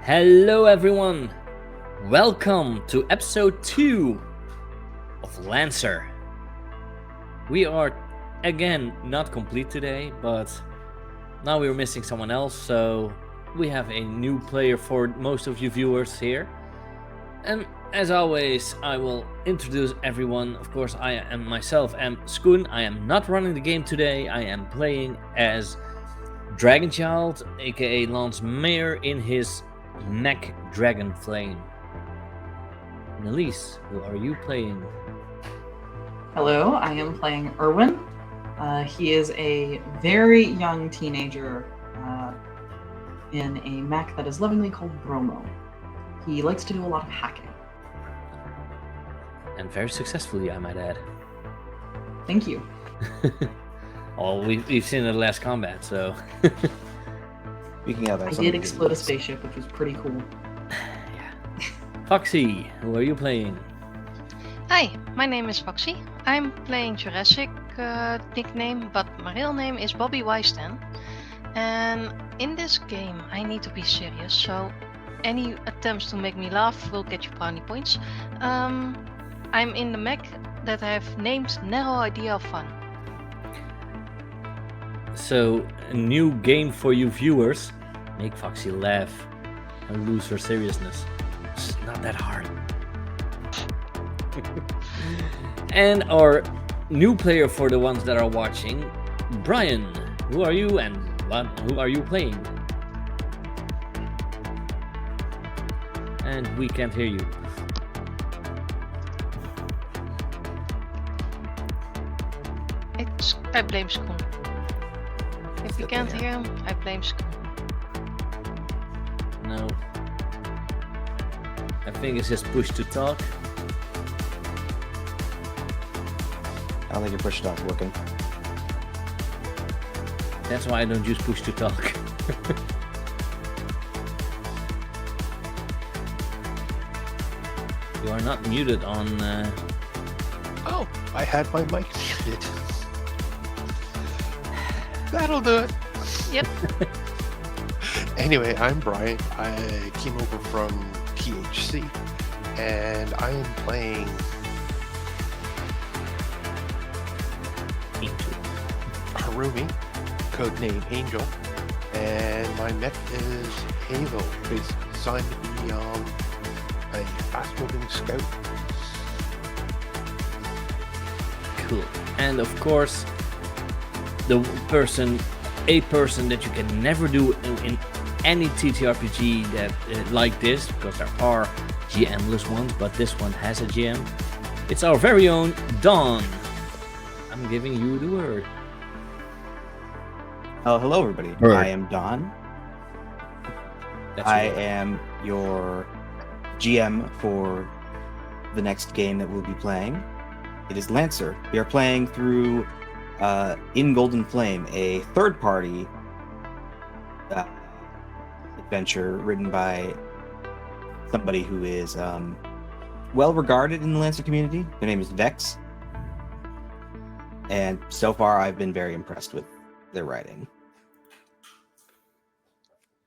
Hello, everyone. Welcome to episode 2 of Lancer. We are again not complete today, but now we're missing someone else, so we have a new player for most of you viewers here. And as always, I will introduce everyone. Of course, I am myself, Skoon. I am not running the game today. I am playing as Dragonchild, aka Lance Mayer, in his Mech Dragon Flame. Nelise, who are you playing? Hello, I am playing Erwin. He is a very young teenager in a mech that is lovingly called Bromo. He likes to do a lot of hacking. And very successfully, I might add. Thank you. Oh, we've seen the last combat, so... Speaking of, I did explode a spaceship, which was pretty cool. Yeah. Foxy, who are you playing? Hi, my name is Foxy. I'm playing Jurassic nickname, but my real name is Bobby Weistan. And in this game, I need to be serious, so any attempts to make me laugh will get you brownie points. I'm in the mech that I have named Narrow Idea of Fun. So, a new game for you viewers. Make Foxy laugh and lose her seriousness. It's not that hard. And our new player for the ones that are watching, Brian. Who are you and who are you playing? And we can't hear you. I blame Skoon. If you can't hear him, I blame Skoon. No. I think it's just push to talk. I don't think your push stop's working. That's why I don't use push to talk. You are not muted on... Oh, I had my mic muted. That'll do it. Yep. Anyway, I'm Brian. I came over from THC, and I am playing Harumi, codename Angel, and my mech is Halo, basically designed to be a fast-moving scout. Cool. And of course, a person that you can never do in any TTRPG that like this, because there are GM-less ones, but this one has a GM. It's our very own Dawn. I'm giving you the word. Oh, hello everybody. Word. I am Don. That's I right. am your GM for the next game that we'll be playing. It is Lancer. We are playing through In Golden Flame, a third-party adventure written by somebody who is well regarded in the Lancer community. Their name is Vex, and so far I've been very impressed with their writing.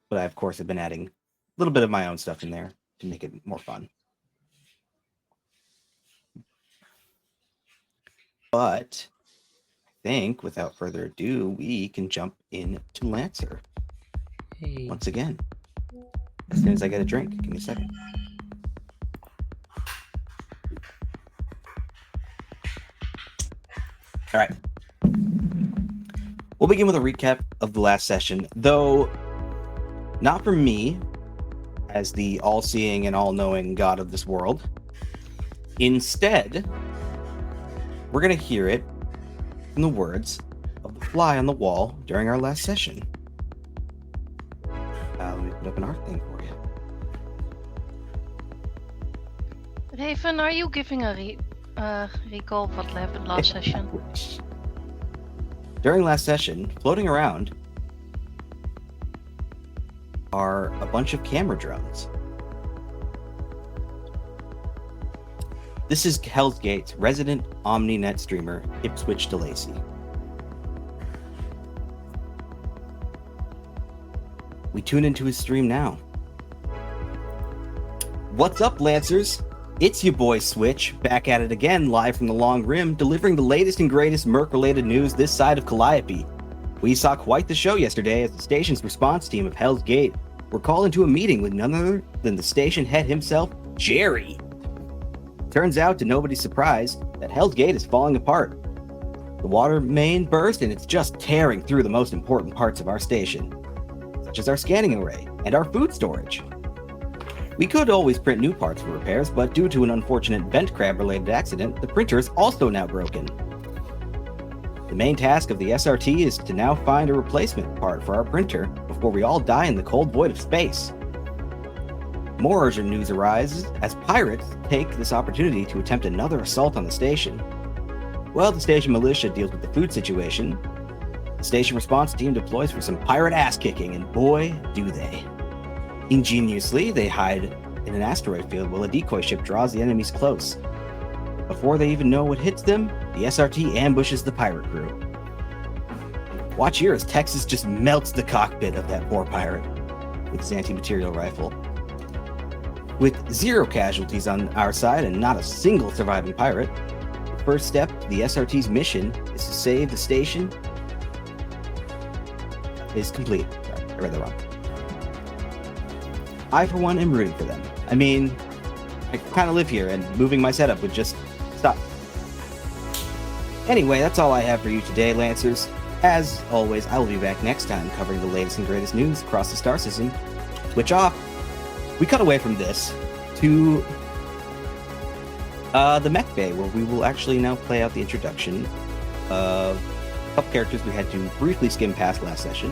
But I, of course, have been adding a little bit of my own stuff in there to make it more fun. But I think, without further ado, we can jump into Lancer Hey. once again. As soon as I get a drink, give me a second. All right. We'll begin with a recap of the last session, though not from me, as the all-seeing and all-knowing god of this world. Instead, we're going to hear it from the words of the fly on the wall during our last session. Let me put up an art thing for you. Raven, are you giving a recall of what happened last session? During last session, floating around are a bunch of camera drones. This is Hell's Gates, resident OmniNet streamer Ipswich DeLacy. We tune into his stream now. What's up, Lancers? It's your boy Switch, back at it again, live from the Long Rim, delivering the latest and greatest Merc-related news this side of Calliope. We saw quite the show yesterday as the station's response team of Hell's Gate were called into a meeting with none other than the station head himself, Jerry. Turns out, to nobody's surprise, that Hell's Gate is falling apart. The water main burst and it's just tearing through the most important parts of our station, such as our scanning array and our food storage. We could always print new parts for repairs, but due to an unfortunate vent crab-related accident, the printer is also now broken. The main task of the SRT is to now find a replacement part for our printer before we all die in the cold void of space. More urgent news arises as pirates take this opportunity to attempt another assault on the station. While the station militia deals with the food situation, the station response team deploys for some pirate ass-kicking, and boy, do they. Ingeniously, they hide in an asteroid field while a decoy ship draws the enemies close. Before they even know what hits them, the SRT ambushes the pirate crew. Watch here as Texas just melts the cockpit of that poor pirate with his anti-material rifle. With 0 casualties on our side and not a single surviving pirate, the first step to the SRT's mission is to save the station is complete. Sorry, I read that wrong. I, for one, am rooting for them. I mean, I kind of live here, and moving my setup would just stop. Anyway, that's all I have for you today, Lancers. As always, I will be back next time covering the latest and greatest news across the star system. Switch off. We cut away from this to the mech bay, where we will actually now play out the introduction of a couple characters we had to briefly skim past last session.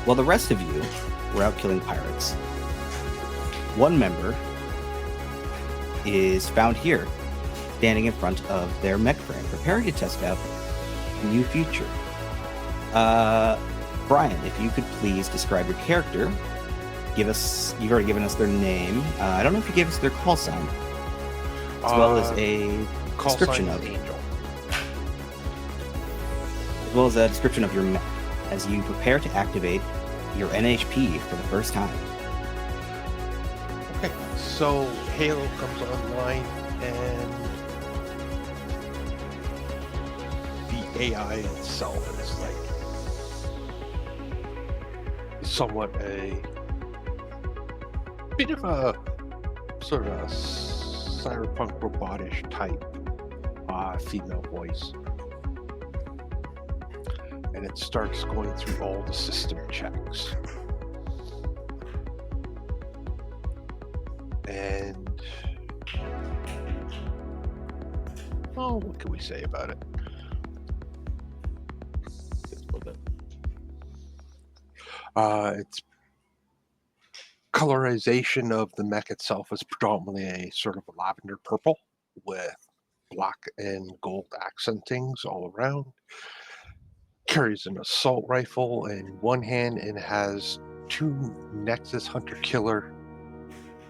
While the rest of you were out killing pirates, one member is found here, standing in front of their mech frame, preparing to test out a new feature. Brian, if you could please describe your character. You've already given us their name. I don't know if you gave us their call sign, as well as a description of Angel. as well as a description of your mech as you prepare to activate your NHP for the first time. Okay, so Halo comes online and the AI itself is like somewhat a bit of a sort of a cyberpunk robotish type female voice. And it starts going through all the system checks. And what can we say about it? Just a little bit. Its colorization of the mech itself is predominantly a sort of a lavender purple with black and gold accentings all around. Carries an assault rifle in one hand and has 2 Nexus Hunter Killer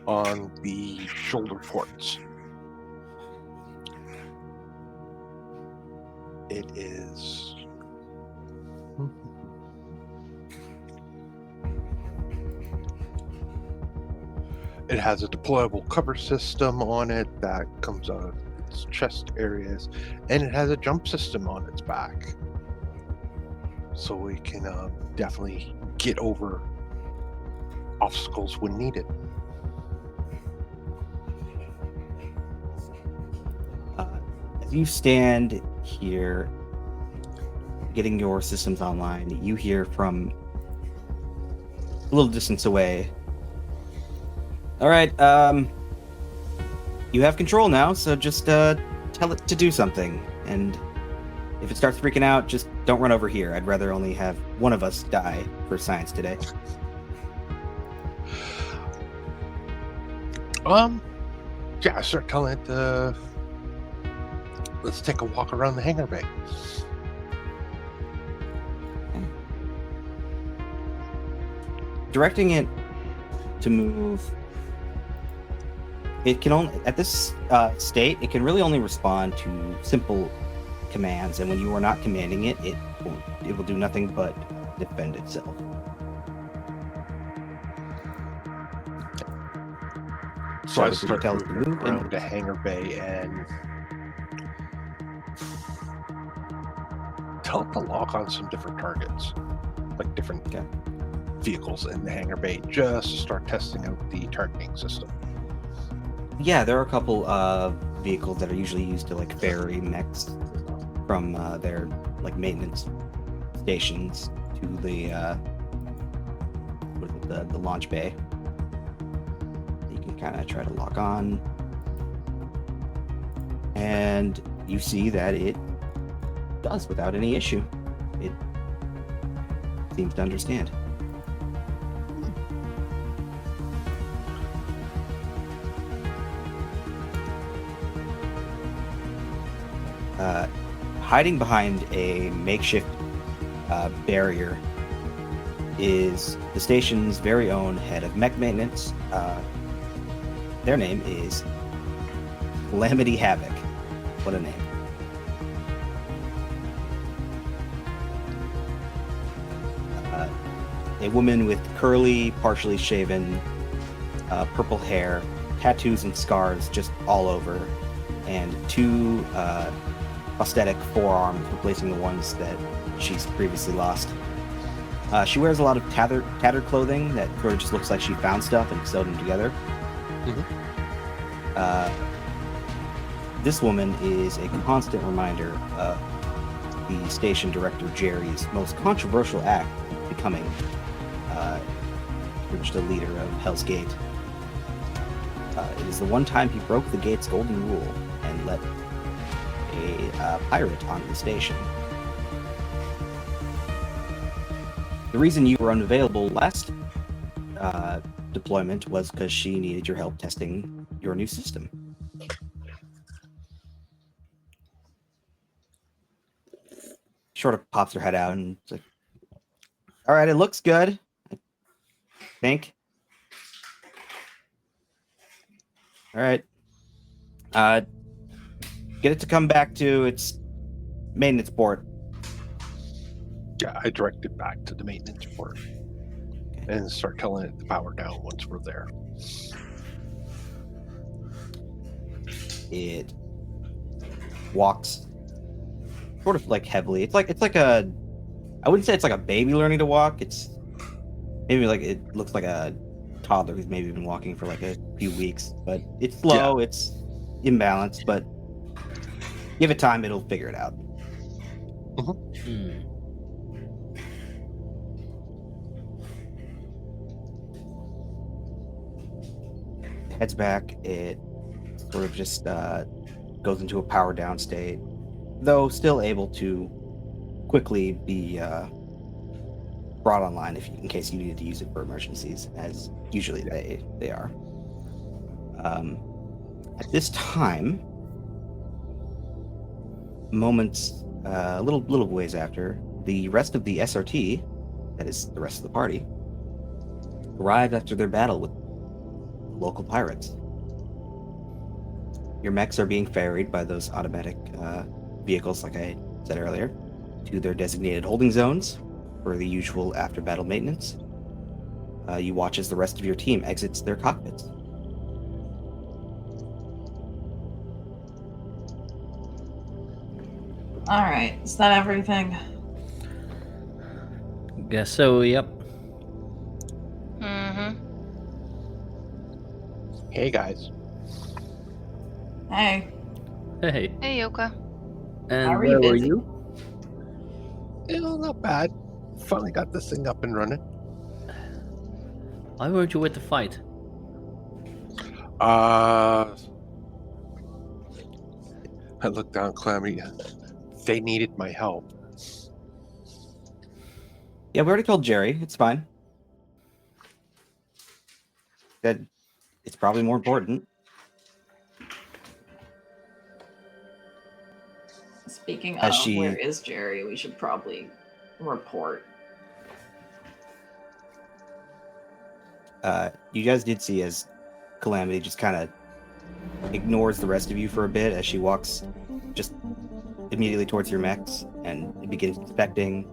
on the shoulder ports. It is it has a deployable cover system on it that comes out of its chest areas, and it has a jump system on its back. So we can definitely get over obstacles when needed. As you stand here, getting your systems online, you hear from a little distance away. All right, you have control now, so just tell it to do something. And if it starts freaking out, just don't run over here. I'd rather only have one of us die for science today. Yeah, I start telling it, let's take a walk around the hangar bay. Directing it to move, it can only, at this state, it can really only respond to simple commands, and when you are not commanding it, it will do nothing but defend itself. So I Shuttle start tells to moving move around and to hangar bay and tell it to lock on some different targets, like different Okay. vehicles in the hangar bay, just to start testing out the targeting system. yeah, there are a couple vehicles that are usually used to like ferry mechs from their like maintenance stations to the the launch bay. You can kind of try to lock on, and you see that it does without any issue. It seems to understand. Hiding behind a makeshift barrier is the station's very own head of mech maintenance. Their name is Calamity Havoc. What a name. A woman with curly, partially shaven, purple hair, tattoos and scars just all over, and two prosthetic forearms replacing the ones that she's previously lost. She wears a lot of tattered clothing that sort of just looks like she found stuff and sewed them together. This woman is a constant reminder of the station director Jerry's most controversial act, becoming just a leader of Hell's Gate. It is the one time he broke the gate's golden rule and let a pirate onto the station. The reason you were unavailable last deployment was because she needed your help testing your new system. Sort of pops her head out and it's like, all right, it looks good, I think. All right. Get it to come back to its maintenance port. Yeah, I direct it back to the maintenance port and start telling it to power down once we're there. It walks sort of like heavily. It's like a, I wouldn't say it's like a baby learning to walk. It's maybe like, it looks like a toddler who's maybe been walking for like a few weeks, but it's slow, it's imbalanced, but give it time, it'll figure it out. Heads back, it sort of just goes into a power down state, though still able to quickly be brought online in case you needed to use it for emergencies, as usually they are. At this time, moments, a little ways after, the rest of the SRT, that is the rest of the party, arrived after their battle with local pirates. Your mechs are being ferried by those automatic vehicles, like I said earlier, to their designated holding zones for the usual after-battle maintenance. You watch as the rest of your team exits their cockpits. All right, is that everything? Guess so, yep. Hey guys. Hey, Hey, Hey, Yoka. and How are you where were busy? you? Not bad. Finally got this thing up and running. Why weren't you with the fight? I looked down Calamity. They needed my help. Yeah, we already told Jerry. It's fine. That it's probably more important. speaking Has of, she- where is Jerry? We should probably report. You guys did see as Calamity just kind of ignores the rest of you for a bit as she walks just immediately towards your mechs and begins inspecting.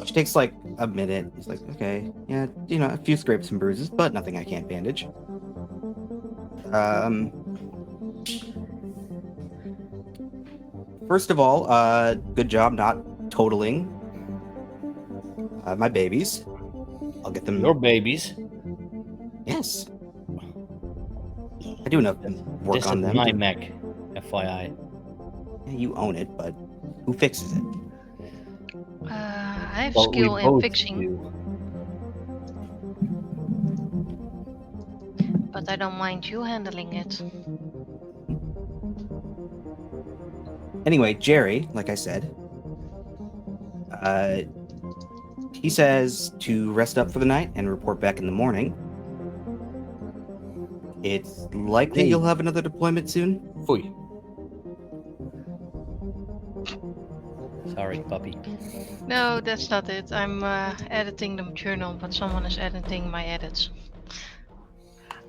She takes like a minute. It's like, okay, yeah, a few scrapes and bruises, but nothing I can't bandage. First of all, good job not totaling my babies. I'll get them. Your babies. Yes. I do enough work This on is them. my mech, FYI. Yeah, you own it, but who fixes it? I have Well, we skill in both fixing, do. but I don't mind you handling it. Anyway, Jerry, like I said, he says to rest up for the night and report back in the morning. It's likely Hey. you'll have another deployment soon. Foei. Sorry, puppy. No, that's not it. I'm editing the journal, but someone is editing my edits.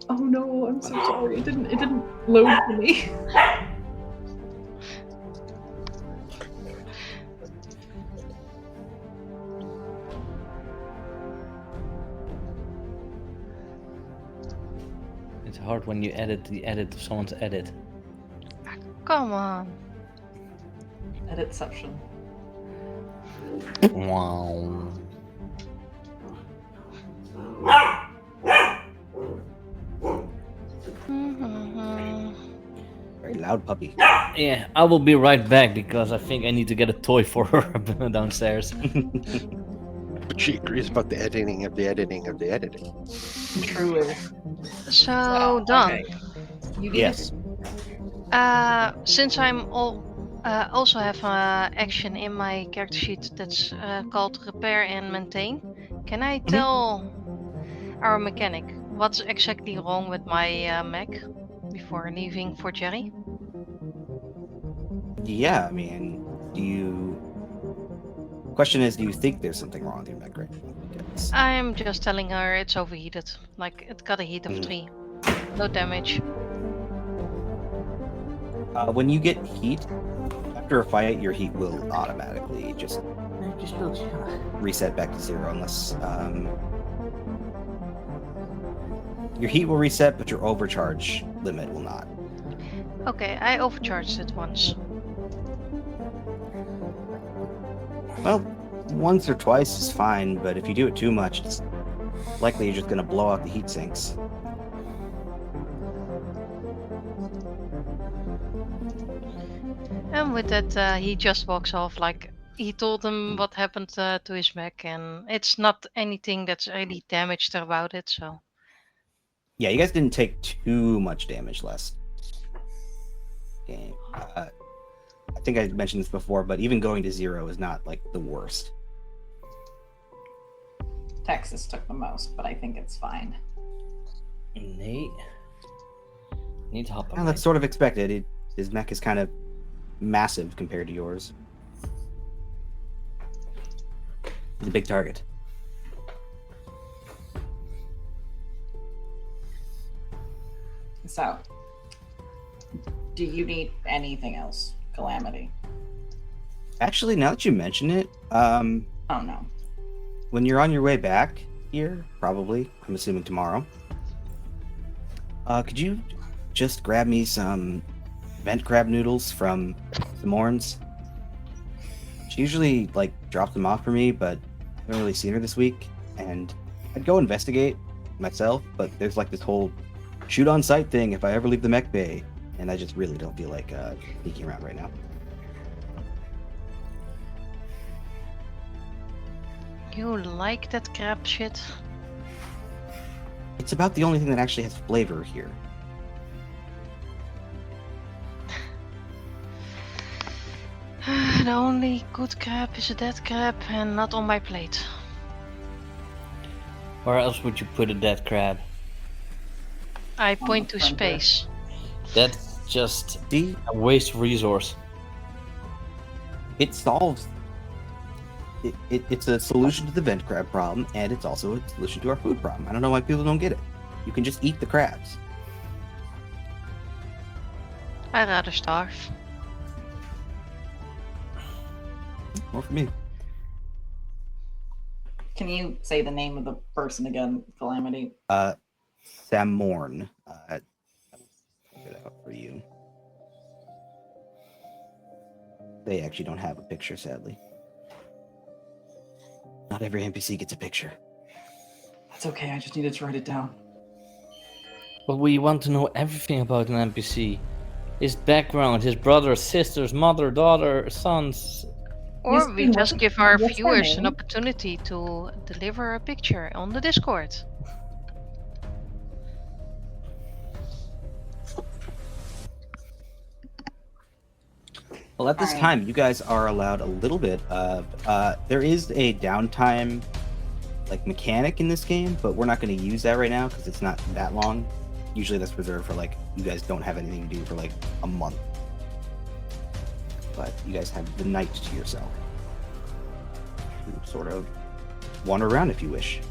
Oh no, I'm so sorry. It didn't load for me. It's hard when you edit the edit of someone's edit. Come on. Editception. Wow. Mhm. Very loud puppy. Yeah, I will be right back because I think I need to get a toy for her downstairs. But she agrees about the editing of the editing of the editing. Truly. So, done. Okay. You need Yes. Since I'm also have action in my character sheet that's called repair and maintain, can I tell our mechanic what's exactly wrong with my mech before leaving for Jerry? Yeah, I mean, do you... Question is, do you think there's something wrong with your mech right now? Because I'm just telling her it's overheated. Like, it got a heat of 3. No damage. when you get heat, after a fight, your heat will automatically just reset back to 0 unless... your heat will reset, but your overcharge limit will not. Okay, I overcharged it once. Well, once or twice is fine, but if you do it too much, it's likely you're just going to blow out the heat sinks. And with that, he just walks off. Like, he told him what happened to his mech, and it's not anything that's really damaged about it, so. Yeah, you guys didn't take too much damage last game. I think I mentioned this before, but even going to 0 is not like the worst. Texas took the most, but I think it's fine. Nate. Need to hop on. Well, that's sort of expected. His mech is kind of massive compared to yours. He's a big target. So, do you need anything else, Calamity? Actually, now that you mention it, Oh no. when you're on your way back here, probably, I'm assuming tomorrow, could you just grab me some vent crab noodles from the Morns? She usually, like, drops them off for me, but I haven't really seen her this week, and I'd go investigate myself, but there's, like, this whole shoot-on-sight thing if I ever leave the mech bay, and I just really don't feel like sneaking around right now. You like that crab shit? It's about the only thing that actually has flavor here. The only good crab is a dead crab and not on my plate. Where else would you put a dead crab? I point to space. That's just See, a waste of resource. it solves... It's a solution to the vent crab problem, and it's also a solution to our food problem. I don't know why people don't get it. You can just eat the crabs. I'd rather starve. More for me. Can you say the name of the person again, Calamity? Sam Morn. out for you. They actually don't have a picture, sadly. Not every NPC gets a picture. That's okay. I just needed to write it down. But we want to know everything about an NPC. His background, his brothers, sisters, mother, daughter, sons. Or Yes, we and just what's- give our what's their viewers an name? opportunity to deliver a picture on the Discord. Well, at this Alright. time, you guys are allowed a little bit of. There is a downtime, like mechanic in this game, but we're not going to use that right now because it's not that long. Usually, that's reserved for like you guys don't have anything to do for like a month. But you guys have the night to yourself to sort of wander around if you wish.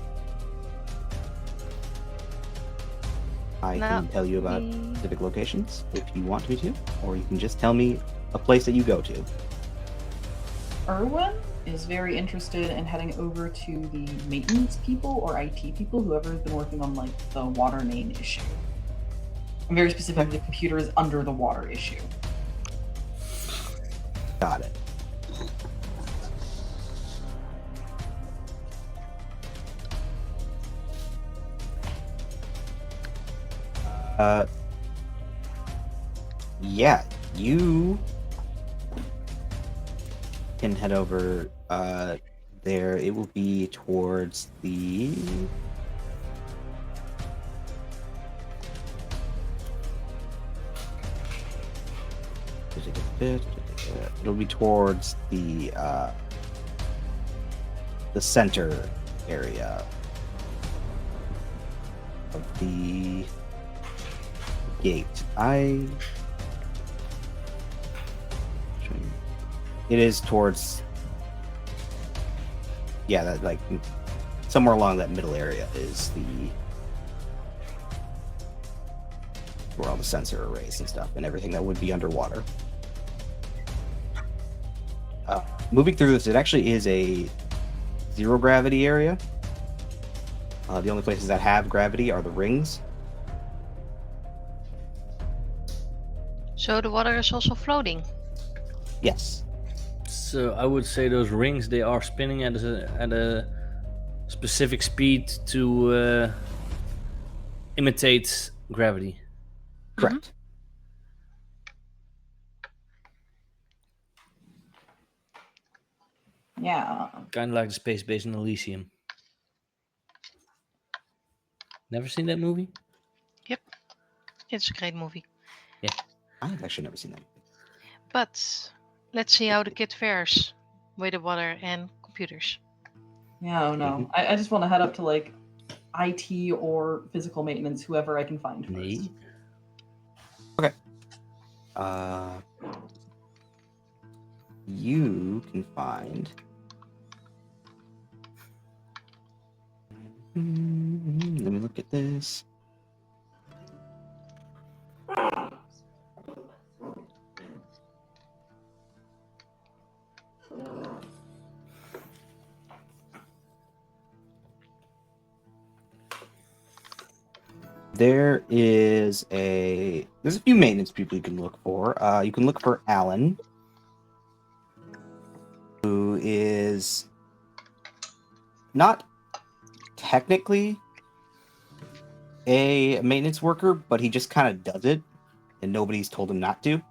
I Now, can tell you about we- specific locations if you want me to, or you can just tell me a place that you go to. Erwin is very interested in heading over to the maintenance people or IT people, whoever's been working on like the water main issue. And very specifically, the computer is under the water issue. Got it. Yeah, you can head over there. It will be towards the it'll be towards the center area of the gate. It is towards, yeah, that like somewhere along that middle area is where all the sensor arrays and stuff and everything that would be underwater. Moving through this, it actually is a zero gravity area. The only places that have gravity are the rings. So the water is also floating. Yes. So I would say those rings, they are spinning at a specific speed to imitate gravity. Correct. Yeah. Kind of like the space base in Elysium. Never seen that movie? It's a great movie. I've actually never seen that. But let's see how the kid fares with the water and computers. Yeah, oh no. I just want to head up to like IT or physical maintenance, whoever I can find first. Nee. You can find. Let me look at this. There's a few maintenance people you can look for. You can look for Alan, who is not technically a maintenance worker, but he just kind of does it, and nobody's told him not to.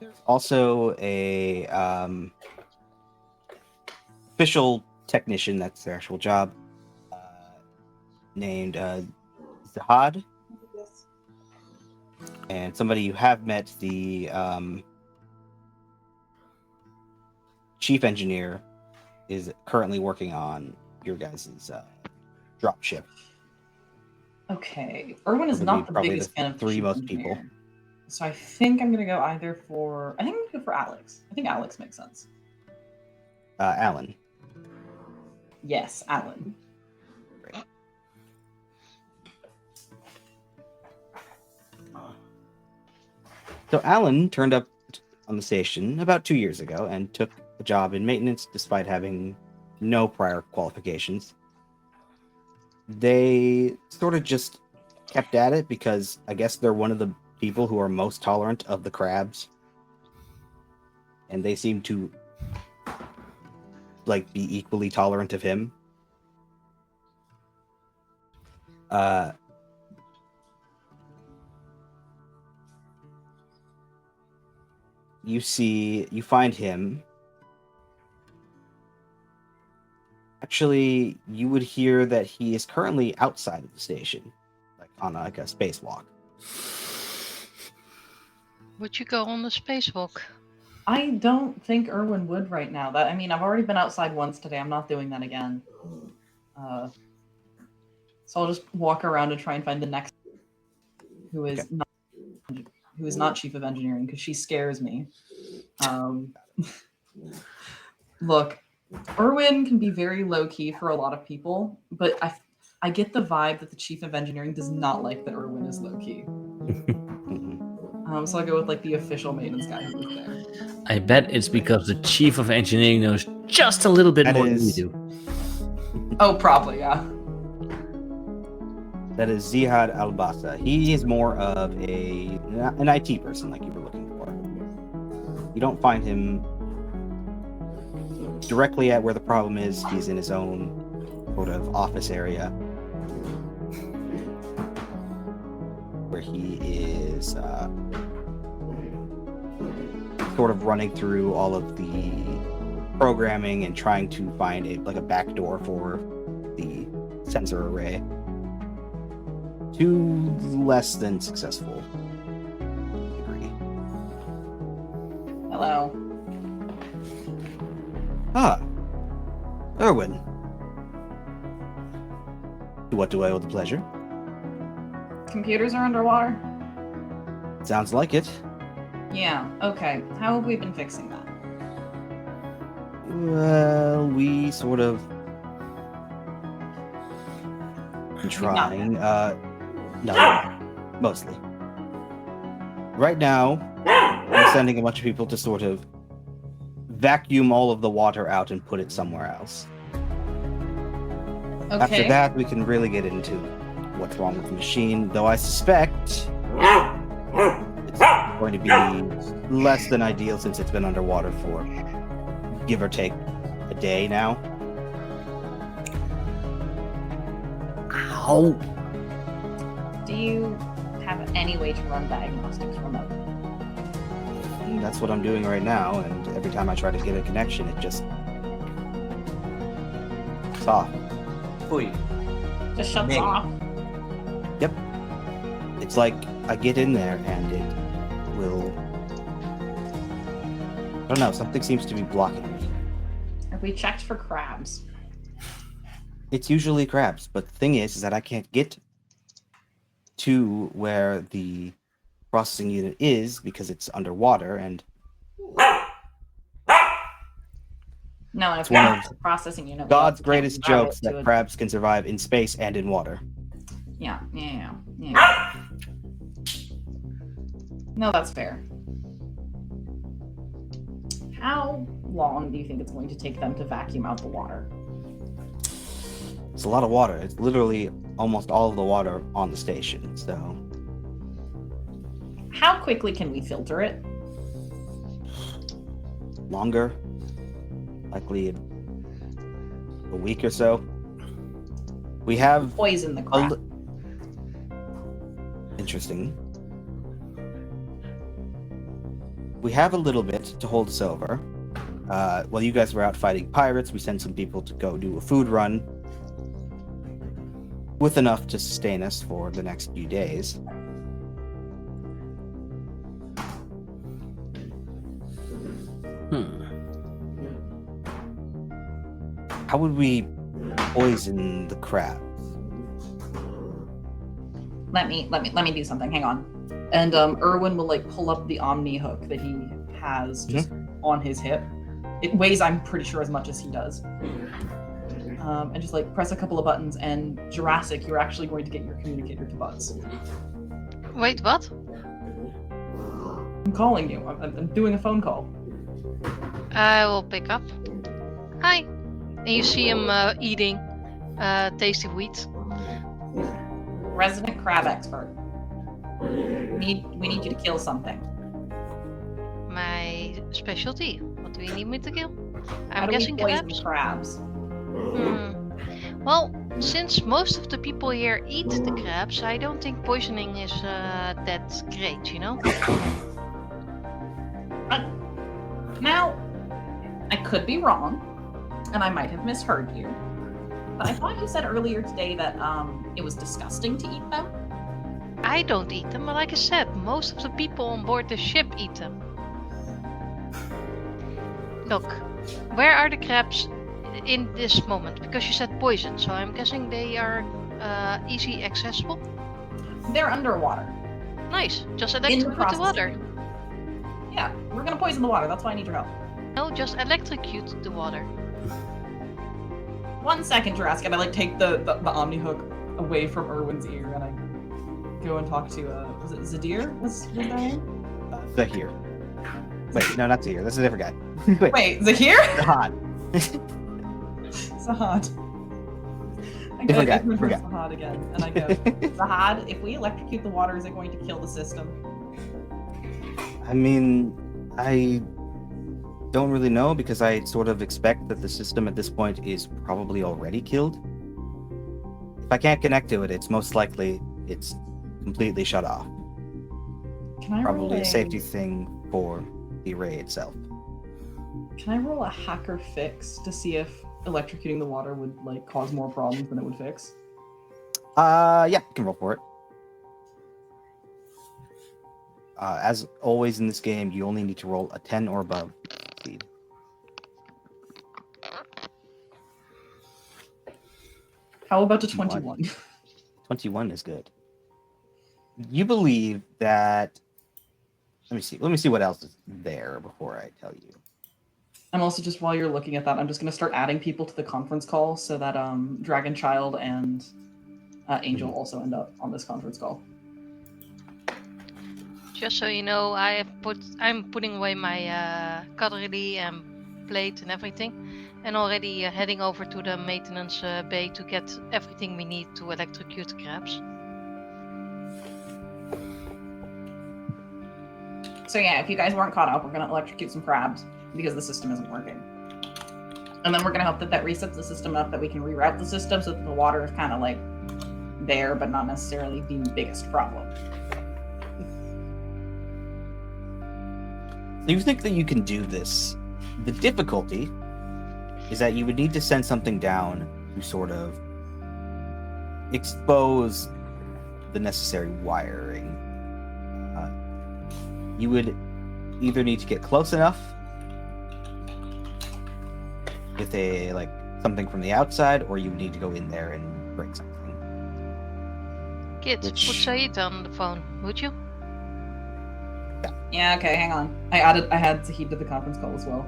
There's also a official technician, that's their actual job, named Zahad, and somebody you have met, the chief engineer, is currently working on your guys' drop ship. Okay. Erwin is Would not be the probably biggest the fan of three chief most engineer. people. So I think I'm gonna go either for Alex. I think Alex makes sense. Alan. Yes, Alan. So Alan turned up on the station about 2 years ago and took a job in maintenance despite having no prior qualifications. They sort of just kept at it because I guess they're one of the people who are most tolerant of the crabs. And they seem to like be equally tolerant of him. You find him. Actually, you would hear that he is currently outside of the station, like on a spacewalk. Would you go on the spacewalk? I don't think Erwin would right now. I've already been outside once today. I'm not doing that again. So I'll just walk around and try and find the next who is not chief of engineering because she scares me. Look, Erwin can be very low key for a lot of people, but I get the vibe that the chief of engineering does not like that Erwin is low key. So I'll go with like the official Maiden's guy who was there. I bet it's because the chief of engineering knows just a little bit That more is- than you do. Oh, probably, yeah. That is Zihad Albasa. He is more of an IT person like you were looking for. You don't find him directly at where the problem is. He's in his own sort of office area where he is sort of running through all of the programming and trying to find a backdoor for the sensor array. To less than successful degree. Hello. Ah, Erwin. To what do I owe the pleasure? Computers are underwater? Sounds like it. Yeah, okay. How have we been fixing that? Well, we sort of been trying. No, mostly. Right now, I'm sending a bunch of people to sort of vacuum all of the water out and put it somewhere else. Okay. After that, we can really get into what's wrong with the machine, though I suspect it's going to be less than ideal since it's been underwater for, give or take, a day now. Ow! Do you have any way to run diagnostics remotely? And that's what I'm doing right now, and every time I try to get a connection, it just... it's off. Just shuts Maybe. off. Yep. It's like I get in there and it will... I don't know, something seems to be blocking me. Have we checked for crabs? It's usually crabs, but the thing is that I can't get to where the processing unit is because it's underwater, and No, and if It's one we of have the processing unit, we God's also can't greatest drive jokes it to that a- crabs can survive in space and in water. Yeah. No, that's fair. How long do you think it's going to take them to vacuum out the water? It's a lot of water. It's literally almost all of the water on the station, so How quickly can we filter it? longer. Likely a week or so. We have Poison the a crab. li- Interesting. We have a little bit to hold us over. While you guys were out fighting pirates, we sent some people to go do a food run with enough to sustain us for the next few days. How would we poison the crabs? Let me do something. Hang on. And Erwin will like pull up the Omni hook that he has just on his hip. It weighs, I'm pretty sure, as much as he does. And just like press a couple of buttons, and Jurassic, you're actually going to get your communicator to buzz. Wait, what? I'm calling you. I'm doing a phone call. I will pick up. Hi. And you see him eating tasty wheat. resident crab expert. We need you to kill something. My specialty. What do you need me to kill? How I'm do we guessing poison crabs. crabs? Well, since most of the people here eat the crabs, I don't think poisoning is that great, you know? Now, I could be wrong, and I might have misheard you, but I thought you said earlier today that it was disgusting to eat them. I don't eat them, but like I said, most of the people on board the ship eat them. Look, where are the crabs in this moment? Because you said poison, so I'm guessing they are easy accessible. They're underwater. Nice, just In the electrocute the process. water. Yeah, we're gonna poison the water. That's why I need your help. No, just electrocute the water. 1 second, Jurassic, and I like take the Omni hook away from Erwin's ear, and I go and talk to was it Zadir? Was that name? Zahir. Wait, no, not Zahir. That's a different guy. Wait, Zahir? Zahad. Zahad. I Different guy, remember different Zahad again, and I go, Zahad, if we electrocute the water, is it going to kill the system? I mean, I don't really know because I sort of expect that the system at this point is probably already killed. If I can't connect to it, it's most likely it's completely shut off. Can I Probably roll a safety thing for the array itself. Can I roll a hacker fix to see if electrocuting the water would like cause more problems than it would fix? Yeah, you can roll for it. As always in this game, you only need to roll a 10 or above speed. How about a 21? 21 is good. You believe that. Let me see. Let me see what else is there before I tell you. I'm also just while you're looking at that, I'm just gonna start adding people to the conference call so that Dragon Child and Angel also end up on this conference call. Just so you know, I'm putting away my cutlery and plate and everything, and already heading over to the maintenance bay to get everything we need to electrocute the crabs. So yeah, if you guys weren't caught up, we're gonna electrocute some crabs because the system isn't working. And then we're gonna hope that that resets the system enough that we can reroute the system so that the water is kind of like there, but not necessarily the biggest problem. You think that you can do this. The difficulty is that you would need to send something down to sort of expose the necessary wiring. You would either need to get close enough with a like something from the outside, or you would need to go in there and break something. Kid, put Said on the phone, would you? Yeah, okay, hang on. I had Zahid to the conference call as well.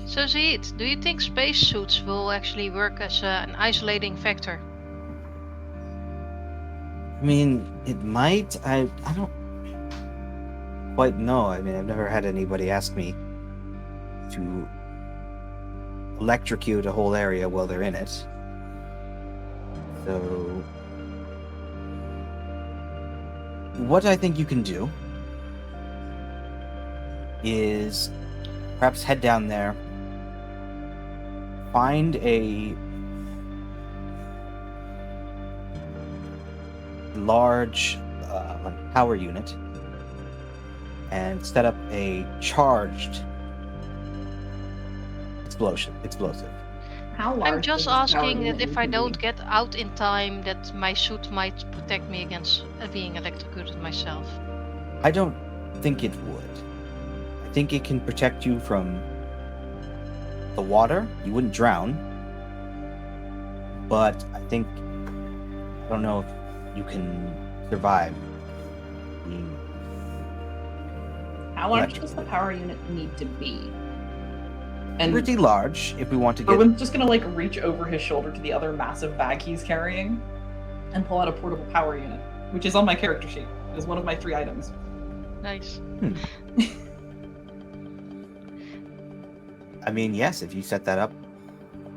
So Said, do you think spacesuits will actually work as an isolating factor? I mean, it might. I don't quite know. I mean, I've never had anybody ask me to electrocute a whole area while they're in it. So, what I think you can do is perhaps head down there, find a large like power unit, and set up a charged explosive. How large? I'm just does this power asking unit that if need I to don't be? get out in time, that my suit might protect me against being electrocuted myself. I don't think it would. I think it can protect you from the water. You wouldn't drown. But I don't know if you can survive being How large electric. does the power unit need to be? And pretty large if we want to get. Erwin's just gonna like reach over his shoulder to the other massive bag he's carrying and pull out a portable power unit, which is on my character sheet. It is one of my 3 items. Nice. I mean, yes, if you set that up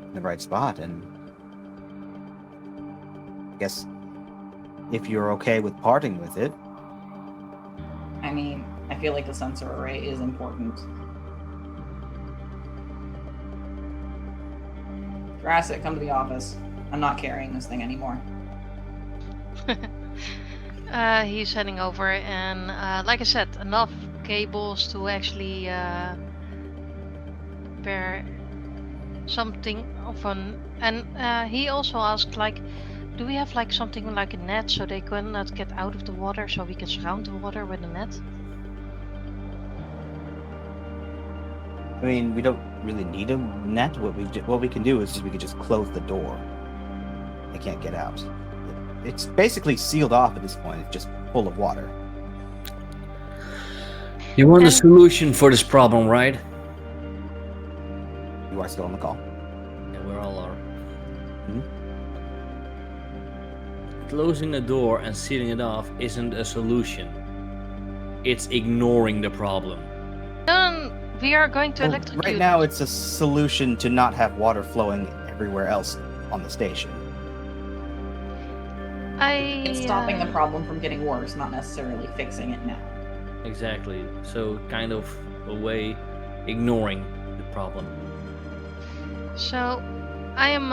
in the right spot, and I guess if you're okay with parting with it. I mean, I feel like the sensor array is important. Jurassic, come to the office. I'm not carrying this thing anymore. He's heading over, and like I said, enough cables to actually bear something of an. And he also asked, like, do we have like something like a net so they cannot get out of the water, so we can surround the water with a net? I mean, we don't really need a net. What we can do is we could just close the door. They can't get out. It's basically sealed off at this point. It's just full of water. You want a solution for this problem, right? You are still on the call. Yeah, we're all are. Mhm. Closing the door and sealing it off isn't a solution. It's ignoring the problem. We are going to Well, electrocute. right now, it's a solution to not have water flowing everywhere else on the station. It's stopping the problem from getting worse, not necessarily fixing it now. Exactly. So kind of a way ignoring the problem. So I am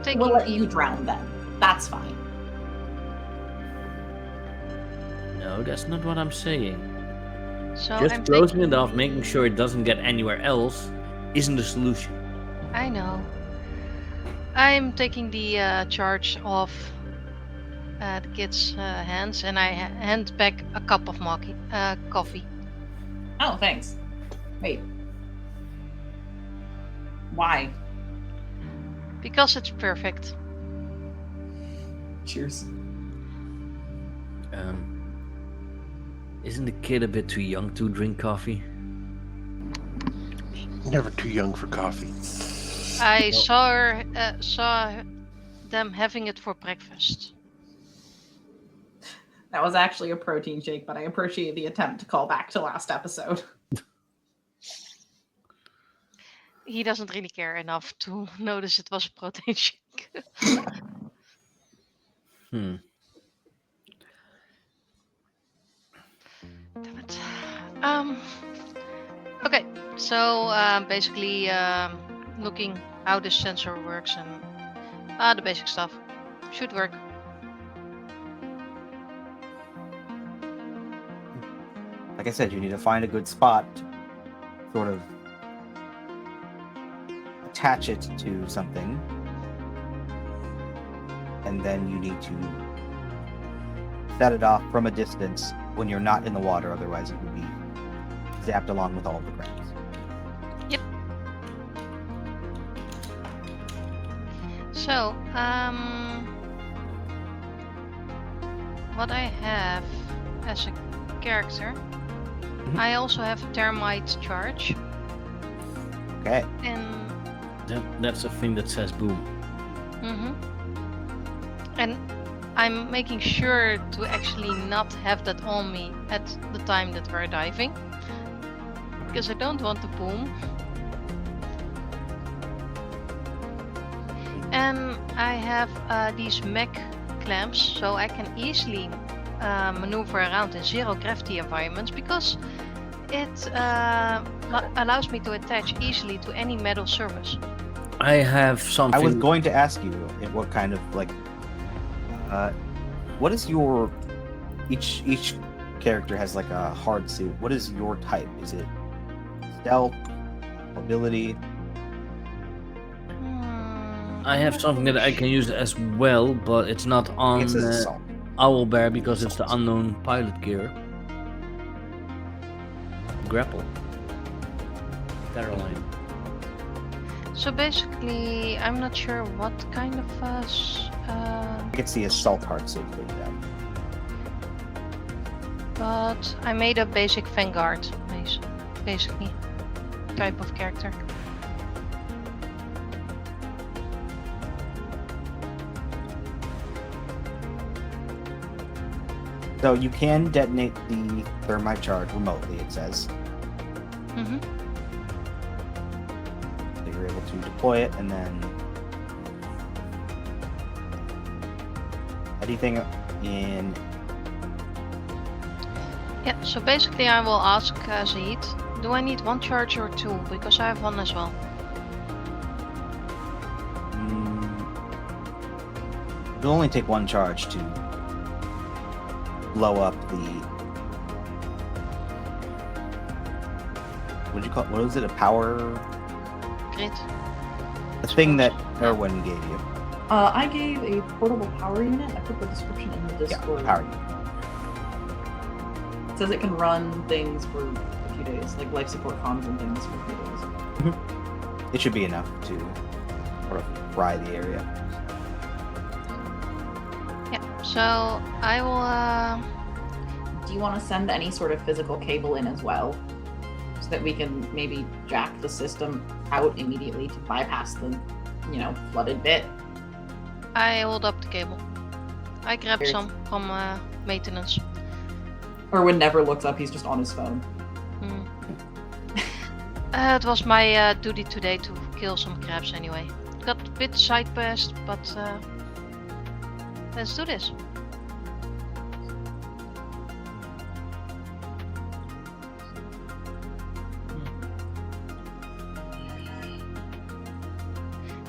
taking We'll let the. you drown then. That's fine. No, that's not what I'm saying. So Just I'm closing taking it off, making sure it doesn't get anywhere else, isn't the solution. I know. I'm taking the charge off the kid's hands, and I hand back a cup of coffee. Oh, thanks. Wait. Why? Because it's perfect. Cheers. Isn't the kid a bit too young to drink coffee? Never too young for coffee. I saw them having it for breakfast. That was actually a protein shake, but I appreciate the attempt to call back to last episode. He doesn't really care enough to notice it was a protein shake. Damn it. Okay, so basically looking how this sensor works and the basic stuff. Should work. Like I said, you need to find a good spot to sort of attach it to something. And then you need to set it off from a distance when you're not in the water, otherwise it would be zapped along with all the grass. Yep. So, what I have as a character, I also have a thermite charge, Okay. and That's a thing that says boom. and I'm making sure to actually not have that on me at the time that we're diving, because I don't want to boom. And I have these mech clamps, so I can easily maneuver around in zero gravity environments, because it allows me to attach easily to any metal surface. I have something. I was going to ask you what kind of like what is your each character has like a hard suit. What is your type? Is it stealth, mobility? I have something that I can use as well, but it's not on It's assault. Owlbear because it's the unknown pilot gear. Grapple. Caroline. So basically, I'm not sure what kind of It's the assault hard suit that you have. but I made a basic Vanguard, basically, type of character. So you can detonate the thermite charge remotely, it says. Mm-hmm. So you're able to deploy it and then Anything in... Yeah, so basically I will ask Zahid, do I need 1 charge or 2? Because I have 1 as well. It'll only take 1 charge to blow up the... What do you call it? What was it? A power... Grid. The thing that Erwin gave you. I gave a portable power unit. I put the description in the Discord. Yeah, power unit. It says it can run things for a few days, like life support comms and things for a few days. It should be enough to sort of fry the area. Yeah, so I will... Do you want to send any sort of physical cable in as well? So that we can maybe jack the system out immediately to bypass the, flooded bit? I hold up the cable. I grab Here. some from maintenance. Erwin never looks up, he's just on his phone. It was my duty today to kill some crabs anyway. Got a bit side-passed, but let's do this.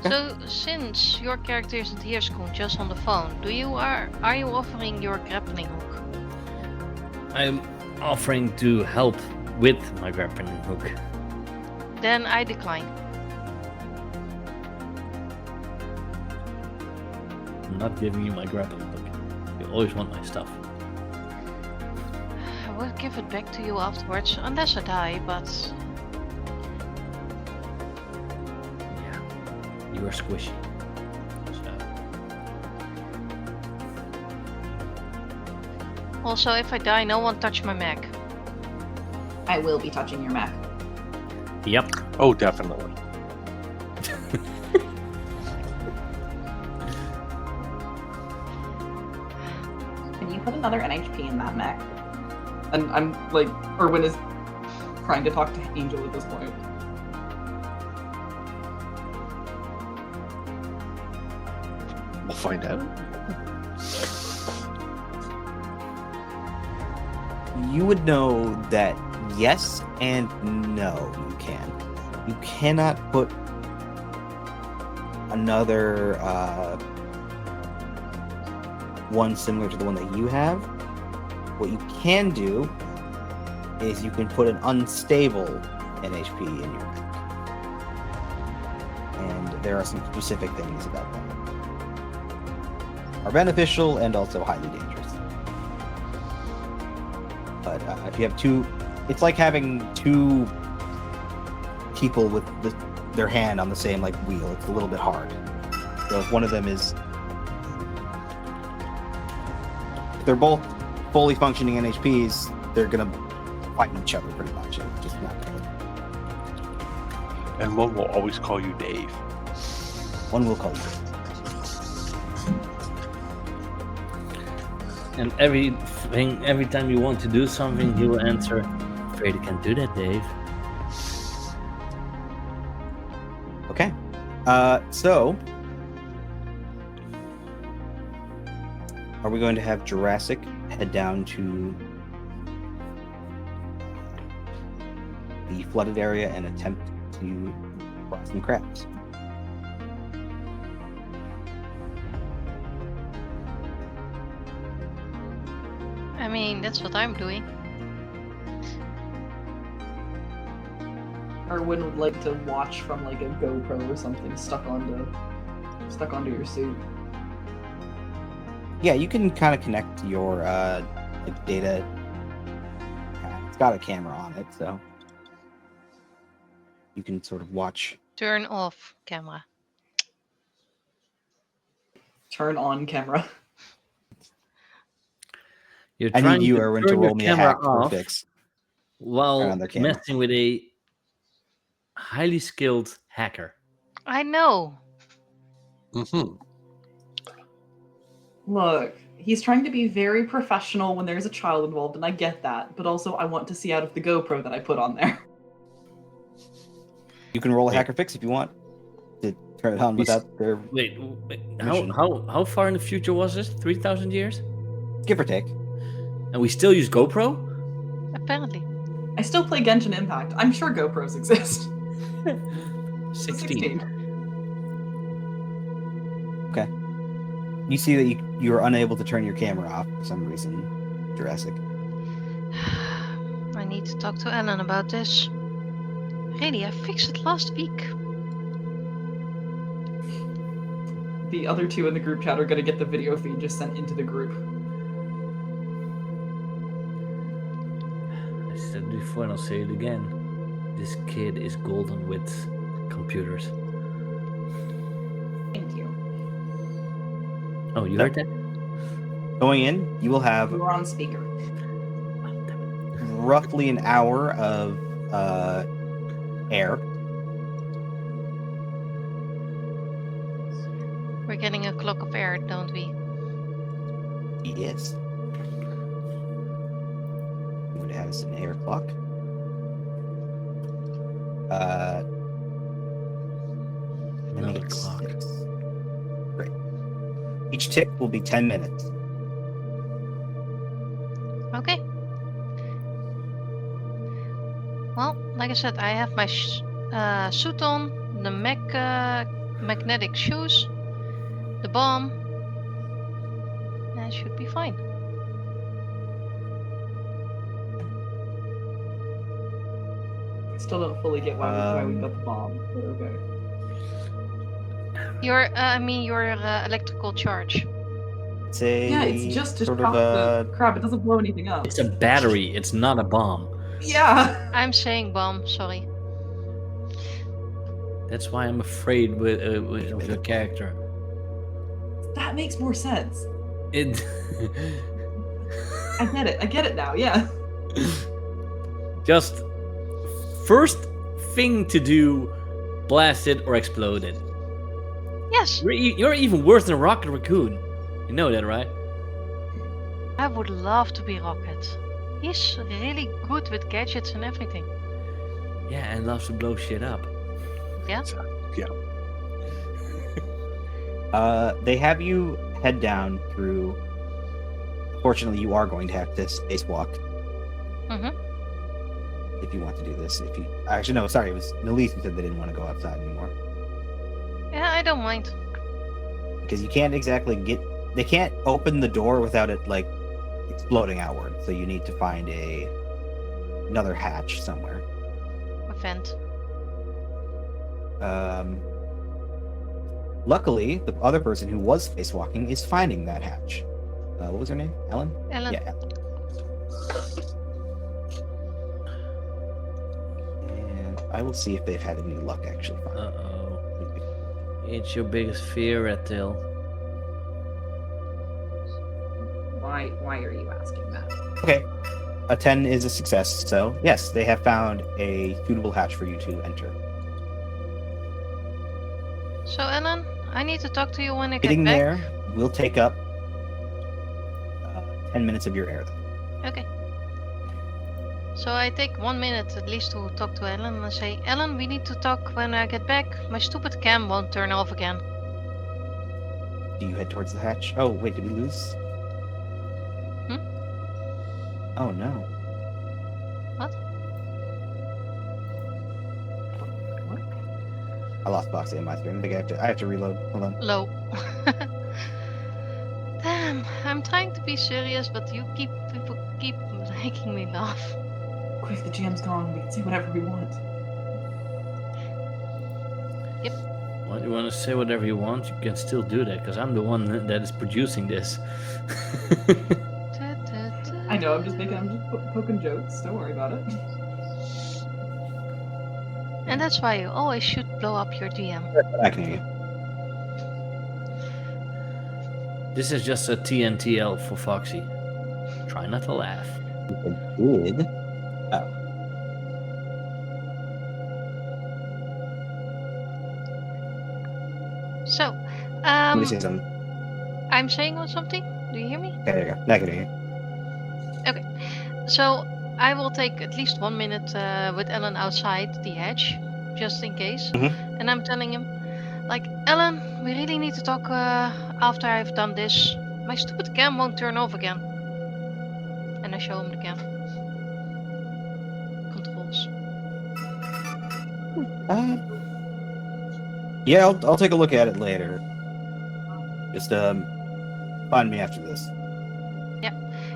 So, since your character isn't here, Skoon, just on the phone, are you offering your grappling hook? I'm offering to help with my grappling hook. Then I decline. I'm not giving you my grappling hook. You always want my stuff. I will give it back to you afterwards, unless I die, but... Yeah, you are squishy. So, Also, if I die, no one touch my mech. I will be touching your mech. yep. Oh, definitely. Can you put another NHP in that mech? And I'm like, Erwin is trying to talk to Angel at this point. We'll find out. You would know that yes and no, you can. You cannot put another one similar to the one that you have. What you can do is you can put an unstable NHP in your mech. And there are some specific things about them. Are beneficial and also highly dangerous. But if you have two, it's like having two people with their hand on the same wheel. It's a little bit hard. So if one of them is, if they're both fully functioning NHPs, they're gonna fight each other pretty much. It's just not good. And one will always call you Dave. One will call you. And every time you want to do something, he will answer, "Afraid I can't do that, Dave." Okay. So are we going to have Jurassic head down to the flooded area and attempt to fry some crabs? I mean, that's what I'm doing. Erwin would like to watch from a GoPro or something stuck onto your suit. Yeah, you can kind of connect your data. It's got a camera on it, so you can sort of watch. Turn off camera. Turn on camera. You're I trying need you, to Erwin, to turn your roll me a camera hack for off fix. Turn while on their camera. messing with a highly skilled hacker. I know. Mm-hmm. Look, he's trying to be very professional when there's a child involved, and I get that. But also, I want to see out of the GoPro that I put on there. You can roll a Yeah. hacker fix if you want. turn it on We s- without their Wait, Mission. how far in the future was this? 3,000 years? give or take. And we still use GoPro? Apparently. I still play Genshin Impact. I'm sure GoPros exist. 16. Okay. You see that you are unable to turn your camera off for some reason, Jurassic. I need to talk to Ellen about this. Really, I fixed it last week. The other two in the group chat are gonna get the video feed just sent into the group. I said it before and I'll say it again. This kid is golden with computers. Thank you. Oh, you No. heard that? Going in, you will have We were on speaker. Oh, damn it. roughly an hour of air. We're getting a clock of air, don't we? Yes. It has an air clock. Let me Another get clock. 6. Great. Each tick will be 10 minutes. Okay. Well, like I said, I have my suit on, the magnetic shoes, the bomb. I should be fine. Still don't fully get why we got the bomb, but okay. Your electrical charge. It's a Yeah, it's just to sort shock of the crap. It doesn't blow anything up. It's a battery, it's not a bomb. Yeah. I'm saying bomb, sorry. That's why I'm afraid of your character. That makes more sense. It. I get it. I get it now. Yeah. Just first thing to do, blast it or explode it. Yes, You're even worse than Rocket Raccoon. You know that, right? I would love to be Rocket. He's really good with gadgets and everything. Yeah, and loves to blow shit up. Yeah? They have you head down through. Fortunately, you are going to have to spacewalk Mhm. if you want to do this. If you actually no, sorry, it was Nalise who said they didn't want to go outside anymore Yeah, I don't mind. because you can't exactly get. They can't open the door without it like exploding outward. So you need to find another hatch somewhere. A vent. Luckily, the other person who was spacewalking is finding that hatch. What was her name? Ellen? Ellen. Yeah. And I will see if they've had any luck actually. Uh oh. It's your biggest fear, Red Tail. Why are you asking that? Okay. A 10 is a success, so yes, they have found a suitable hatch for you to enter. So Ellen, I need to talk to you when I get Getting back. there will take up 10 minutes of your air. Okay. So I take 1 minute at least to talk to Ellen and I say, Ellen, we need to talk when I get back. My stupid cam won't turn off again. Do you head towards the hatch? Oh, wait, did we lose? Oh, no. What? What? I lost Boxy on my screen. I think I have to reload. Hold on. Low. Damn, I'm trying to be serious, but people keep making me laugh. Quick, the jam's gone. We can say whatever we want. Well, you want to say whatever you want, you can still do that, because I'm the one that is producing this. I know. I'm just poking jokes. Don't worry about it. And that's why you always should blow up your DM. I can hear you. This is just a TNTL for Foxy. Try not to laugh. I did. So, Let me say something. I'm saying something. Do you hear me? Okay, there you go. Now I can hear you. So I will take at least 1 minute with Ellen outside the edge, just in case. Mhm. And I'm telling him, Like, Ellen, we really need to talk after I've done this. My stupid cam won't turn off again. And I show him the cam. Controls. Yeah, I'll take a look at it later. Just find me after this.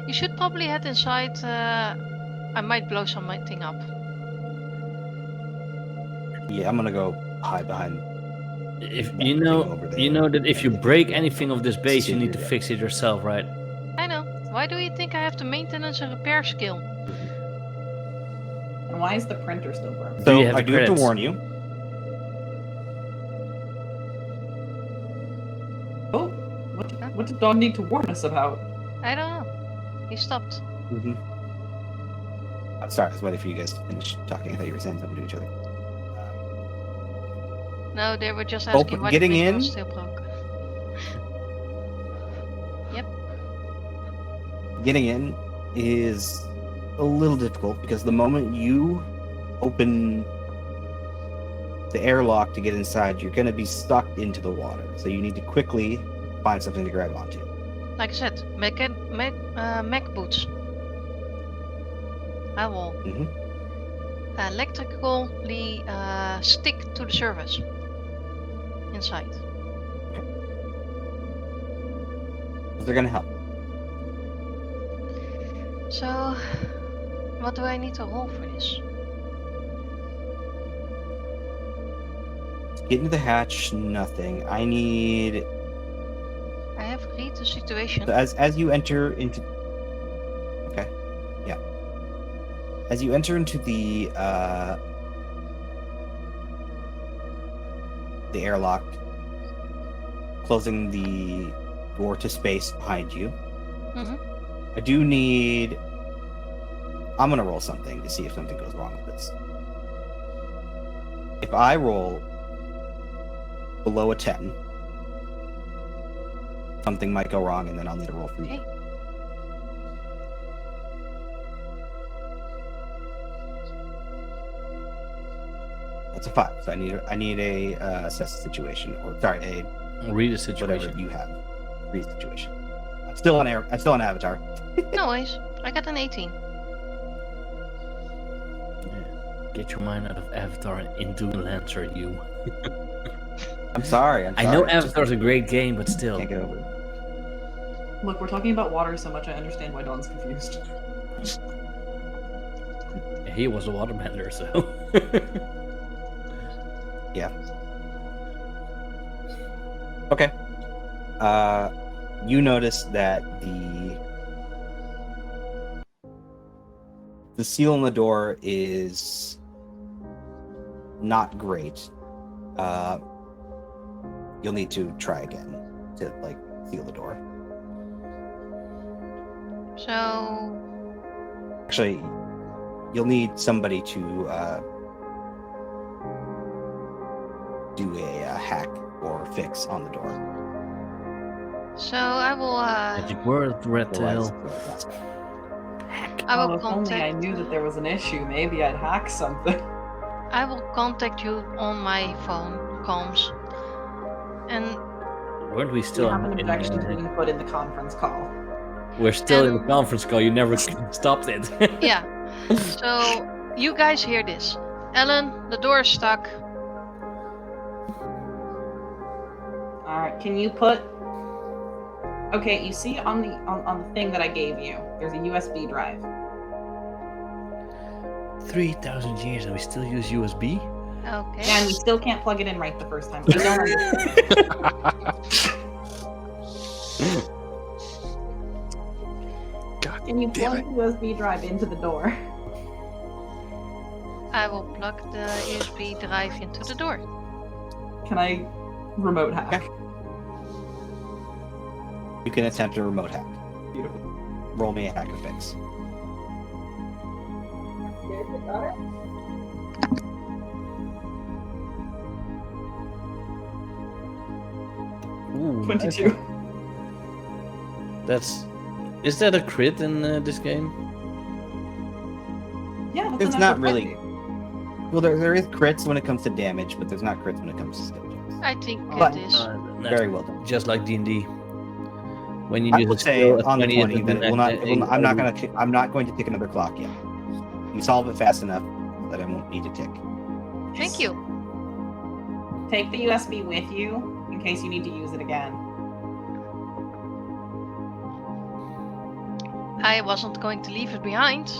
You should probably head inside. I might blow something up. Yeah, I'm gonna go hide behind. If that you thing know, over there. you know that if you break anything of this base, you need to Figure it fix it yourself, right? I know. Why do you think I have the maintenance and repair skill? And why is the printer still broken? Do you So have I the do have to credits? warn you. Oh, what did Dog need to warn us about? I don't know. He stopped. I'm sorry, I was waiting for you guys to finish talking. I thought you were saying something to each other. No, they were just asking why getting the printer in? was still broke. Getting in is a little difficult because the moment you open the airlock to get inside, you're going to be sucked into the water. So you need to quickly find something to grab onto. Like I said, mech boots. I will electrically stick to the surface inside. They're going to help. So, what do I need to roll for this? Get into the hatch, nothing. I need... I have read the situation. So as you enter into... Okay, yeah. As you enter into the airlock, closing the door to space behind you, I do need... I'm going to roll something to see if something goes wrong with this. If I roll below a 10, something might go wrong, and then I'll need to roll for you. Okay. That's a 5. So I need a assess the situation, or sorry, a Read the whatever situation. you have. Read the situation. I'm still on air. I'm still on Avatar. No worries. I got an 18. Get your mind out of Avatar and into Lancer, you. I'm sorry. I know Avatar's a great game, but still. Can't get over it. Look, we're talking about water so much I understand why Dawn's confused. He was a waterbender, so. Yeah. Okay. You notice that the seal on the door is not great. You'll need to try again to seal the door. So, Actually, you'll need somebody to do a hack or fix on the door. so I will. Magic word, red Otherwise, tail. I will if only I contact. knew that there was an issue, maybe I'd hack something. I will contact you on my phone, comms, and Weren't we Do still you have an in, objection to being put in the conference call? we're still in the conference call. You never stopped it. yeah. So you guys hear this? Ellen, the door is stuck. Alright, can you put... Okay, you see on the thing that I gave you, there's a USB drive. 3,000 years and we still use USB? Okay. And we still can't plug it in right the first time. I don't understand. God Can you damn plug it. the USB drive into the door? I will plug the USB drive into the door. Can I remote hack? Okay. You can attempt a remote hack. Beautiful. Roll me a hack or fix. Ooh, 22. That's. Is that a crit in this game? Yeah, that's It's a not natural really. 20. Well, there is crits when it comes to damage, but there's not crits when it comes to skill checks. I think But- it is. That's Very well done. just like D&D. When you I use would a say skill, on the 20 is 20 that it will not. It will not I'm not going to. I'm not going to tick another clock yet. You solve it fast enough that I won't need to tick. Thank you. Take the USB with you in case you need to use it again. I wasn't going to leave it behind.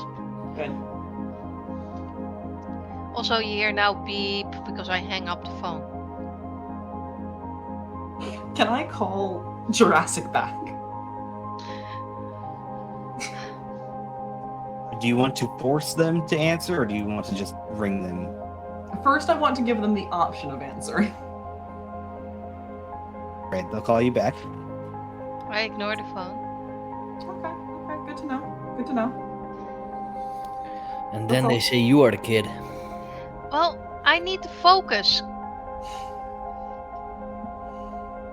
Good. Also, you hear now beep because I hang up the phone. Can I call Jurassic back? Do you want to force them to answer, or do you want to just ring them? First, I want to give them the option of answering. Right, they'll call you back. I ignore the phone. Okay, good to know. Good to know. And then That's they all. say you are the kid. Well, I need to focus.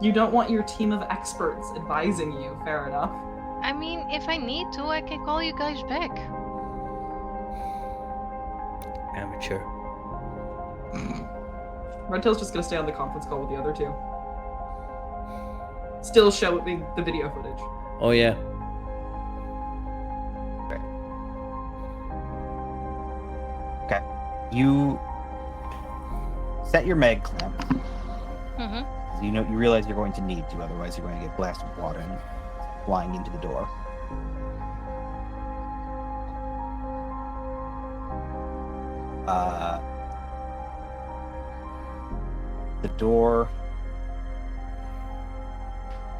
You don't want your team of experts advising you, fair enough. I mean, if I need to, I can call you guys back. Amateur. Redtail's just gonna stay on the conference call with the other two. Still showing the video footage. Oh yeah. You set your mag clamp. Mm-hmm. You realize you're going to need to, otherwise you're going to get blasted with water and flying into the door. The door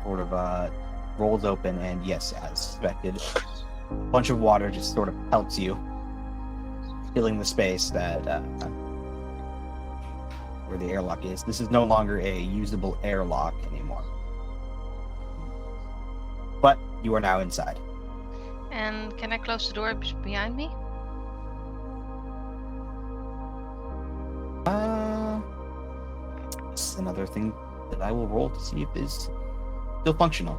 sort of rolls open, and yes, as expected, a bunch of water just sort of pelts you, filling the space that where the airlock is. This is no longer a usable airlock anymore. But you are now inside. And can I close the door behind me? This is another thing that I will roll to see if it's still functional.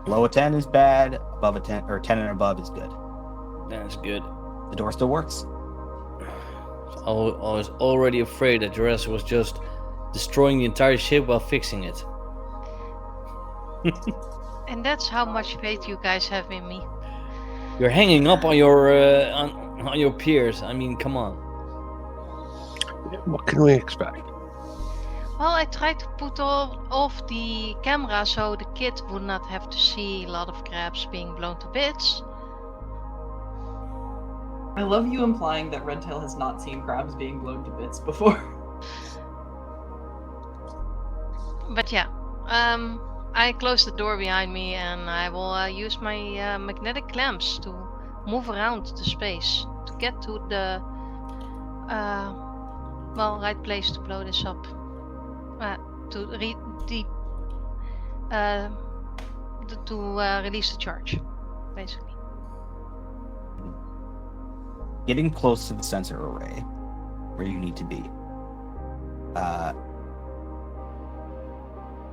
Below a 10 is bad, above a 10 or 10 and above is good. That's good. The door still works. I was already afraid that Jurassic was just destroying the entire ship while fixing it. And that's how much faith you guys have in me. You're hanging up on your on your peers. I mean, come on. What can we expect? Well, I tried to put off the camera so the kid would not have to see a lot of crabs being blown to bits. I love you implying that Redtail has not seen crabs being blown to bits before. But yeah, I close the door behind me and I will use my magnetic clamps to move around the space to get to the right place to blow this up. To release the charge, basically. Getting close to the sensor array, where you need to be,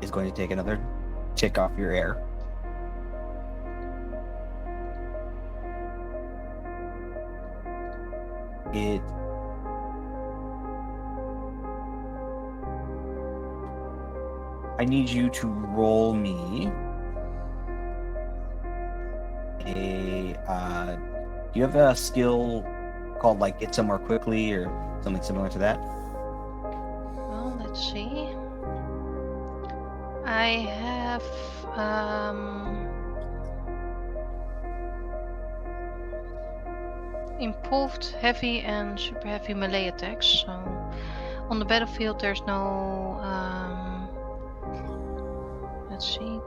is going to take another tick off your air. I need you to roll me a. Do you have a skill called like get somewhere quickly or something similar to that? Well, let's see. I have improved heavy and super heavy melee attacks. So on the battlefield, there's no. Let's see.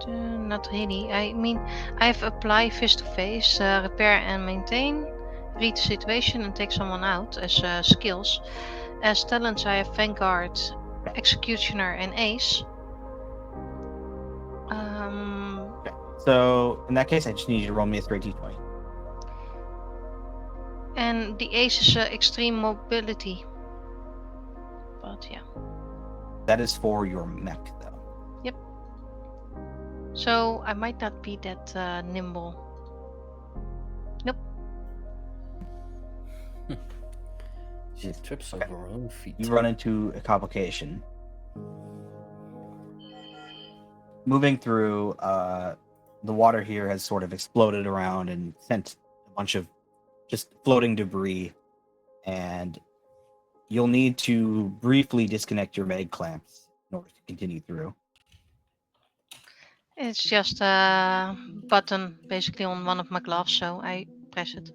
Not really. I mean, I have apply face to face, repair and maintain, read the situation and take someone out as skills. As talents, I have Vanguard, Executioner, and Ace. So in that case, I just need you to roll me a straight d20. And the Ace is extreme mobility. But yeah. That is for your mech, though. So I might not be that nimble. Nope. She trips Okay. over her own feet. You run into a complication. Moving through, the water here has sort of exploded around and sent a bunch of just floating debris, and you'll need to briefly disconnect your mag clamps in order to continue through. It's just a button basically on one of my gloves, so I press it.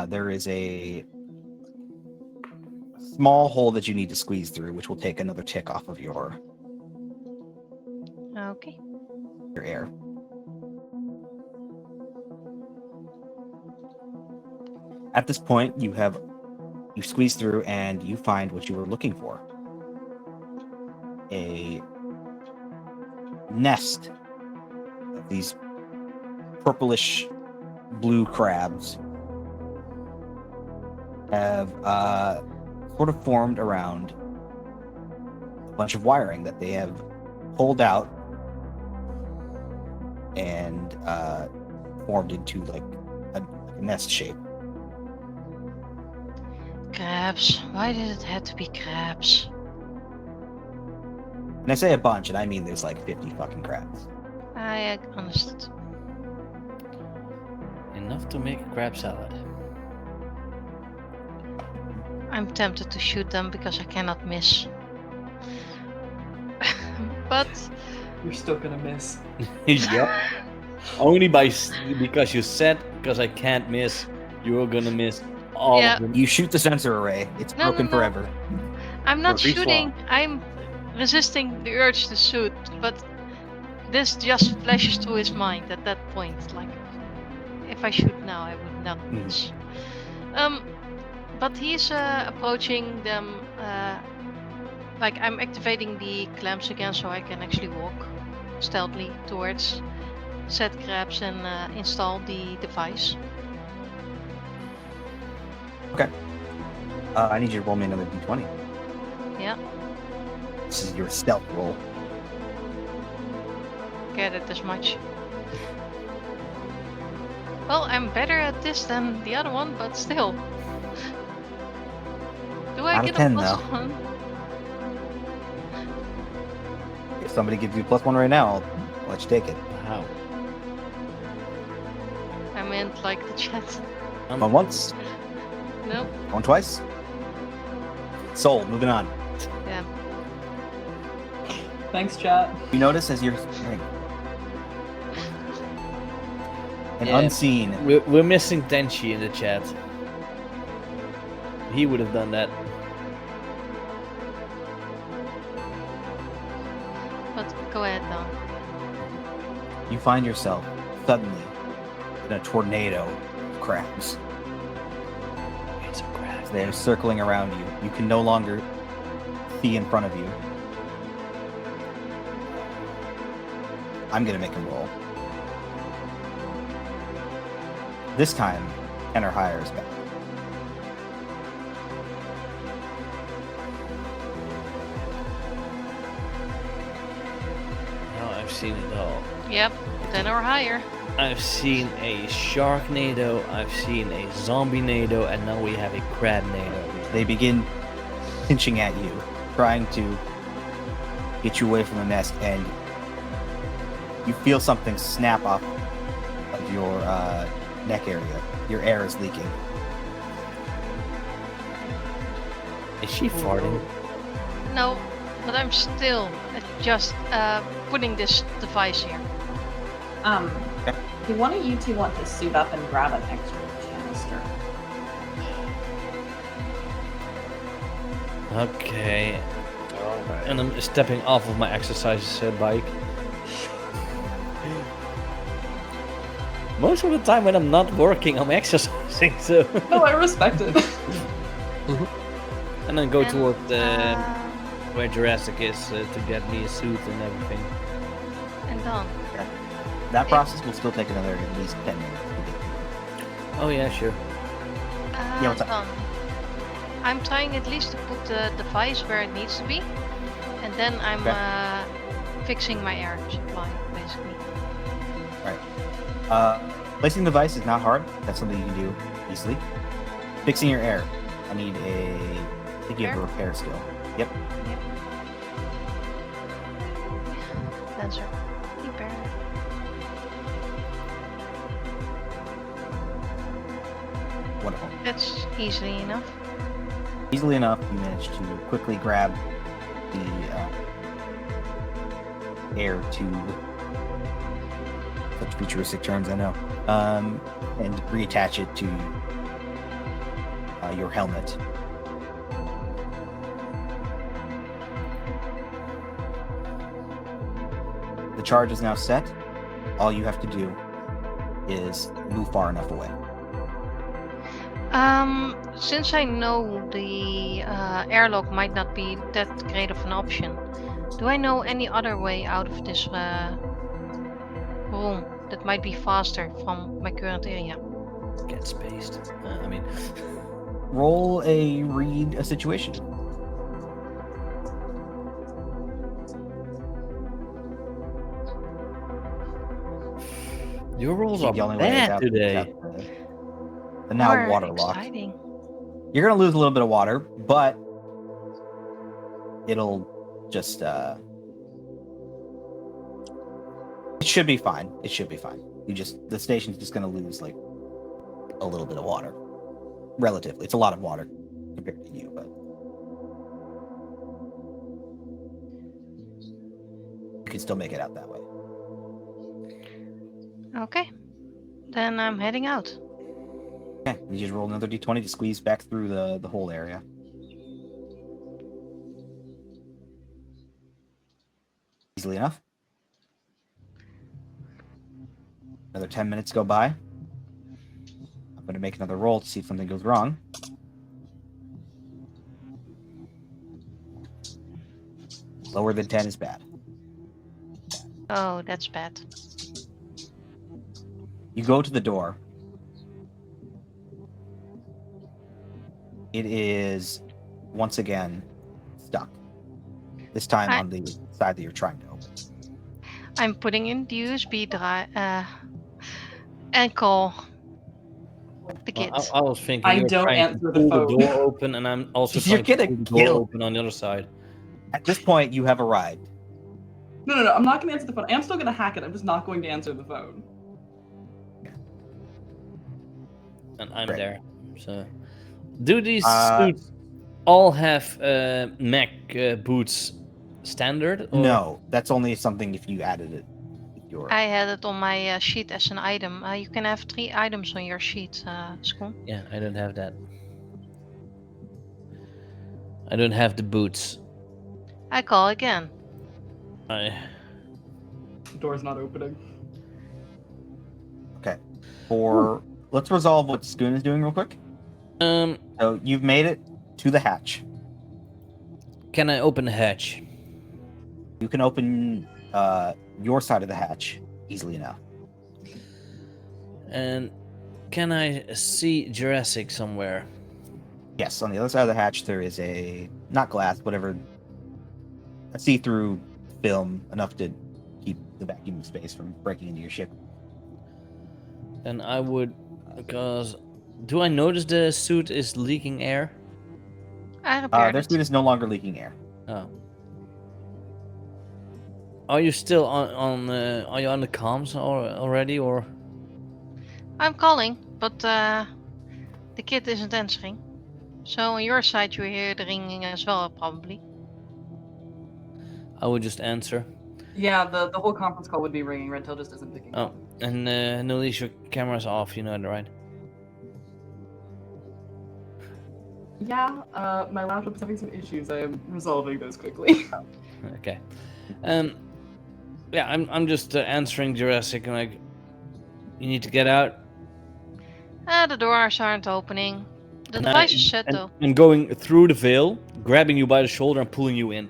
There is a small hole that you need to squeeze through, which will take another tick off of your Okay. air. At this point, you squeeze through and you find what you were looking for. A nest of these purplish blue crabs have sort of formed around a bunch of wiring that they have pulled out and formed into like a nest shape. Crabs. Why did it have to be crabs? And I say a bunch, and I mean there's like 50 fucking crabs. I understood. Enough to make a crab salad. I'm tempted to shoot them because I cannot miss. But You're still gonna miss. Yep. Only because you said because I can't miss, you're gonna miss all Yeah. of them. You shoot the sensor array, it's No, broken no, no. forever. I'm not Or be shooting. I'm resisting the urge to shoot, but this just flashes through his mind at that point. Like, if I shoot now, I would not miss. But he's approaching them. Like, I'm activating the clamps again, so I can actually walk stealthily towards said crabs and install the device. I need you to roll me another d20. Yeah. This is your stealth roll. Get it as much. Well, I'm better at this than the other one, but still. Do I Out of get 10 a plus though. one? If somebody gives you a +1 right now, I'll let you take it. How? I meant like the chat. Going once, Nope. going twice. Sold, moving on. Yeah. Thanks, chat. You notice as you're and Yeah. unseen, We're missing Tenchi in the chat. He would have done that. But go ahead, Don. you find yourself suddenly in a tornado of crabs. It's a crab. They're circling around you. You can no longer see in front of you. I'm gonna make him roll. This time, 10 or higher is back. Now I've seen it all. Yep. 10 or higher. I've seen a Sharknado, I've seen a Zombie-nado, and now we have a Crab-nado. They begin pinching at you, trying to get you away from the nest, and you feel something snap off of your neck area. Your air is leaking. Is she farting? No, but I'm still just putting this device here. Do one of you two want to suit up and grab an extra canister? Okay. Alright. And I'm stepping off of my exercise bike. Most of the time when I'm not working, I'm exercising, so... No, I respect it. And then go And, toward where Jurassic is to get me a suit and everything. And Don. That process will still take another at least 10 minutes. Oh yeah, sure. Yeah, what's up? Don. I'm trying at least to put the device where it needs to be. And then I'm fixing my air supply, basically. Placing the device is not hard. That's something you can do easily. Fixing your air. I need I think you have a repair skill. Yep. Lancer. Repair. Wonderful. That's easily enough. Easily enough, you managed to quickly grab the air tube. Such futuristic terms, I know. And reattach it to your helmet. The charge is now set. All you have to do is move far enough away. Since I know the airlock might not be that great of an option, do I know any other way out of this room that might be faster from my current area? Get spaced. Roll read a situation. Your rolls are The only way is bad out today. The now More waterlocked. exciting. You're gonna lose a little bit of water, but it'll just it should be fine. It should be fine. The station's just gonna lose like a little bit of water. Relatively. It's a lot of water compared to you, but you can still make it out that way. Okay. Then I'm heading out. Okay, you just roll another d20 to squeeze back through the whole area. Easily enough. Another 10 minutes go by. I'm going to make another roll to see if something goes wrong. Lower than 10 is bad. Oh, that's bad. You go to the door. It is once again stuck. This time on the side that you're trying to open. I'm putting in the USB drive and call the kids. I was thinking I you're don't trying answer to the pull phone. the door open, and I'm also You're trying to gonna pull the door kill. open on the other side. At this point, you have arrived. No, I'm not going to answer the phone. I am still going to hack it. I'm just not going to answer the phone. And I'm Great. there. So, do these suits all have mech boots standard? Or? No, that's only something if you added it. With your... I had it on my sheet as an item. You can have 3 items on your sheet, Schoon. Yeah, I don't have that. I don't have the boots. I call again. I The door's not opening. Okay. Let's resolve what Schoon is doing real quick. So you've made it to the hatch. Can I open the hatch? You can open your side of the hatch easily enough. And can I see Jurassic somewhere? Yes, on the other side of the hatch there is not glass, whatever, a see-through film enough to keep the vacuum of space from breaking into your ship. And I would, because do I notice the suit is leaking air? I repaired Their it. suit is no longer leaking air. Oh. Are you still on are you on the comms already, or? I'm calling, but the kid isn't answering. So on your side you hear the ringing as well, probably. I would just answer. Yeah, the whole conference call would be ringing. Redtail just isn't picking Oh, up. and Nulise, your camera's off, you know that, right? Yeah, my laptop's having some issues. I am resolving those quickly. Okay. Yeah, I'm just answering Jurassic, and like, you need to get out. The doors aren't opening. The And device is set though. and going through the veil, grabbing you by the shoulder and pulling you in.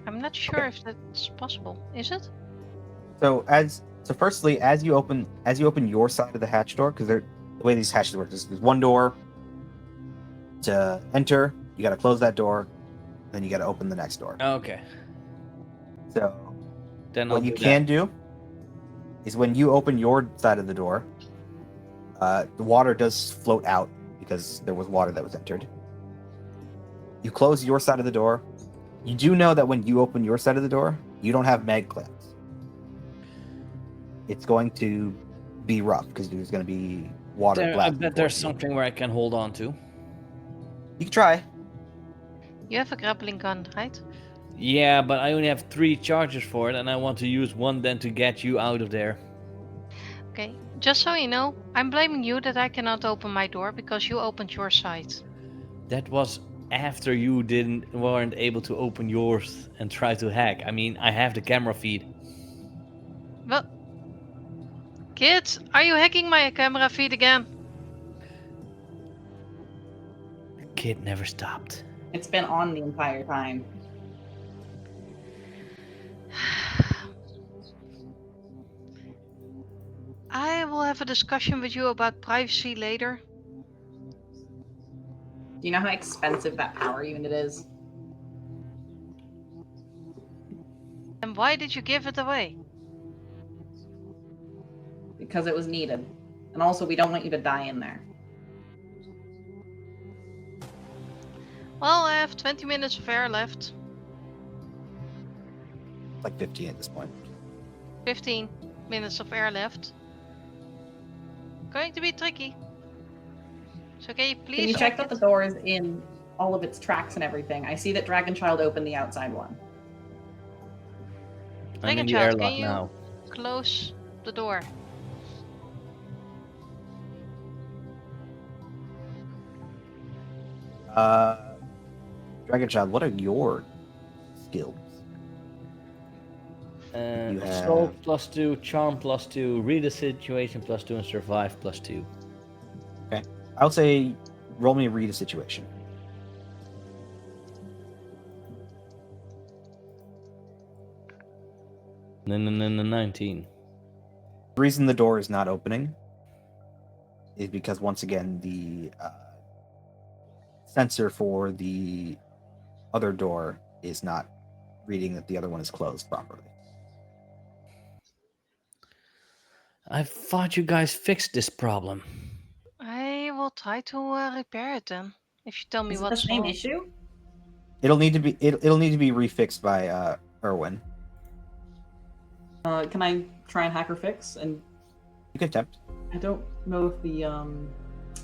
I'm not sure if that's possible. Is it? So firstly, as you open your side of the hatch door, because the way these hatches work is there's one door to enter. You got to close that door, then you got to open the next door. Okay. So Then what I'll you do can do is when you open your side of the door, the water does float out because there was water that was entered. You close your side of the door. You do know that when you open your side of the door, you don't have mag clamps. It's going to be rough because there's going to be water. I blasting bet there's towards you. something where I can hold on to. You can try. You have a grappling gun, right? Yeah, but I only have 3 charges for it, and I want to use one then to get you out of there. Okay, just so you know, I'm blaming you that I cannot open my door because you opened your side. That was after you weren't able to open yours and try to hack. I mean, I have the camera feed. Well, kids, are you hacking my camera feed again? The kid never stopped. It's been on the entire time. I will have a discussion with you about privacy later. Do you know how expensive that power unit is? And why did you give it away? Because it was needed. And also, we don't want you to die in there. Well, I have 20 minutes of air left. Like 15 at this point. 15 minutes of air left. Going to be tricky. So can you please... Can you check that the door is in all of its tracks and everything? I see that Dragonchild opened the outside one. I'm in the Dragonchild, airlock can you now. close the door? Dragonchild, what are your skills? You have- Assault +2, charm +2, read the situation +2, and survive +2. I would say roll me a read a situation. Then 19. The reason the door is not opening is because, once again, the sensor for the other door is not reading that the other one is closed properly. I thought you guys fixed this problem. I will try to repair it then. If you tell me Is it the what's same wrong. issue? It'll need to be refixed by Erwin. Can I try and hacker fix? And You can attempt. I don't know if the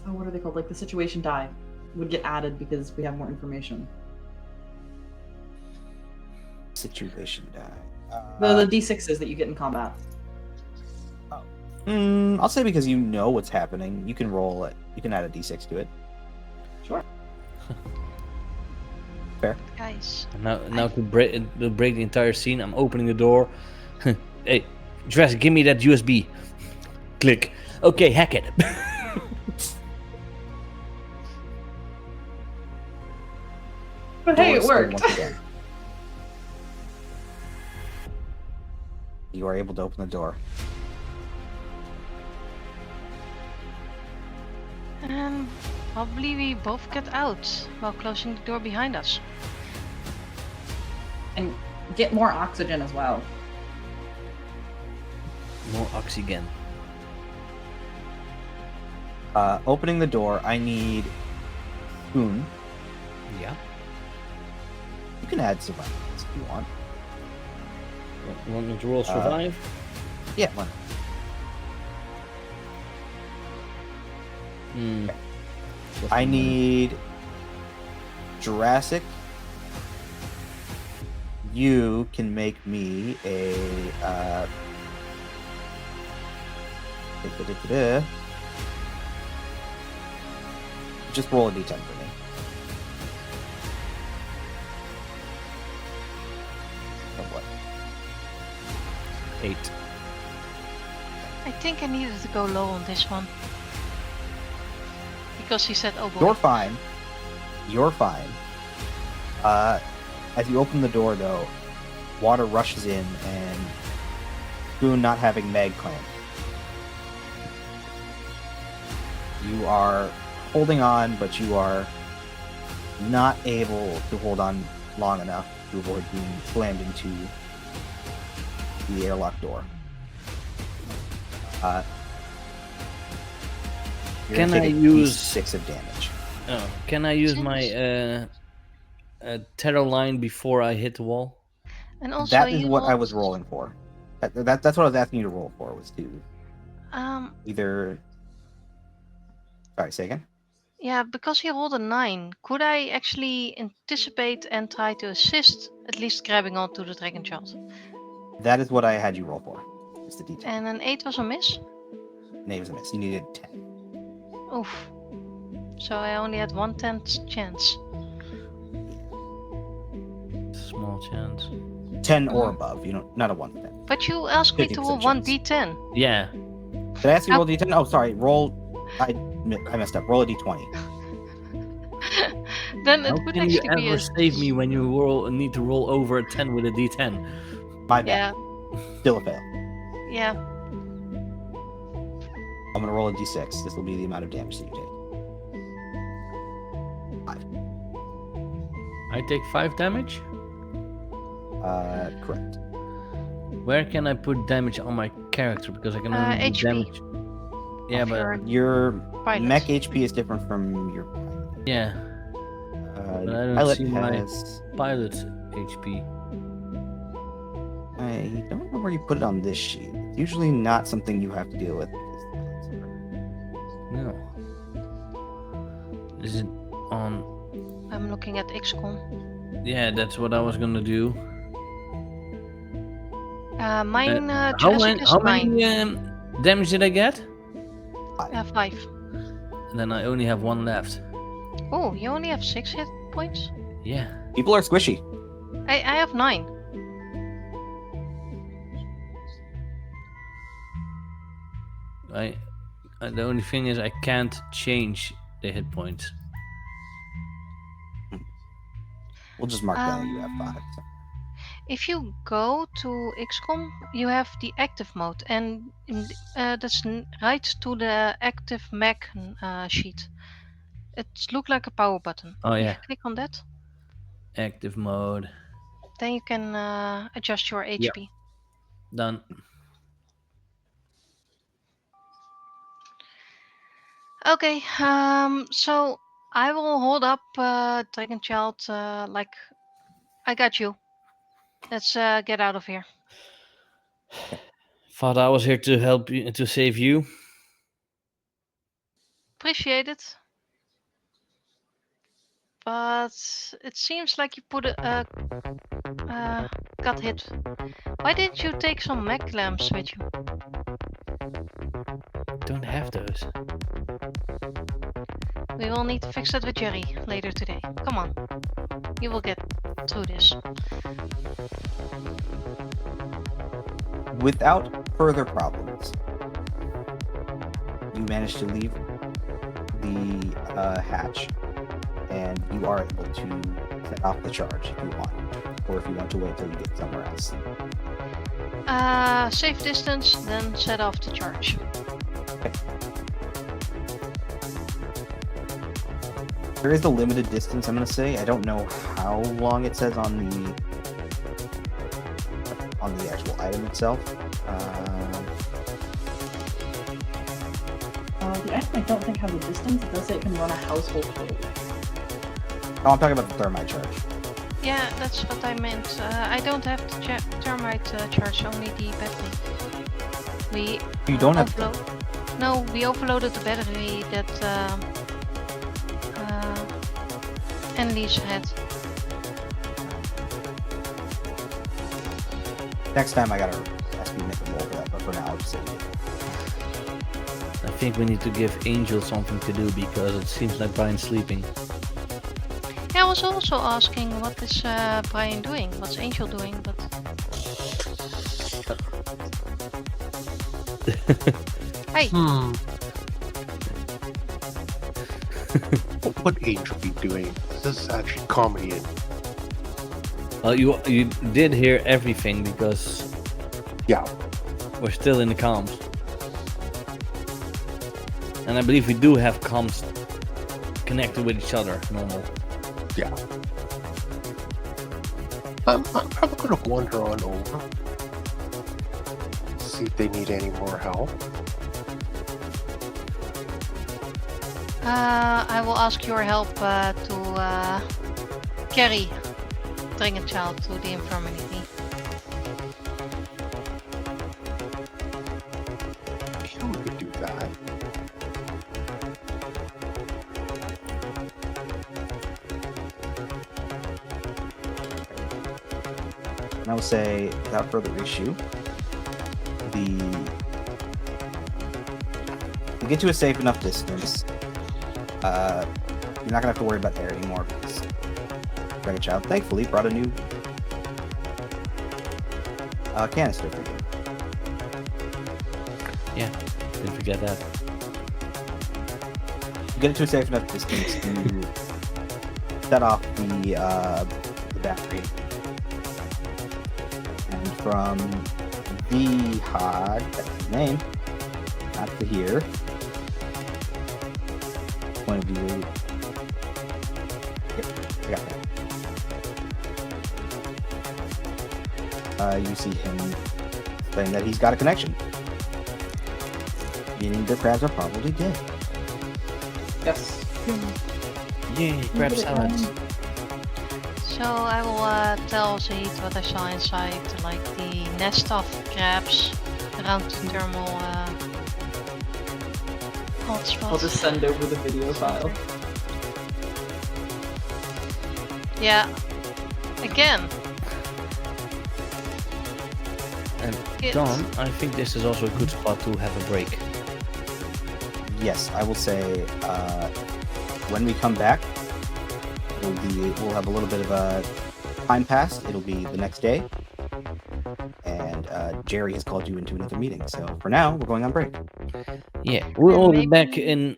what are they called? Like the situation die would get added because we have more information. Situation die. The D6s that you get in combat. I'll say because you know what's happening, you can roll it. You can add a d6 to it. Sure. Fair. Guys, And now to break the entire scene, I'm opening the door. Hey, Jurassic, give me that USB. Click. Okay, hack it. But hey, Door it is worked. once again. You are able to open the door. and probably we both get out while closing the door behind us. And get more oxygen as well. More oxygen. Opening the door, I need Spoon. Yeah. You can add survival if you want. Want me to roll survive? Yeah, why not? Hmm. I need Jurassic. You can make me a just roll a d10 for me. Oh, what? 8. I think I needed to go low on this one. Because he said, oh boy. You're fine. You're fine. As you open the door, though, water rushes in, and Spoon not having mag clamp. You are holding on, but you are not able to hold on long enough to avoid being slammed into the airlock door. You're Can gonna I take a use- D6 of damage? Oh, can I use my terror line before I hit the wall? And also, That is you what I was rolled- rolling for. That's what I was asking you to roll for, was to either... Sorry, say again? Yeah, because he rolled a 9, could I actually anticipate and try to assist, at least grabbing onto the dragon child? That is what I had you roll for. It's the D10. And an 8 was a miss? Name was a miss. You needed 10. Oof. So I only had 1/10 chance. Small chance. 10 or above. You know, not a 1 to 10. But you asked me to 50% roll chance. 1d10. Yeah. Did I ask you to roll D10? Oh, sorry. I messed up. Roll a D20. Then it How would can you actually be ever a... save me when you need to roll over a 10 with a D10? My bad. Yeah, Still a fail. yeah. I'm going to roll a D6. This will be the amount of damage that you take. 5. I take 5 damage? Correct. Where can I put damage on my character? Because I can only do HP. damage. Yeah, Of but your Your pilot. mech HP is different from your yeah, But I don't pilot see my- has... pilot's HP. I don't know where you put it on this sheet. It's usually not something you have to deal with. No. Is it on? I'm looking at XCOM. Yeah, that's what I was gonna do. Mine How Jurassic many? is How 9. many damage did I get? 5. And then I only have 1 left. Oh, you only have 6 hit points? Yeah. People are squishy. I have 9. The only thing is I can't change the hit points. We'll just mark down that you have 5. So. If you go to XCOM, you have the active mode, and that's right to the active mech sheet. It looks like a power button. Oh If yeah, you click on that, active mode. then you can adjust your HP. Done. Okay, so I will hold up Dragon Child like I got you. Let's get out of here. Thought I was here to help you, to save you. Appreciate it. But it seems like you got hit. Why didn't you take some mech lamps with you? Don't have those. We will need to fix that with Jerry later today. Come on. You will get through this. Without further problems, you manage to leave the hatch, and you are able to set off the charge if you want, or if you want to wait till you get somewhere else. Safe distance, then set off the charge. There is a limited distance, I'm going to say. I don't know how long it says on the actual item itself. The item I don't think has a distance. It does say it can run a household code. Oh, I'm talking about the thermite charge. Yeah, that's what I meant. I don't have the thermite charge, only the battery. We You don't have No, we overloaded the battery that Annelies had. Next time I gotta ask you to make a roll for that, but for now I'll just say you did. I think we need to give Angel something to do because it seems like Brian's sleeping. Yeah, I was also asking what is Brian doing, what's Angel doing, but hey, What would Angel be doing? This is actually comedy. Well, you did hear everything because Yeah, we're still in the comms. And I believe we do have comms connected with each other, normal. yeah. I'm probably gonna wander on over, see if they need any more help. I will ask your help to carry Dringend Child to the infirmary. Sure, we could do that. And I will say, without further issue, you get to a safe enough distance. You're not gonna have to worry about air anymore because Dringend Child thankfully brought a new canister for you. Yeah, didn't forget that. You get it to a safe enough distance to set off the battery. And from Vihad, that's his name, not to here, point of view. Yep, I got that. You see him saying that he's got a connection. Meaning the crabs are probably dead. Yes. Yay, crab salads. So I will tell Zahid what I saw inside, like the nest of crabs around the thermal hotspot. I'll just send over the video file. Yeah. Again. And It's- Don, I think this is also a good spot to have a break. Yes, I will say when we come back, we'll have a little bit of a time passed. It'll be the next day, and Jerry has called you into another meeting. So for now, we're going on break. Yeah, we'll be back maybe- in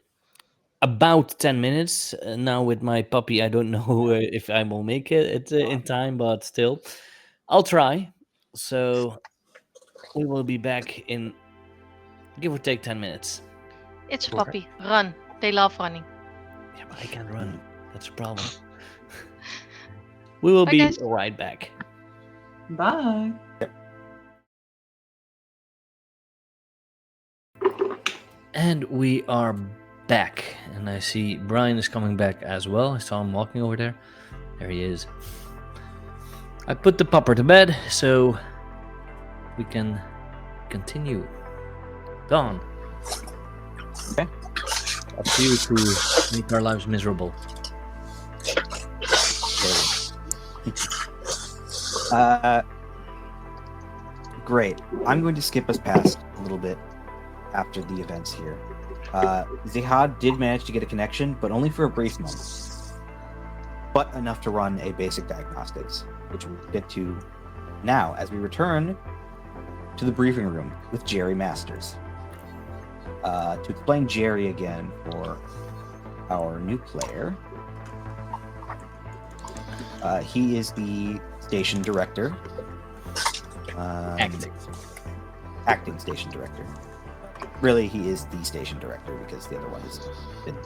about 10 minutes. Now with my puppy, I don't know if I will make it in time, but still, I'll try. So we will be back in give or take 10 minutes. It's a Okay. puppy. Run. They love running. Yeah, but I can't run. That's a problem. We will Bye, be guys. right back. Bye. And we are back. And I see Brian is coming back as well. I saw him walking over there. There he is. I put the pupper to bed so we can continue. Dawn. Okay. Up to you to make our lives miserable. Great. I'm going to skip us past a little bit after the events here. Zihad did manage to get a connection, but only for a brief moment. But enough to run a basic diagnostics, which we'll get to now as we return to the briefing room with Jerry Masters. To explain Jerry again for our new player, he is the station director. Acting station director. Really, he is the station director because the other one has been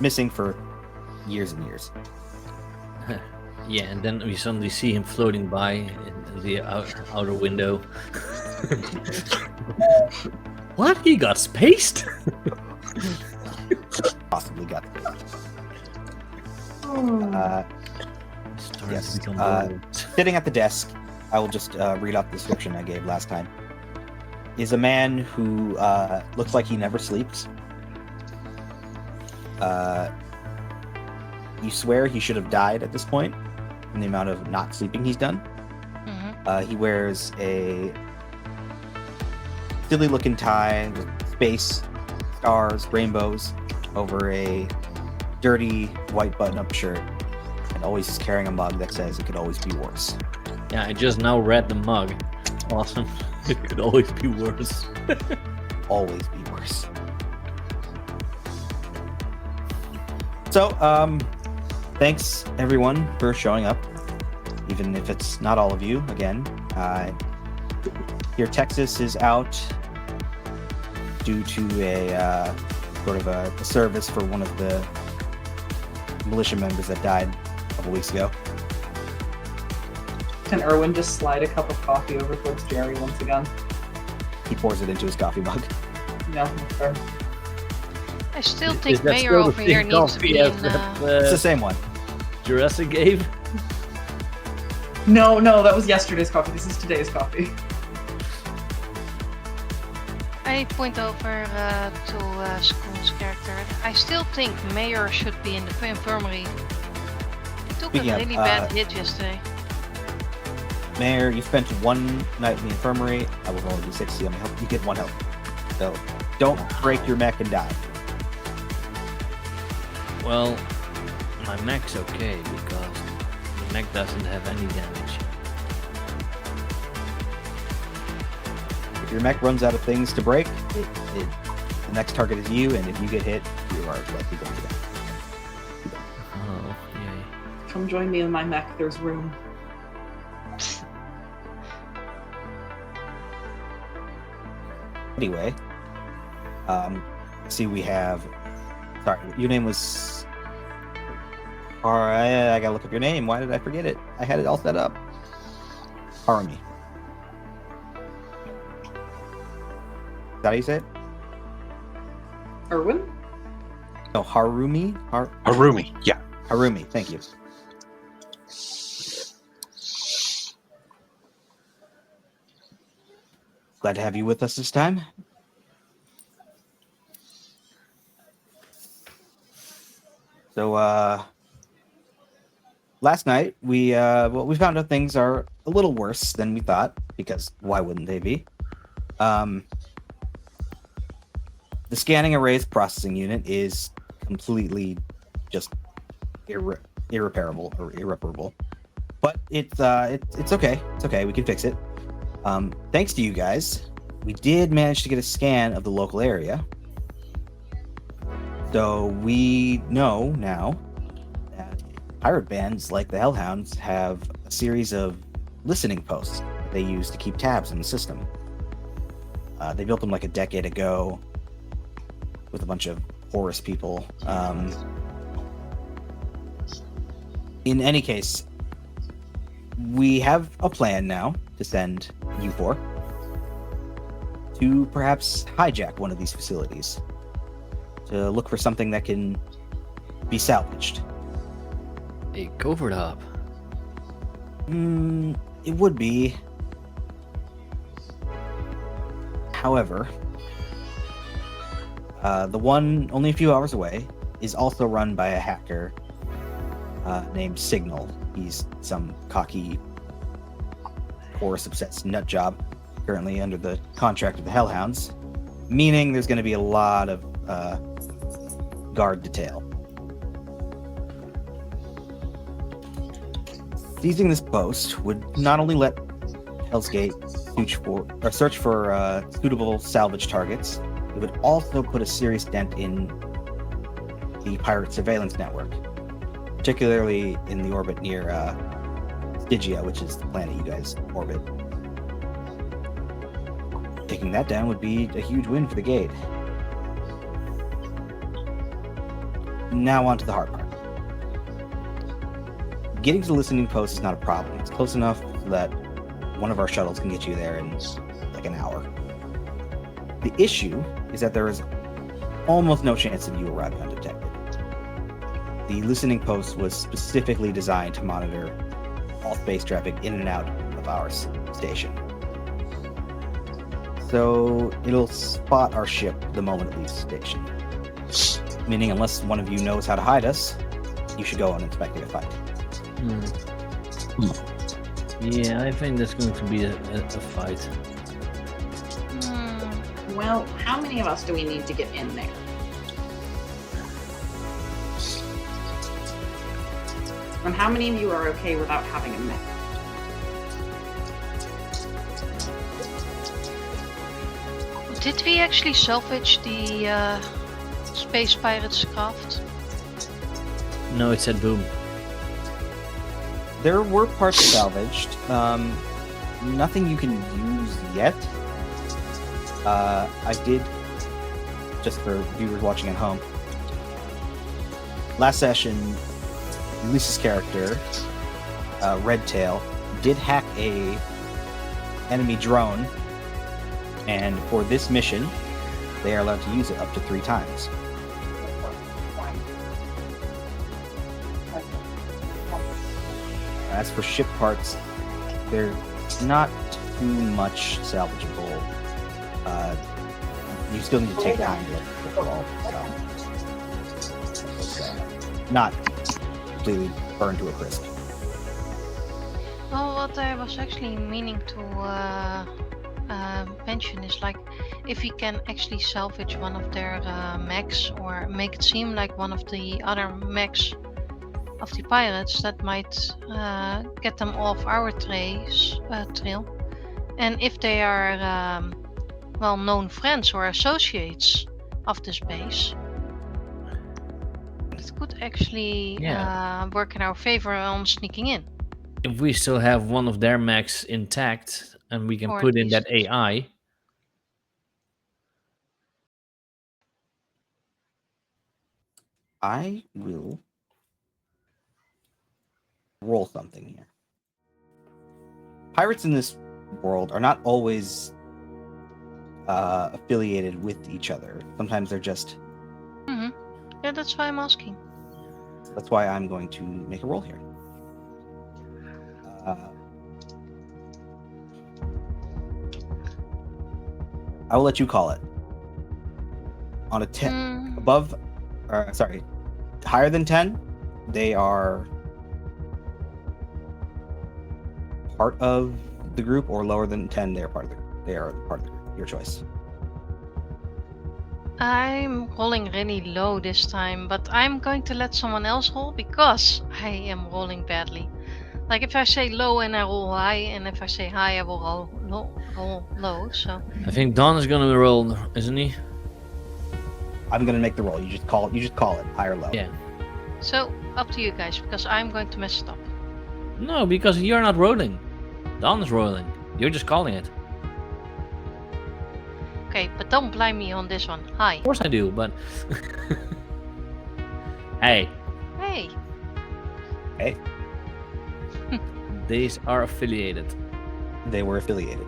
missing for years and years. Yeah, and then we suddenly see him floating by in the outer window. What? He got spaced? Possibly got Starting Yes, to become uh, bored. sitting at the desk. I will just read off the description I gave last time. Is a man who looks like he never sleeps. You swear he should have died at this point from the amount of not sleeping he's done. Mm-hmm. He wears a silly looking tie with space, stars, rainbows over a dirty white button up shirt, and always is carrying a mug that says it could always be worse. Yeah, I just now read the mug. Awesome. It could always be worse. Always be worse. So, thanks everyone for showing up, even if it's not all of you. Again, here Texas is out due to a sort of a service for one of the militia members that died a couple weeks ago. Can Erwin just slide a cup of coffee over towards Jerry once again? He pours it into his coffee mug. No, that's fair. I still Is think that Mayor still the over here same needs to coffee be as in. that, It's the same one. Jurassic gave? No, that was yesterday's coffee. This is today's coffee. I point over to Skoon's character. I still think Mayor should be in the infirmary. He took Speaking a of, really bad hit yesterday. Mayor, you spent one night in the infirmary. I will roll a d6. I'm gonna help you get 1 health. So don't break your mech and die. Well, my mech's okay because the mech doesn't have any damage. If your mech runs out of things to break, the next target is you, and if you get hit, you are likely going to die. Oh, yay. Come join me in my mech. There's room. Anyway, see, we have. Sorry, your name was. Alright, I gotta look up your name. Why did I forget it? I had it all set up. Harumi. Is that how you say it? Erwin? No, Harumi? Harumi, yeah. Harumi, thank you. Glad to have you with us this time. So, last night we found out things are a little worse than we thought, because why wouldn't they be? The scanning arrays processing unit is completely just irreparable or irreparable, but it's okay. It's okay. We can fix it. Thanks to you guys, we did manage to get a scan of the local area. So we know now that pirate bands like the Hellhounds have a series of listening posts that they use to keep tabs on the system. They built them like a decade ago with a bunch of Horus people. In any case, we have a plan now to send U4 to perhaps hijack one of these facilities to look for something that can be salvaged. A covert hub. It would be. However, the one only a few hours away is also run by a hacker named Signal. He's some cocky, Horus-obsessed nutjob, currently under the contract of the Hellhounds, meaning there's going to be a lot of guard detail. Seizing this post would not only let Hell's Gate search for suitable salvage targets, it would also put a serious dent in the pirate surveillance network, particularly in the orbit near Stygia, which is the planet you guys orbit. Taking that down would be a huge win for the Gate. Now on to the hard part. Getting to the listening post is not a problem. It's close enough that one of our shuttles can get you there in like an hour. The issue is that there is almost no chance of you arriving undetected. The listening post was specifically designed to monitor all space traffic in and out of our station. So it'll spot our ship the moment it leaves the station. Meaning, unless one of you knows how to hide us, you should go uninspected to fight. Yeah, I think that's going to be a fight. Well, how many of us do we need to get in there? And how many of you are okay without having a mech? Did we actually salvage the Space Pirates craft? No, it said boom. There were parts salvaged. Nothing you can use yet. I did, just for viewers watching at home, last session, Lisa's character, Redtail, did hack a enemy drone, and for this mission, they are allowed to use it up to 3 times. as for ship parts, they're not too much salvageable. You still need to take time to look at all. So, not completely burned to a crisp. Well, what I was actually meaning to mention is like if we can actually salvage one of their mechs or make it seem like one of the other mechs of the pirates, that might get them off our trail. And if they are well-known friends or associates of this base, it could actually work in our favor on sneaking in. If we still have one of their mechs intact and we can Or put at in that least- AI, I will roll something here. Pirates in this world are not always affiliated with each other. Sometimes they're just. Yeah, that's why I'm asking. That's why I'm going to make a roll here. I will let you call it. On a 10, above, sorry, higher than 10, they are part of the group, or lower than 10, they are part of the group. They are part of the group. Your choice. I'm rolling really low this time, but I'm going to let someone else roll because I am rolling badly. Like if I say low and I roll high, and if I say high I will roll low. So I think Don is gonna roll, isn't he? I'm gonna make the roll. You just call it high or low. Yeah. so up to you guys because I'm going to mess it up. No, because you're not rolling. Don is rolling. You're just calling it. Okay, but don't blame me on this one. High. Of course I do, but hey, Hey. Hey, these are affiliated. they were affiliated.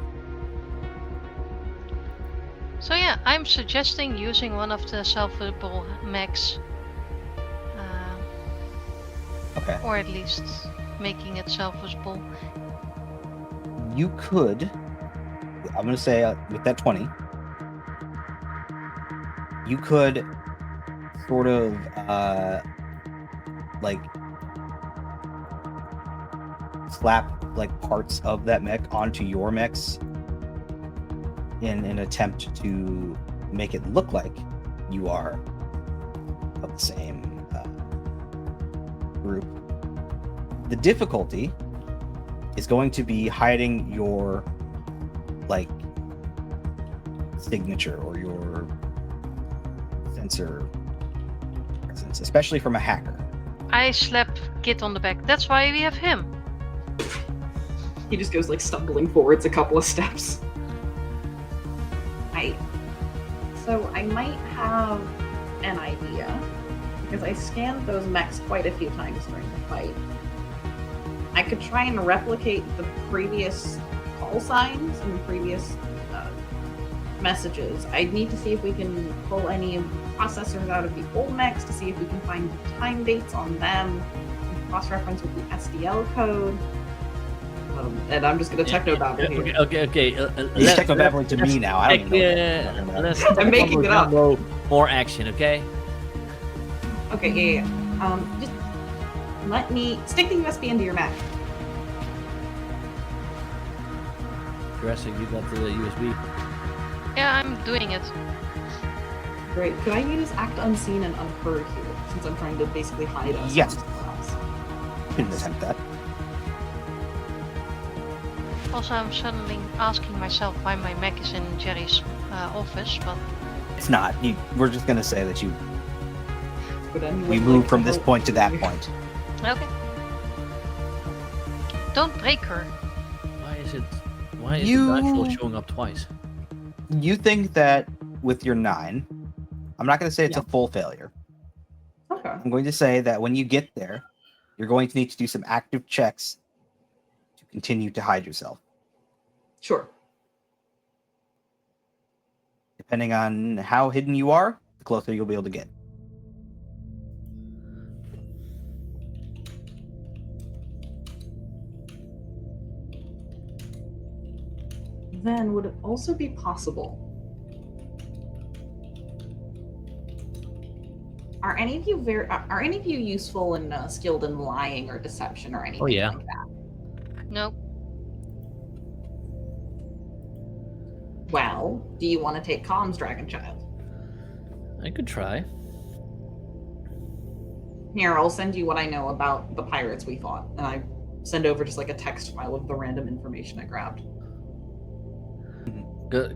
So yeah, I'm suggesting using one of the salvageable mechs, Okay. or at least making it salvageable. You could. I'm gonna say with that 20, you could sort of like slap like parts of that mech onto your mechs in an attempt to make it look like you are of the same group. The difficulty is going to be hiding your like signature or your sensor presence, especially from a hacker. I slap Kit on the back. That's why we have him. He just goes like stumbling forwards a couple of steps. So I might have an idea because I scanned those mechs quite a few times during the fight. I could try and replicate the previous call signs and the previous messages. I'd need to see if we can pull any processors out of the old mechs to see if we can find time dates on them and cross-reference with the SDL code. And I'm just going to technobabble here. Okay. He's technobabbling to me now. I don't even know. Let's I'm making it up. More action, okay? Okay, yeah. Just let me stick the USB into your Mac. Jurassic, you got the USB. Yeah, I'm doing it. Great. Could I use Act Unseen and Unheard here, since I'm trying to basically hide us? Yes. from the class? Couldn't attempt that. Also, I'm suddenly asking myself why my Mac is in Jerry's office, but It's not. We're just gonna say that Would anyone we like moved to from this help point to that me? point. okay. Don't break her. Why is the You- dice roll showing up twice? You think that with your 9, I'm not gonna say it's a full failure. Okay. I'm going to say that when you get there, you're going to need to do some active checks to continue to hide yourself. Sure. Depending on how hidden you are, the closer you'll be able to get. then would it also be possible? Are any of you useful and skilled in lying or deception or anything yeah. like that? Nope. Well, do you want to take comms, Dragon Child? I could try. Here, I'll send you what I know about the pirates we fought, and I send over just like a text file of the random information I grabbed.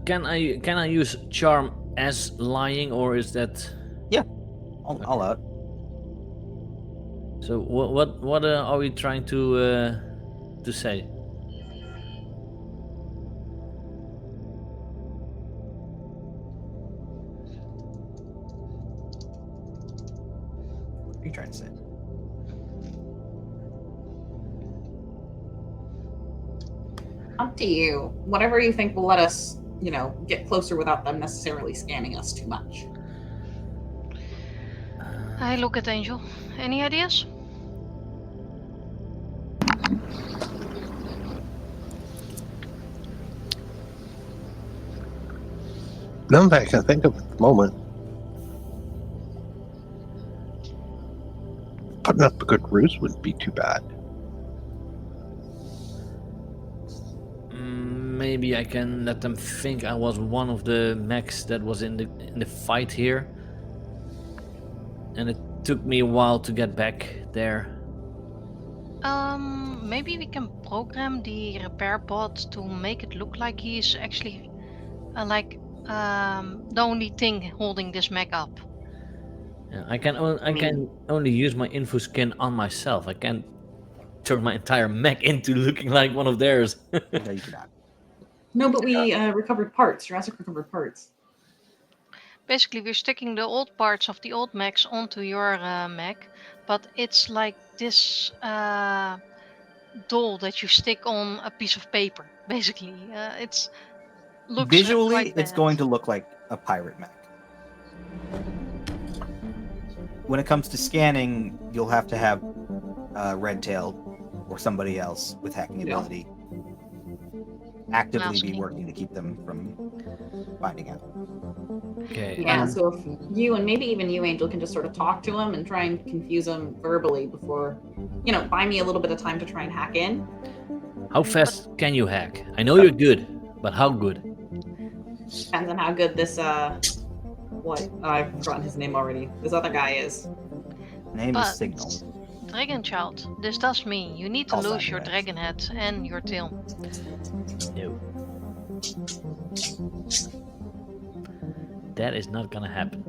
Can I use charm as lying, or is that? I'll out. So what are we trying to say? What are you trying to say? Up to you. Whatever you think will let us, get closer without them necessarily scanning us too much. I look at Angel. Any ideas? None that I can think of at the moment. Putting up a good ruse wouldn't be too bad. Maybe I can let them think I was one of the mechs that was in the fight here, and it took me a while to get back there. Maybe we can program the repair bot to make it look like he's actually the only thing holding this mech up. Yeah, I can only use my info skin on myself. I can't turn my entire mech into looking like one of theirs. No, you cannot. No, but we recovered parts. Jurassic recovered parts. Basically, we're sticking the old parts of the old mechs onto your mech, but it's like this doll that you stick on a piece of paper. Basically, it's looks Visually, quite it's bad. going to look like a pirate mech. When it comes to scanning, you'll have to have Redtail or somebody else with hacking Yeah. ability actively be Masking. working to keep them from finding out. Okay. Yeah, so if you and maybe even you, Angel, can just sort of talk to him and try and confuse him verbally before, buy me a little bit of time to try and hack in. How fast can you hack? I know you're good, but how good? Depends on how good this, I've forgotten his name already. This other guy is. Name But- is Signal. Dragon Child, this does mean you need to Call lose sign your it is. dragon head and your tail. No. That is not gonna happen.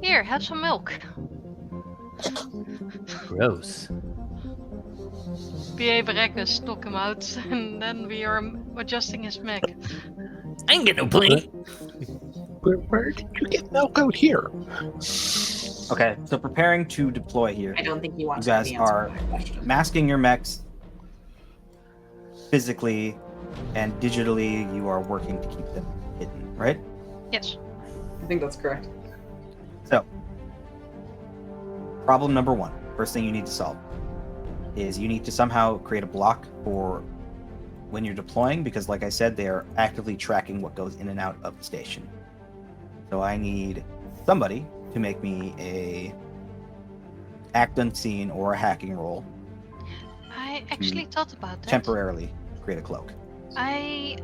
Here, have some milk. Gross. Behave Rekus, knock him out, and then we are adjusting his mech. I ain't get no plane. Where did you get milk out here? Okay, so preparing to deploy here. I don't think you want You to know guys the answer are to that question. masking your mechs physically and digitally. You are working to keep them hidden, right? Yes. I think that's correct. So, problem number one, first thing you need to solve, is you need to somehow create a block for when you're deploying, because like I said, they are actively tracking what goes in and out of the station. So I need somebody to make me a act unseen or a hacking roll, I actually thought about that. temporarily create a cloak. I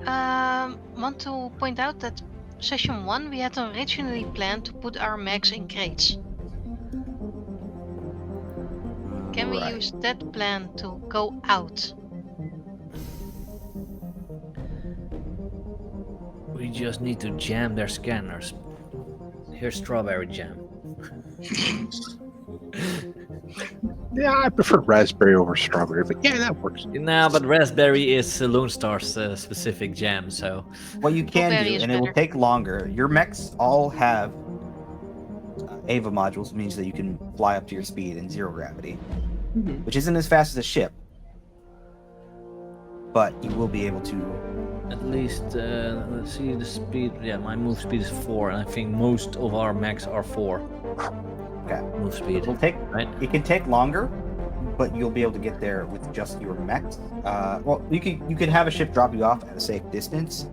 want to point out that session 1 we had originally planned to put our mechs in crates. Can we Right. use that plan to go out? We just need to jam their scanners. Here's strawberry jam. Yeah, I prefer raspberry over strawberry, but yeah, that works. Nah, but raspberry is Lone Star's specific jam, so What you can Blueberry do, is and it will better. take longer. Your mechs all have Ava modules, means that you can fly up to your speed in zero gravity, Mhm. which isn't as fast as a ship, but you will be able to. at least let's see the speed. Yeah, my move speed is 4, and I think most of our mechs are 4. Okay. Move speed. It will take. Right. It can take longer, but you'll be able to get there with just your mechs. Well, you could have a ship drop you off at a safe distance.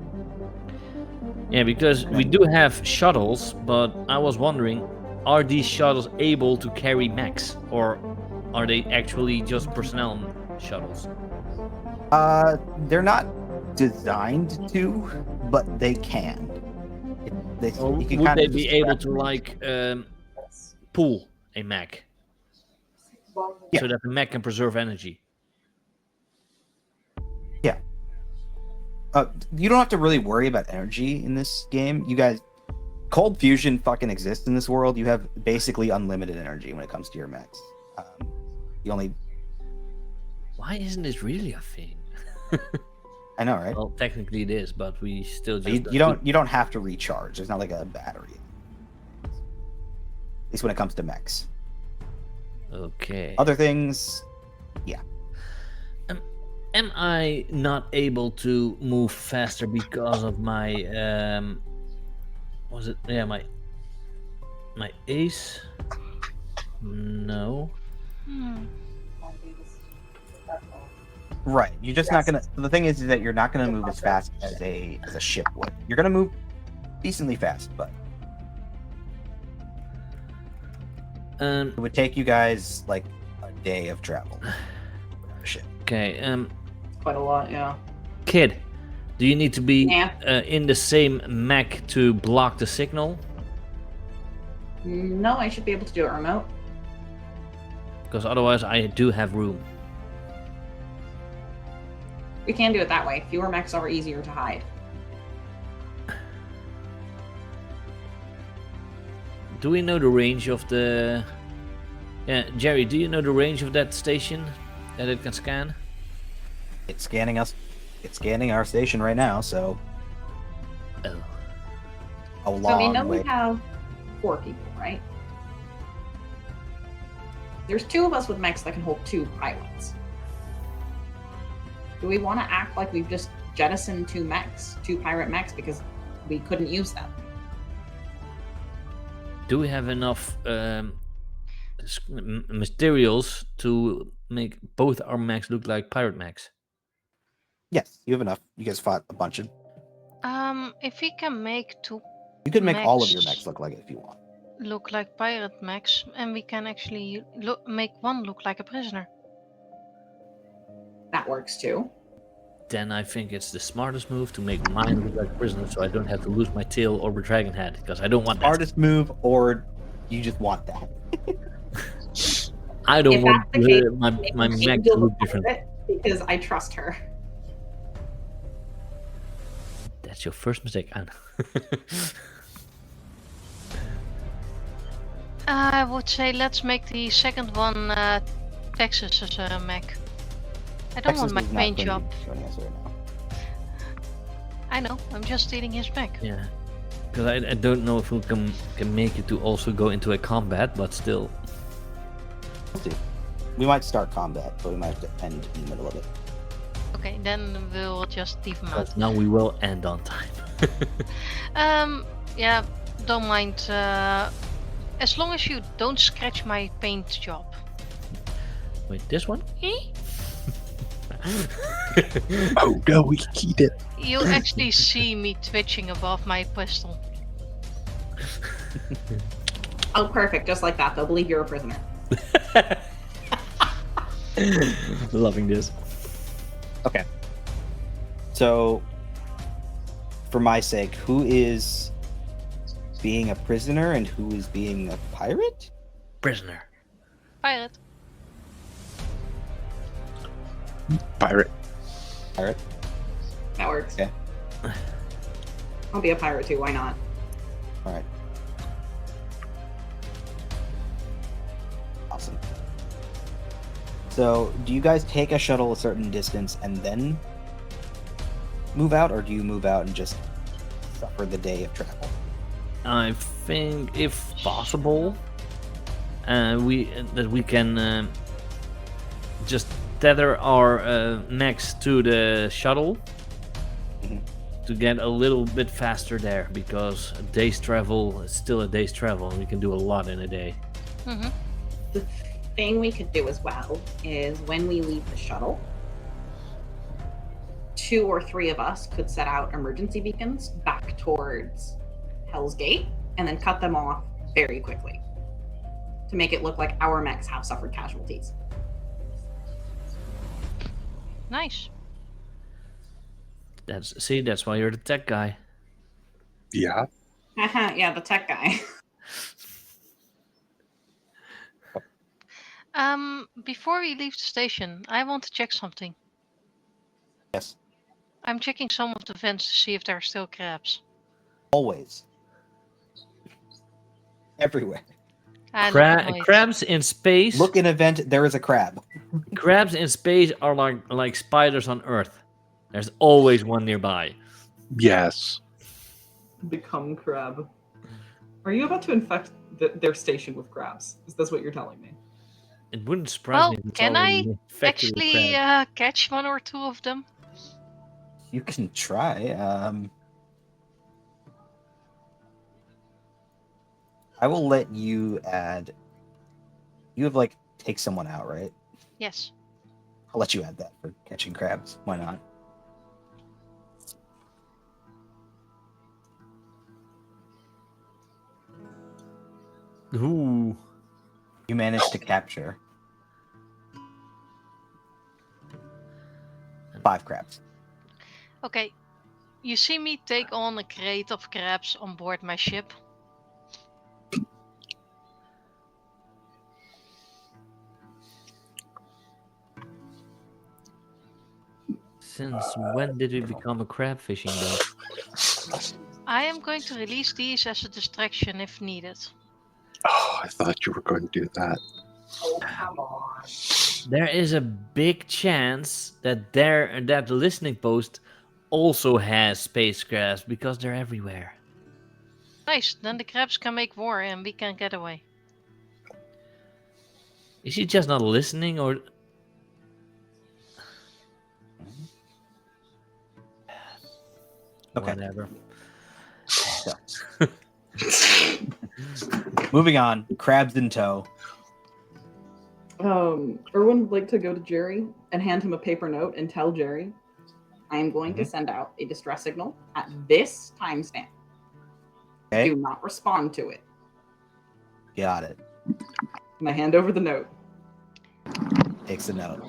Yeah, because we do have shuttles, but I was wondering, are these shuttles able to carry mechs, or are they actually just personnel shuttles? They're not designed to, but they can. Or You can would kind they of be just able grab- to like pull a mech Yeah. so that the mech can preserve energy? You don't have to really worry about energy in this game. You guys, cold fusion fucking exists in this world. You have basically unlimited energy when it comes to your mechs. You only, Why isn't this really a thing? I know, right? Well, technically it is, but we still But just you don't have to recharge. There's not like a battery. At least when it comes to mechs. Okay. Other things, Am I not able to move faster because of my was it my ace? No. Hmm. right. You're just not gonna. The thing is that you're not gonna move as fast as a ship would. You're gonna move decently fast, but Um. it would take you guys like a day of travel. Without a ship. Okay. Quite a lot, yeah. Kid, do you need to be Yeah. in the same mech to block the signal? No, I should be able to do it remote. Because otherwise, I do have room. We can do it that way. Fewer mechs are easier to hide. Do we know the range of the? Yeah, Jerry, do you know the range of that station that it can scan? It's scanning us. It's scanning our station right now. So Oh. a So we long know way. we have 4 people, right? There's 2 of us with mechs that can hold 2 pilots. Do we want to act like we've just jettisoned 2 mechs, 2 pirate mechs, because we couldn't use them? Do we have enough materials to make both our mechs look like pirate mechs? Yes, you have enough. You guys fought a bunch of. If we can make 2 You could make all of your Mechs. mechs look like it if you want. look like pirate mechs, and we can actually make one look like a prisoner. That works too. Then I think it's the smartest move to make mine look like prisoner, so I don't have to lose my tail or my dragon head, because I don't want that. Artist move, or you just want that. I don't If want that's the case, my Make mech Angel to look the different. pirate, because I trust her. That's your first mistake, Anna. I would say let's make the second one Texas as a mech. I don't want my is not paint going to job. be joining us right now. I know, I'm just stealing his mech. Yeah, because I don't know if we can make it to also go into a combat, but still. We'll see. We might start combat, but we might have to end in the middle of it. Okay, then we'll just leave him out. But now we will end on time. Yeah, don't mind. As long as you don't scratch my paint job. Wait, this one? Oh no, we keyed it. You actually see me twitching above my pistol. Oh, perfect. Just like that. They'll believe you're a prisoner. Loving this. Okay. So, for my sake, who is being a prisoner and who is being a pirate? Prisoner. Pirate. Pirate. Pirate. That works. Okay. I'll be a pirate too. Why not? All right. Awesome. So, do you guys take a shuttle a certain distance and then move out, or do you move out and just suffer the day of travel? I think, if possible, we can just tether our mechs to the shuttle Mhm. to get a little bit faster there, because a day's travel is still a day's travel, and we can do a lot in a day. Mm-hmm. thing we could do as well is when we leave the shuttle, 2 or 3 of us could set out emergency beacons back towards Hell's Gate and then cut them off very quickly to make it look like our mechs have suffered casualties. Nice. That's why you're the tech guy. Yeah. Yeah, the tech guy. Before we leave the station, I want to check something. Yes, I'm checking some of the vents to see if there are still crabs. always. Everywhere. And noise. Crabs in space. Look in a vent, there is a crab. Crabs in space are like spiders on Earth. There's always one nearby. Yes. Become crab. Are you about to infect their station with crabs? Is this what you're telling me? It wouldn't surprise Well, me. If it's can already I infected with actually crabs. catch 1 or 2 of them? You can try. I will let you add. You have take someone out, right? Yes. I'll let you add that for catching crabs. Why not? Ooh. You managed to capture 5 crabs. Okay. You see me take on a crate of crabs on board my ship. Since when did we become a crab fishing though? I am going to release these as a distraction if needed. Oh, I thought you were going to do that. Oh, come on. There is a big chance that that listening post also has space crabs because they're everywhere. Nice, then the crabs can make war and we can get away. Is he just not listening or Okay. whatever? So. Moving on. Crabs in tow. Erwin would like to go to Jerry and hand him a paper note and tell Jerry, I am going to send out a distress signal at this timestamp. Okay. Do not respond to it. Got it. And I hand over the note. Takes a note.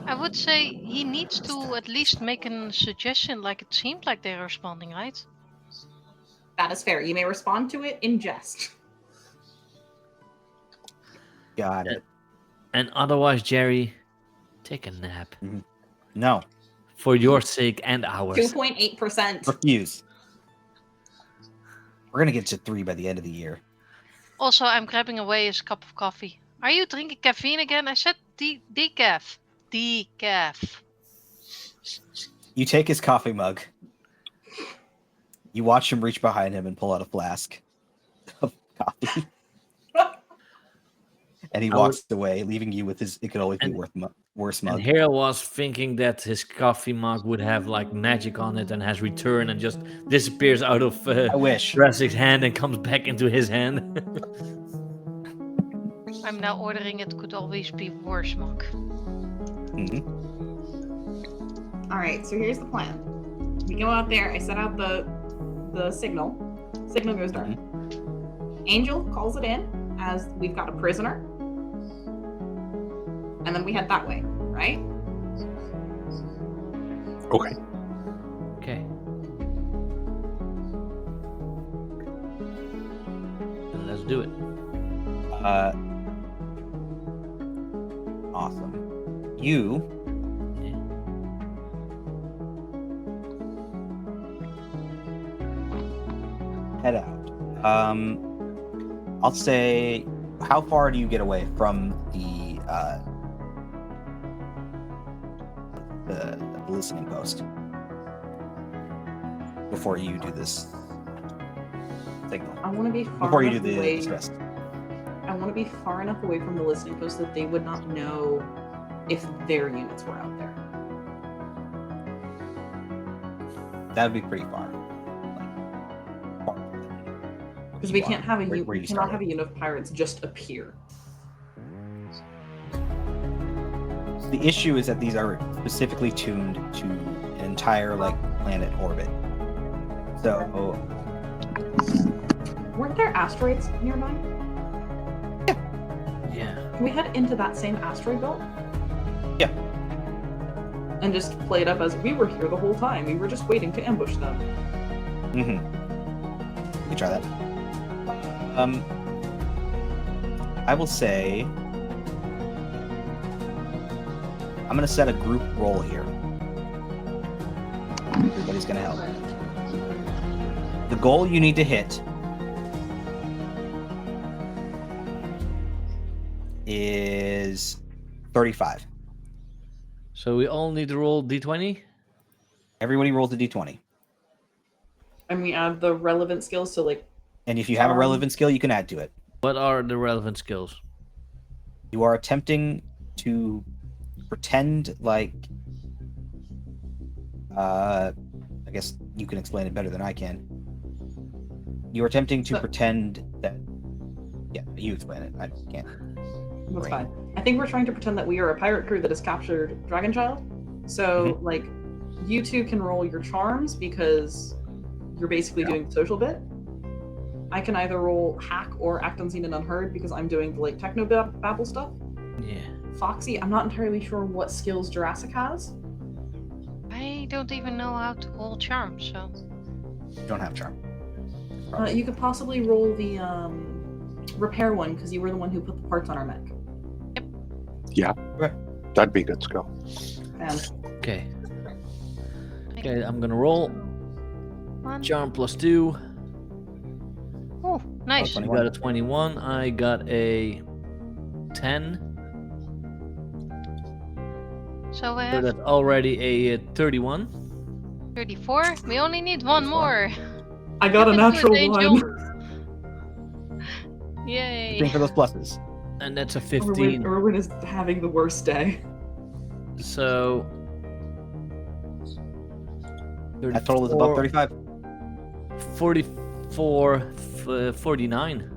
I would say he needs to at least make a suggestion, like it seemed like they're responding, right? That is fair. You may respond to it in jest. Got it. And otherwise, Jerry, take a nap. No. For your sake and ours. 2.8%. Refuse. We're gonna get to 3 by the end of the year. Also, I'm grabbing away his cup of coffee. Are you drinking caffeine again? I said decaf. Decaf. You take his coffee mug. You watch him reach behind him and pull out a flask of coffee. And he walks away, leaving you with his it could always be worse mug. And here I was thinking that his coffee mug would have magic on it and has returned and just disappears out of I wish. Jurassic's hand and comes back into his hand. I'm now ordering it could always be worse, Monk. All right, so here's the plan. We go out there. I set out the signal. Signal goes dark. Angel calls it in as we've got a prisoner. And then we head that way, right? Okay. Okay. Then let's do it. Awesome. You head out. I'll say, how far do you get away from the listening post before you do this signal? I want to be far Before you do enough the away. distress. I want to be far enough away from the listening post that they would not know if their units were out there. That would be pretty far. Because we can't have where you we cannot started. have a unit of pirates just appear. the issue is that these are specifically tuned to an entire like planet orbit. So Weren't there asteroids nearby? Yeah. Can we head into that same asteroid belt? Yeah. And just play it up as we were here the whole time. We were just waiting to ambush them. we can try that. I will say I'm gonna set a group roll here. Everybody's gonna help. The goal you need to hit is 35. So we all need to roll d20. Everybody rolls a d20. And we add the relevant skills to like. And if you have a relevant skill, you can add to it. What are the relevant skills? You are attempting to pretend like I guess you can explain it better than I can. You're attempting to pretend that you explain it. I can't. That's fine. I think we're trying to pretend that we are a pirate crew that has captured Dragonchild. So like you two can roll your charms because you're basically doing the social bit. I can either roll hack or act unseen and unheard because I'm doing the like techno babble stuff. Yeah. Foxy, I'm not entirely sure what skills Jurassic has. I don't even know how to roll charm, so. You don't have charm. You could possibly roll the repair one because you were the one who put the parts on our mech. That'd be a good skill. And Okay. Okay, I'm gonna roll. One. Charm +2. Oh, nice. You got a 21. I got a 10. So we So have that's already a 31. 34. We only need one more. I got a You can do natural it, Angel. one. Yay. Think for those pluses. And that's a 15. Erwin is having the worst day. So. That total is about 35. 44, 49.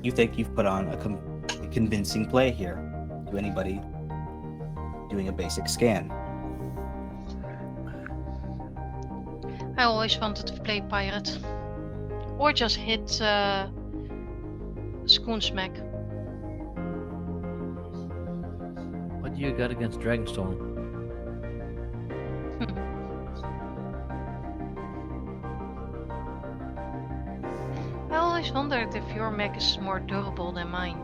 You think you've put on a convincing play here to anybody doing a basic scan. I always wanted to play pirate. Or just hit Schoonsmack. What do you got against Dragonstorm? I always wondered if your mech is more durable than mine.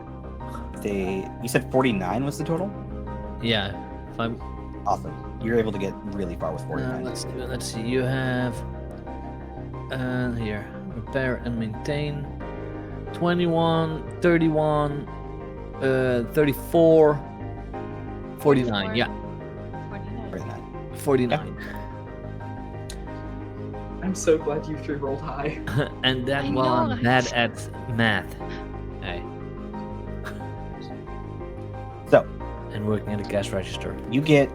You said 49 was the total? Yeah. If I'm. Awesome. You're able to get really far with 49. Let's see. You have. Here. Repair and maintain. 21, 31, 34, 49. Yeah. 49. 49. I'm so glad you three rolled high. And that I while know, I'm bad at math. Hey. So, And working at a cash register. you get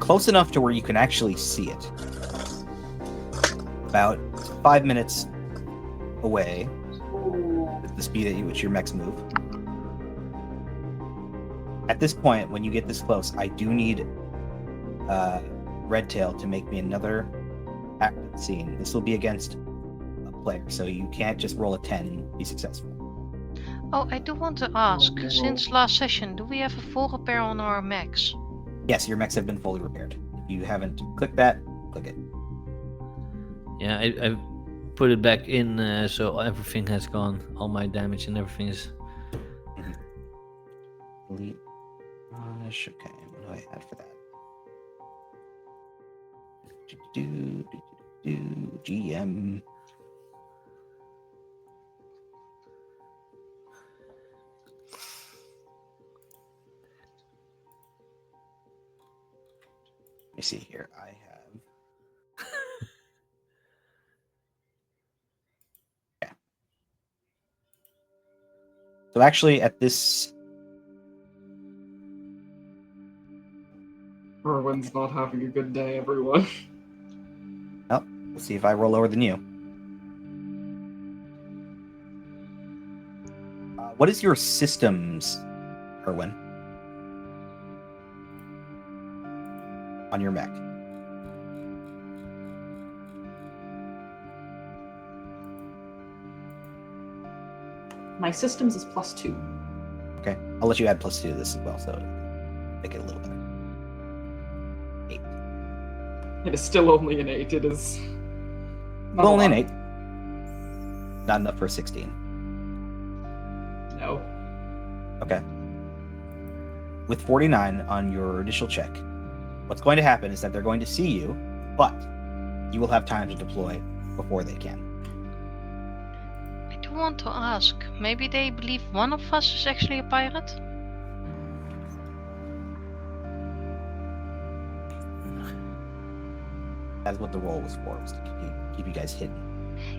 close enough to where you can actually see it. About 5 minutes away with the speed at which your mechs move. At this point, when you get this close, I do need Redtail to make me another active scene. This will be against a player, so you can't just roll a 10 and be successful. Oh, I do want to ask, since last session, do we have a full repair on our mechs? Yes, your mechs have been fully repaired. If you haven't clicked that, click it. Yeah, I put it back in so everything has gone. All my damage and everything is. Elite. Okay, what do I add for that? GM. Let me see here. I have. Yeah. So actually, at this. Erwin's not having a good day, everyone. Let's see if I roll lower than you. What is your systems, Erwin? on your mech. My systems is +2. Okay, I'll let you add +2 to this as well, so make it a little better. 8. It is still only an 8. It is. not a Well, only an lot. 8. Not enough for a 16. No. Okay. With 49 on your initial check, what's going to happen is that they're going to see you, but you will have time to deploy before they can. I do want to ask. Maybe they believe one of us is actually a pirate? That's what the role was for, was to keep you guys hidden.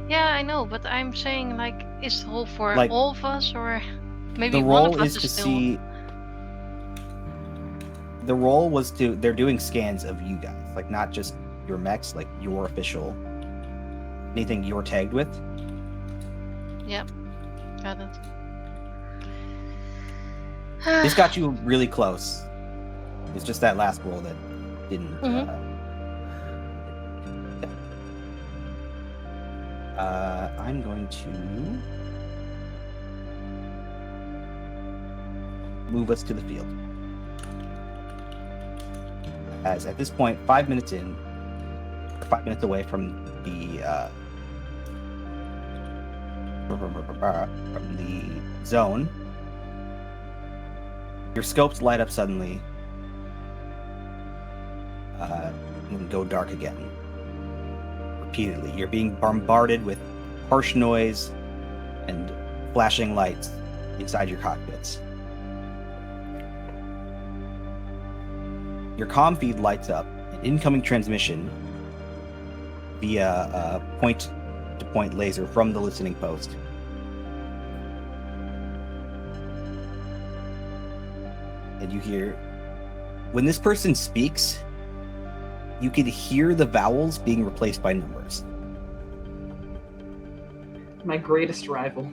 Yeah, I know, but I'm saying, like, is the role for Like, all of us, or maybe The one role of us is to still... see. The role was to. They're doing scans of you guys, like not just your mechs, like your official. Anything you're tagged with. Yep, got it. This got you really close. It's just that last roll that didn't. I'm going to move us to the field. As at this point, 5 minutes in, 5 minutes away from the zone, your scopes light up suddenly and go dark again. Repeatedly, you're being bombarded with harsh noise and flashing lights inside your cockpits. Your comm feed lights up, an incoming transmission via a point-to-point laser from the listening post. And you hear, when this person speaks, you can hear the vowels being replaced by numbers. My greatest rival.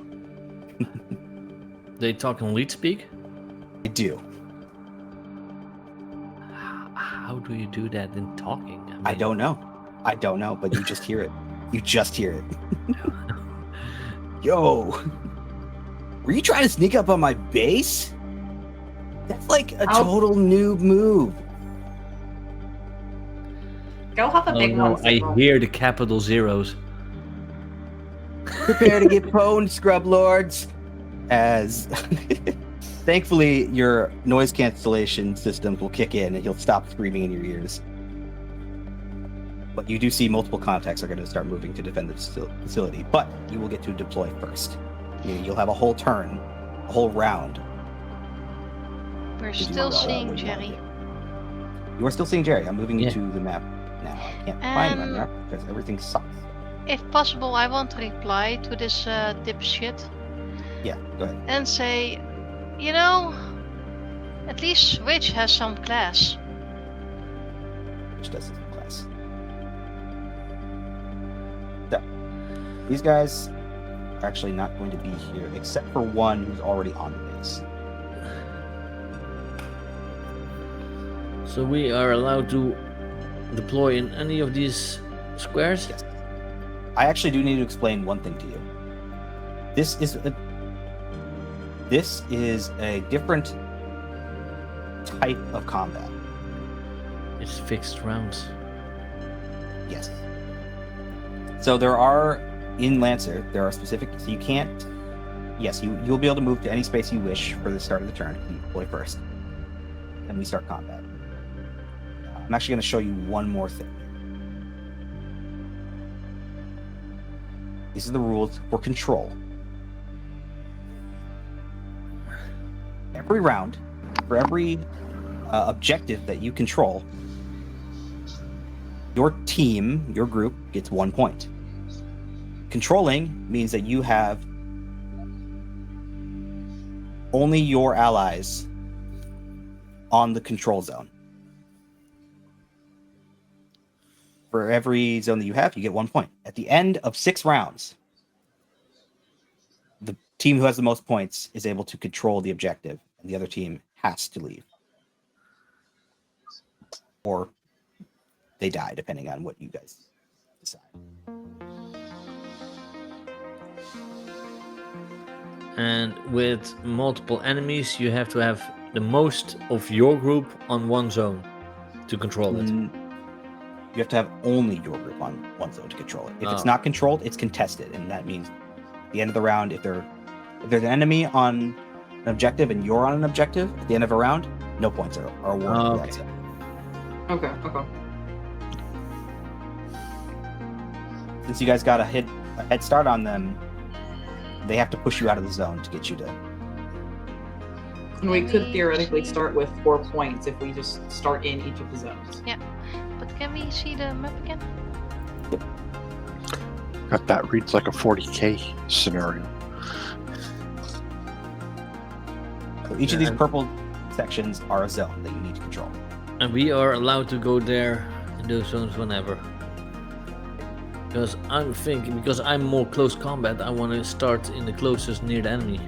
They talk in lead speak? I do. How do you do that in talking? I mean, don't know. I don't know, but you just hear it. You just hear it. Yo, were you trying to sneak up on my base? That's like a total noob move. Go have a Oh big no, one. I Sigma. hear the capital zeros. Prepare to get pwned, scrub lords. As thankfully your noise cancellation systems will kick in and he'll stop screaming in your ears. But you do see multiple contacts are going to start moving to defend the facility. But you will get to deploy first. You'll have a whole turn, a whole round. We're Did you still want to, seeing what do you want to Jerry. do? You are still seeing Jerry. I'm moving you Yeah. to the map now. I can't find my map because everything sucks. If possible, I want to reply to this dipshit Yeah, go ahead. and say, you know, at least Switch has some class. Which does this in class. So, these guys are actually not going to be here except for one who's already on the base. So we are allowed to deploy in any of these squares? Yes. I actually do need to explain one thing to you. This is a different type of combat. It's fixed rounds. Yes. So there are in Lancer, there are specific. So you can't. Yes, you'll be able to move to any space you wish for the start of the turn. You deploy first, and we start combat. I'm actually going to show you one more thing. These are the rules for control. Every round, for every objective that you control, your team, your group, gets 1 point. Controlling means that you have only your allies on the control zone. For every zone that you have, you get 1 point. At the end of 6 rounds, the team who has the most points is able to control the objective, and the other team has to leave. Or they die, depending on what you guys decide. And with multiple enemies, you have to have the most of your group on one zone to control it. You have to have only your group on one zone to control it. If it's Oh. not controlled, it's contested, and that means at the end of the round, if there's an enemy on an objective and you're on an objective, at the end of a round, no points are awarded for Okay. that zone. Okay. Since you guys got a head start on them, they have to push you out of the zone to get you to. And we could Can we theoretically see- start with 4 points if we just start in each of the zones. But can we see the map again? God, that reads like a 40k scenario. So each of these And- purple sections are a zone that you need to control. And we are allowed to go there in those zones whenever. Because I'm more close combat, I want to start in the closest near the enemy.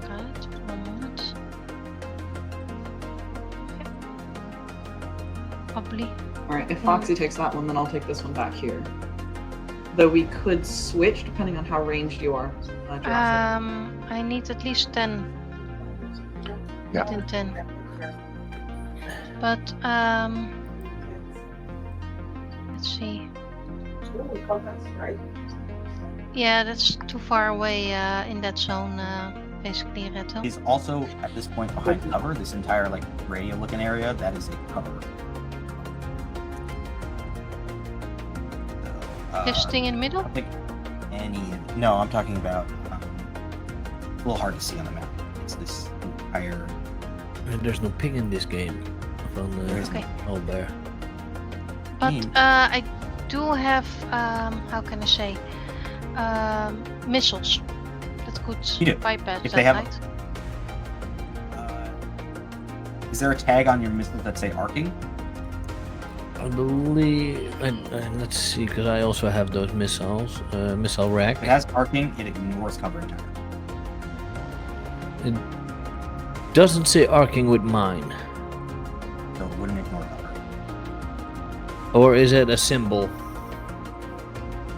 Got it. One moment. Okay. Probably. Alright, if Foxy takes that one, then I'll take this one back here. Though we could switch depending on how ranged you are. Jurassic. I need at least 10. Yeah. Within 10. But let's see. Yeah, that's too far away in that zone. Basically, Reto. He's also at this point behind cover. This entire like radio-looking area, that is a cover. So, This thing in the middle. I think no, I'm talking about a little hard to see on the map. It's this entire. And there's no ping in this game. From Okay. Albert. But Team. I do have how can I say missiles that could You do. bypass If that, they have- right? Is there a tag on your missile that say arcing? I believe. Let's see, because I also have those missiles. Missile rack. If it has arcing, it ignores cover entirely. It doesn't say arcing with mine. So it wouldn't ignore cover. Or is it a symbol?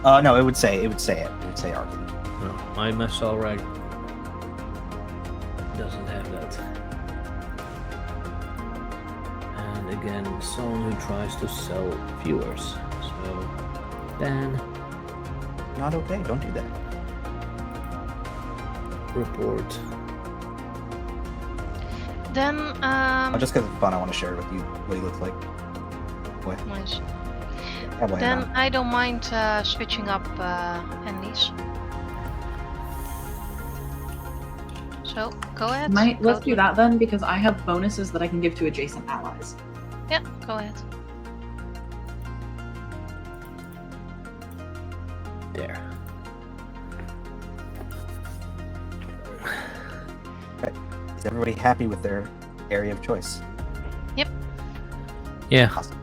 No, it would say it. It would say arcing. No, my missile rack doesn't have that. And again, someone who tries to sell viewers. So then Not okay. Don't do that. report. Then Just because it's fun, I want to share with you what he looks like. Boy, nice. that way Then not. I don't mind switching up enemies. So go ahead. Let's Go do that then, because I have bonuses that I can give to adjacent allies. Yeah, go ahead. There. Is everybody happy with their area of choice? Yeah. Awesome.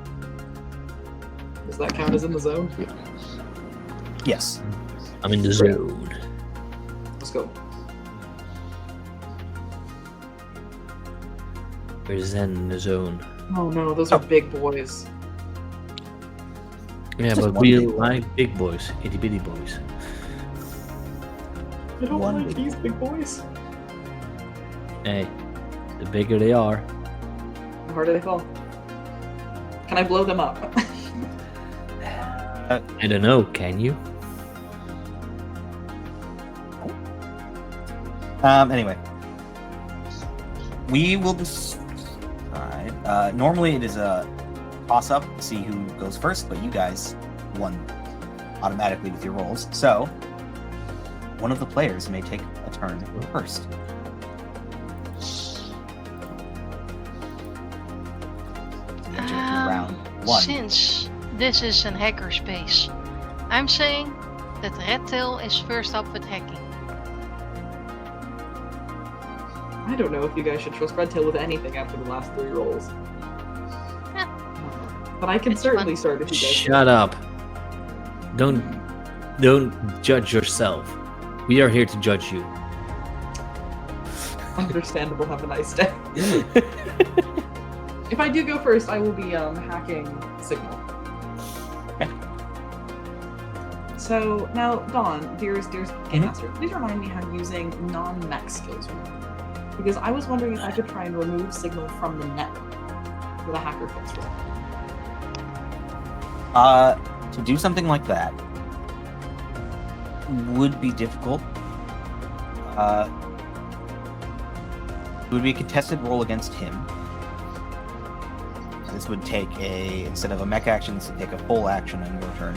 Does that count as in the zone? Yes. I'm in the zone. Let's go. We're zen in the zone. Oh no, those are big boys. Yeah, Just but one we big boy. like big boys, itty bitty boys. I don't One like big these big boys. Hey, the bigger they are. How hard do they fall? Can I blow them up? I don't know, can you? Anyway, we will decide. Normally, it is a toss-up to see who goes first, but you guys won automatically with your rolls. So, one of the players may take a turn first. We enter into round one. Since this is an hackerspace, I'm saying that Red Tail is first up with hacking. I don't know if you guys should trust Redtail with anything after the last 3 rolls. Yeah. But I can It's certainly fun. start if you guys. Shut up. Don't judge yourself. We are here to judge you. Understandable. Have a nice day. If I do go first, I will be hacking Signal. Okay. So now, Dawn, dearest Game Master, please remind me how using non-mech skills work. Because I was wondering if I could try and remove Signal from the network with a hacker fix roll. To do something like that would be difficult. It would be a contested roll against him. This would take instead of a mech action, this would take a full action on your turn.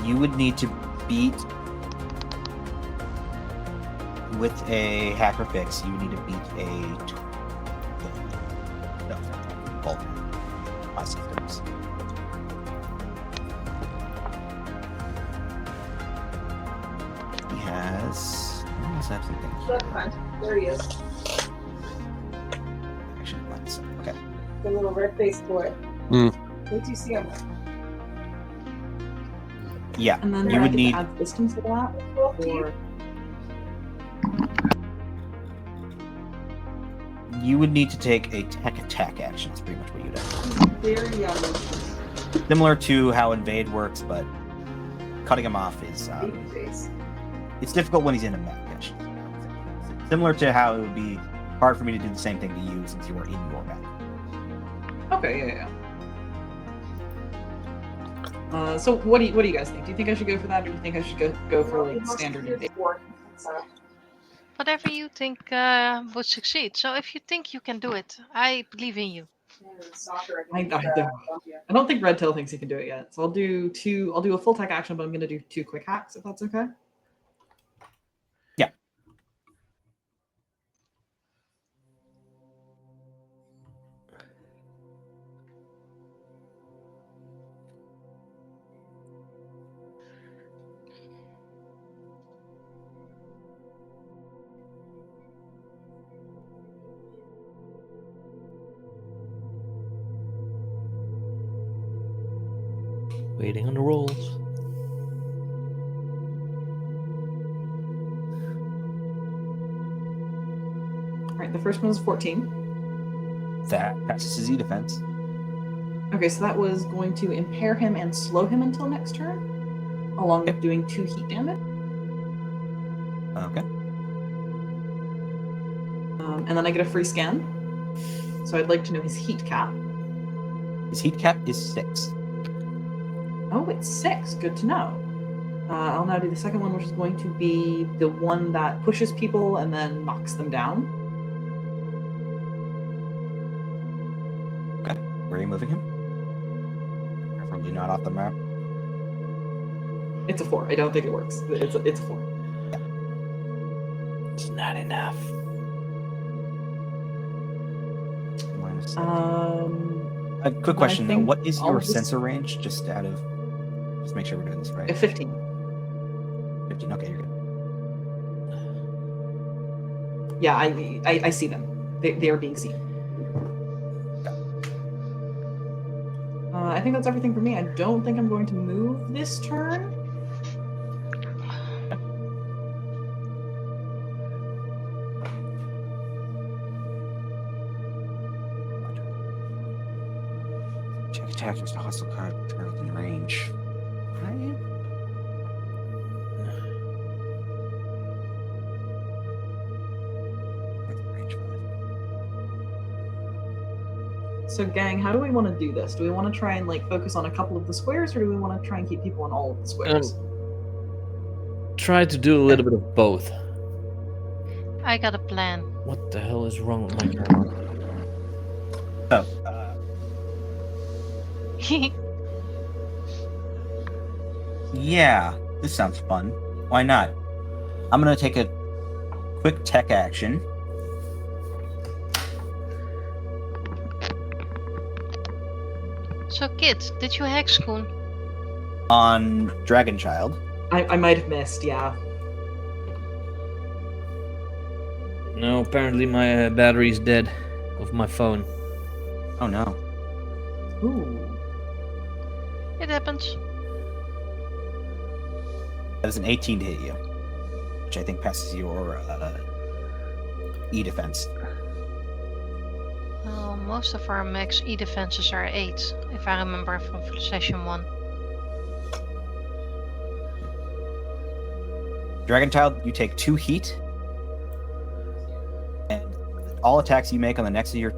You would need to beat, with a hacker fix, you would need to beat my systems. He has have some things. That's fine. There he is. Actually, let's- okay. The little red-faced boy. Hmm. Wait till you see him. Yeah, And then you I would get need. to add distance to that. Or You would need to take a tech attack action. That's pretty much what you'd have. Very young. Similar to how invade works, but cutting him off is Baby face. it's difficult when he's in a mech. Actually, similar to how it would be hard for me to do the same thing to you since you are in your mech. okay, yeah. So what do you guys think? Do you think I should go for that, or do you think I should go for like standard invade? Whatever you think would succeed. So if you think you can do it, I believe in you. I don't think Red Tail thinks he can do it yet. So I'll do a full tech action, but I'm gonna do 2 quick hacks if that's okay. Yeah. Waiting on the rolls. All right, the first one was 14. That passes his E defense. Okay, so that was going to impair him and slow him until next turn, along with doing 2 heat damage. Okay. And then I get a free scan. So I'd like to know his heat cap. His heat cap is 6. Oh, it's 6. Good to know. I'll now do the second one, which is going to be the one that pushes people and then knocks them down. Okay. Where are you moving him? Preferably not off the map. It's a 4. I don't think it works. It's a 4. It's not enough. Minus 6. A quick I question though. think What is all your of this- sensor range? Just make sure we're doing this right. 15. 15. Okay, you're good. Yeah, I see them. They are being seen. I think that's everything for me. I don't think I'm going to move this turn. Check attack is a hostile card target in range. Right? Range 5. So, gang, how do we want to do this? Do we want to try and like focus on a couple of the squares, or do we want to try and keep people on all of the squares? Try to do a little bit of both. I got a plan. What the hell is wrong with my camera? So, yeah, this sounds fun. Why not? I'm gonna take a quick tech action. So, kid, did you hack Schoon? On Dragon Child. I might have missed, yeah. No, apparently my battery's dead of my phone. Oh no. Ooh. It happens. That is an 18 to hit you, which I think passes your E defense. Well, most of our max E defenses are 8, if I remember from session 1. Dragon Child, you take 2 heat, and all attacks you make on the next of your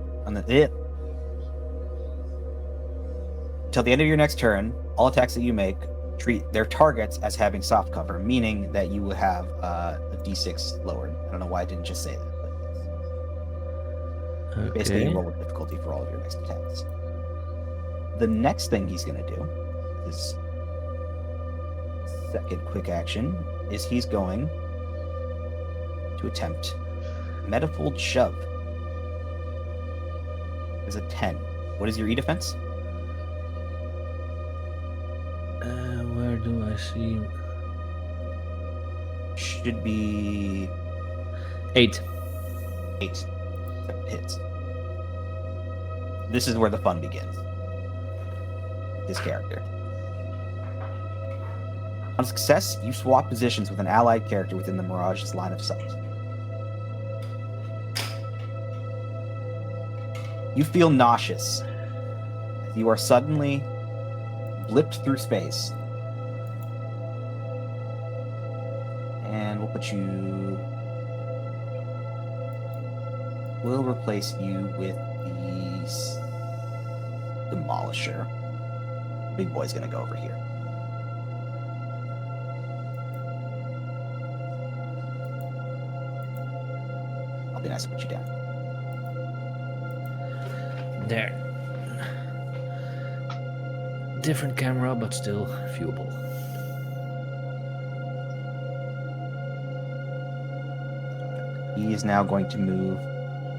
till the end of your next turn, all attacks that you make treat their targets as having soft cover, meaning that you will have a D6 lowered. I don't know why I didn't just say that, but basically you roll with difficulty for all of your next attacks. The next thing he's going to do is second quick action is he's going to attempt Metafold Shove. Is a 10. What is your E defense? Where do I see? Should be 8. 8. Hits. This is where the fun begins. This character. On success, you swap positions with an allied character within the Mirage's line of sight. You feel nauseous as you are suddenly blipped through space. And we'll put you... We'll replace you with the Demolisher. Big boy's gonna go over here. I'll be nice to put you down. There. Different camera, but still viewable. He is now going to move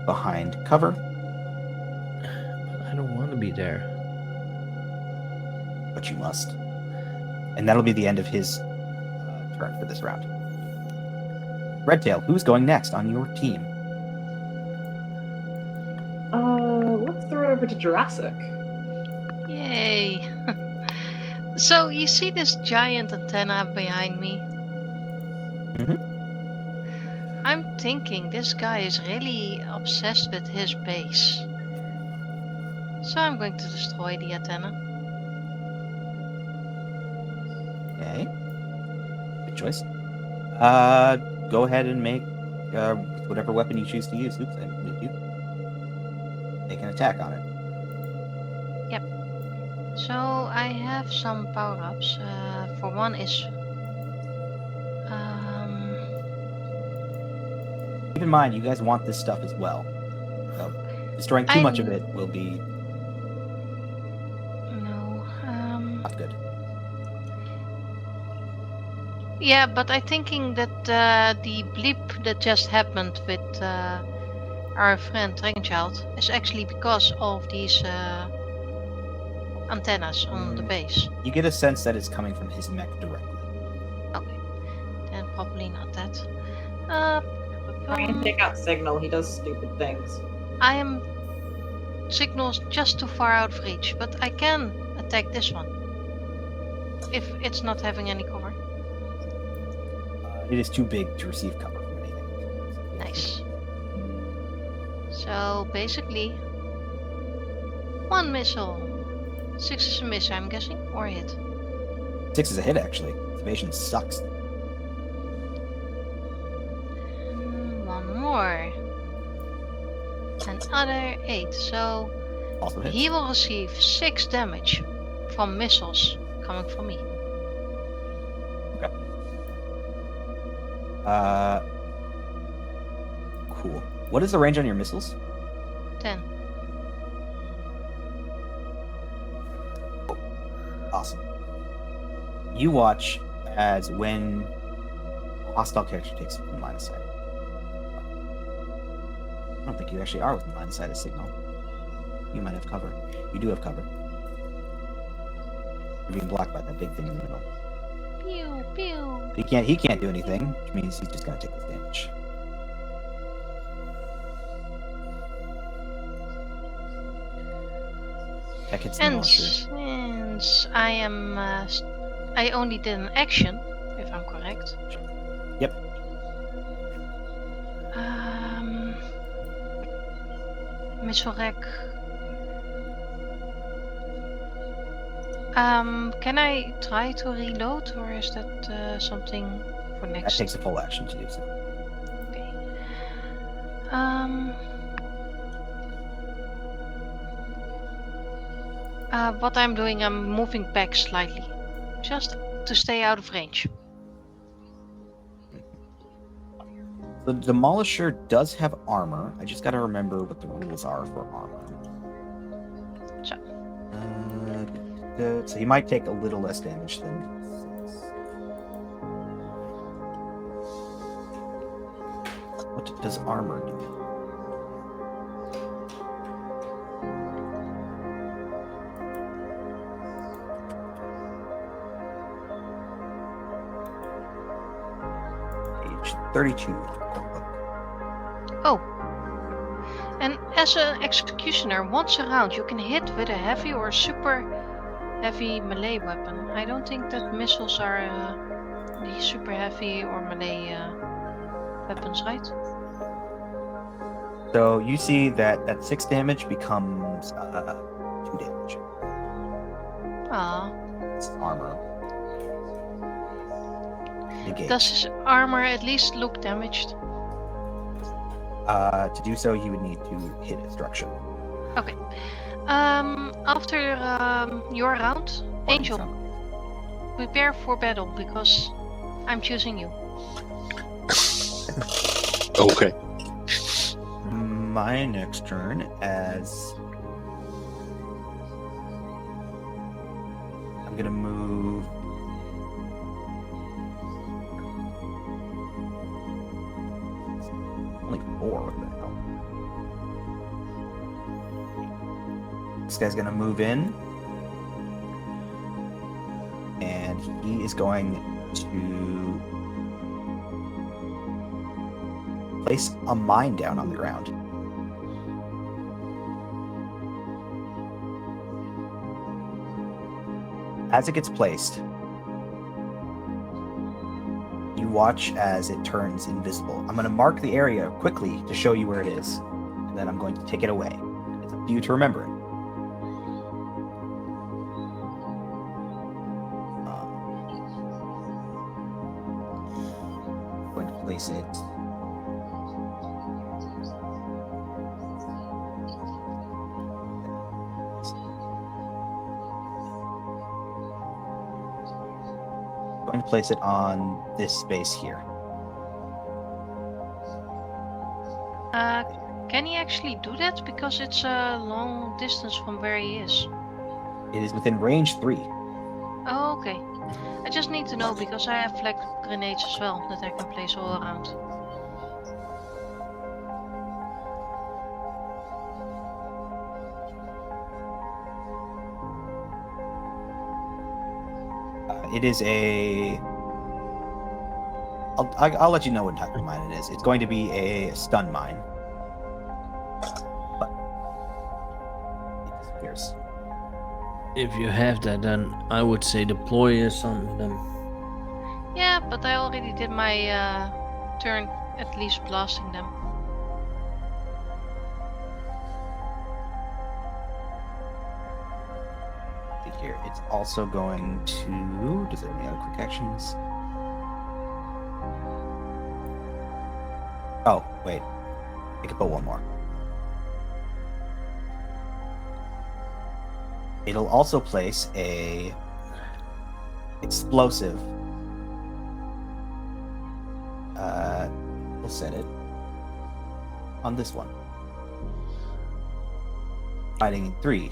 behind cover. But I don't want to be there. But you must. And that'll be the end of his turn for this round. Redtail, who's going next on your team? Let's throw it over to Jurassic. Yay! So, you see this giant antenna behind me? I'm thinking this guy is really obsessed with his base. So I'm going to destroy the antenna. Okay. Good choice. Go ahead and make whatever weapon you choose to use. Oops, I moved you. Make an attack on it. So I have some power-ups. For one is... Keep in mind, you guys want this stuff as well. So destroying too much of it will be not good. Yeah, but I'm thinking that the blip that just happened with our friend Dragonchild is actually because of these antennas on the base. You get a sense that it's coming from his mech directly. Okay, then probably not that. Try and take out Signal. He does stupid things. I am Signal's just too far out of reach, but I can attack this one if it's not having any cover. It is too big to receive cover from anything. Nice. So basically, 1 missile. 6 is a miss, I'm guessing, or a hit. 6 is a hit, actually. Evasion sucks. 1 more. Another 8. So Also hits. he will receive 6 damage from missiles coming from me. Cool. What is the range on your missiles? 10. Awesome. You watch as when a hostile character takes within line of sight. I don't think you actually are within line of sight of Signal. You might have cover. You do have cover. You're being blocked by that big thing in the middle. Pew, pew. He can't do anything, which means he's just gonna take this damage. That hits the monster. And since I am, I only did an action, if I'm correct. Yep. Misselrek. Can I try to reload, or is that something for That next? takes a full action to do so. Okay. What I'm doing, I'm moving back slightly, just to stay out of range. The Demolisher does have armor. I just got to remember what the rules are for armor. So. So you might take a little less damage than 6. What does armor do? Page 32. Oh. And as an executioner, once around you can hit with a heavy or super heavy melee weapon. I don't think that missiles are the super heavy or melee weapons, right? So you see that 6 damage becomes 2 damage. Ah. It's armor. Negate. Does his armor at least look damaged? To do so, you would need to hit a structure. Okay. After your round, Or Angel, something. prepare for battle because I'm choosing you. Okay. My next turn, as I'm gonna move. Only 4. What the hell? This guy's gonna move in, and he is going to place a mine down on the ground. As it gets placed, you watch as it turns invisible. I'm going to mark the area quickly to show you where it is, and then I'm going to take it away. It's up to you to remember it. I'm going to place it. Going to place it on this space here. Can he actually do that? Because it's a long distance from where he is. It is within range 3. Oh, okay. I just need to know because I have flag grenades as well that I can place all around. It is a. I'll let you know what type of mine it is. It's going to be a stun mine. But it disappears. If you have that, then I would say deploy some of them. Yeah, but I already did my turn at least blasting them. Here, it's also going to. Does it have any other quick actions? Oh, wait. I could put one more. It'll also place a explosive. We'll set it on this one. Fighting in 3,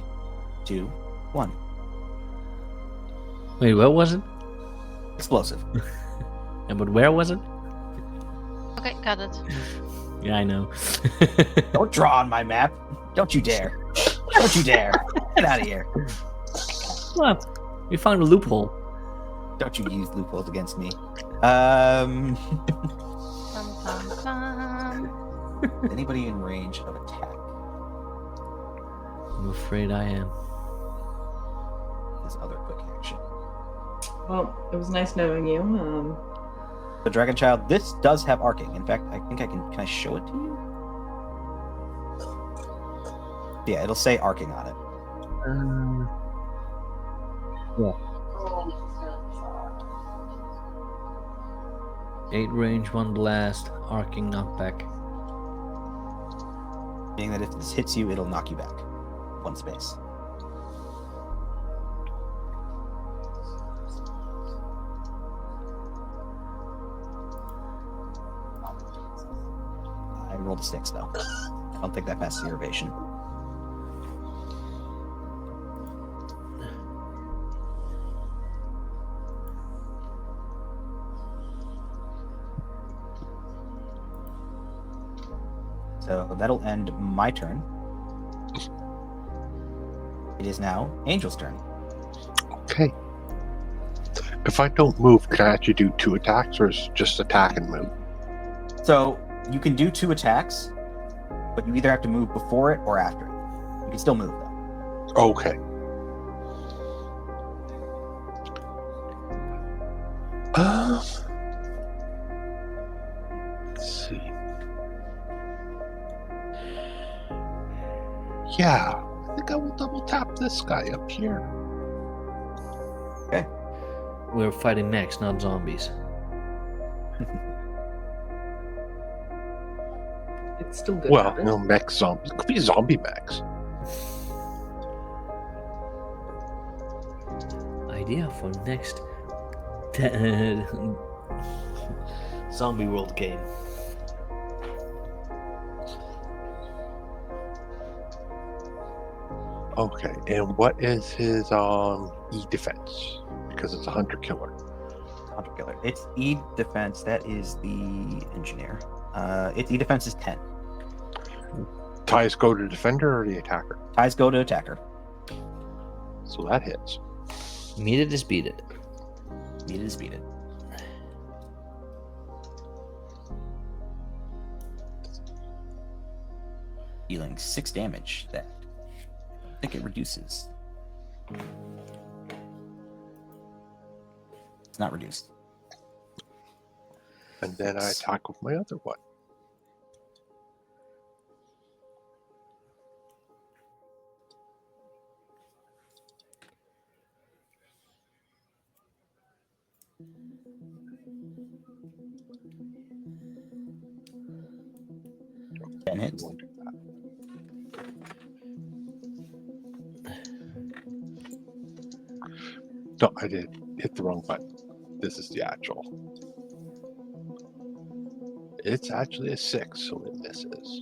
2, 1. Wait, where was it? Explosive. Yeah, but where was it? Okay, got it. Yeah, I know. Don't draw on my map. Don't you dare. Don't you dare. Get out of here. Well, we found a loophole. Don't you use loopholes against me. Bum, bum, bum. Anybody in range of attack? I'm afraid I am. his other quick action. Well, it was nice knowing you. The Dragon Child, this does have arcing. In fact, I think I can I show it to you? Yeah, it'll say arcing on it. Oh, 8 range, 1 blast, arcing knockback. Meaning that if this hits you, it'll knock you back 1 space. I rolled a 6 though. I don't think that passes your evasion. So that'll end my turn. It is now Angel's turn. Okay. If I don't move, can I actually do 2 attacks, or is it just attack and move? So you can do 2 attacks, but you either have to move before it or after it. You can still move though. Okay. Let's see. Yeah, I think I will double tap this guy up here. We're fighting mechs, not zombies. It's still good. Well, habit. no mech zombies. It could be zombie mechs. Idea for next zombie world game. Okay, and what is his E defense? Because it's a hunter killer. Hunter killer. Its E defense, that is the engineer. Its E defense is 10. Ties go to defender or the attacker? Ties go to attacker. So that hits. Meet it is beat it. Meet it is beat it. Dealing 6 damage. That I think it reduces. It's not reduced. And then I attack with my other one. Ten hits. Won't do that. No, I did hit the wrong button. This is the actual. It's actually a 6, so it misses.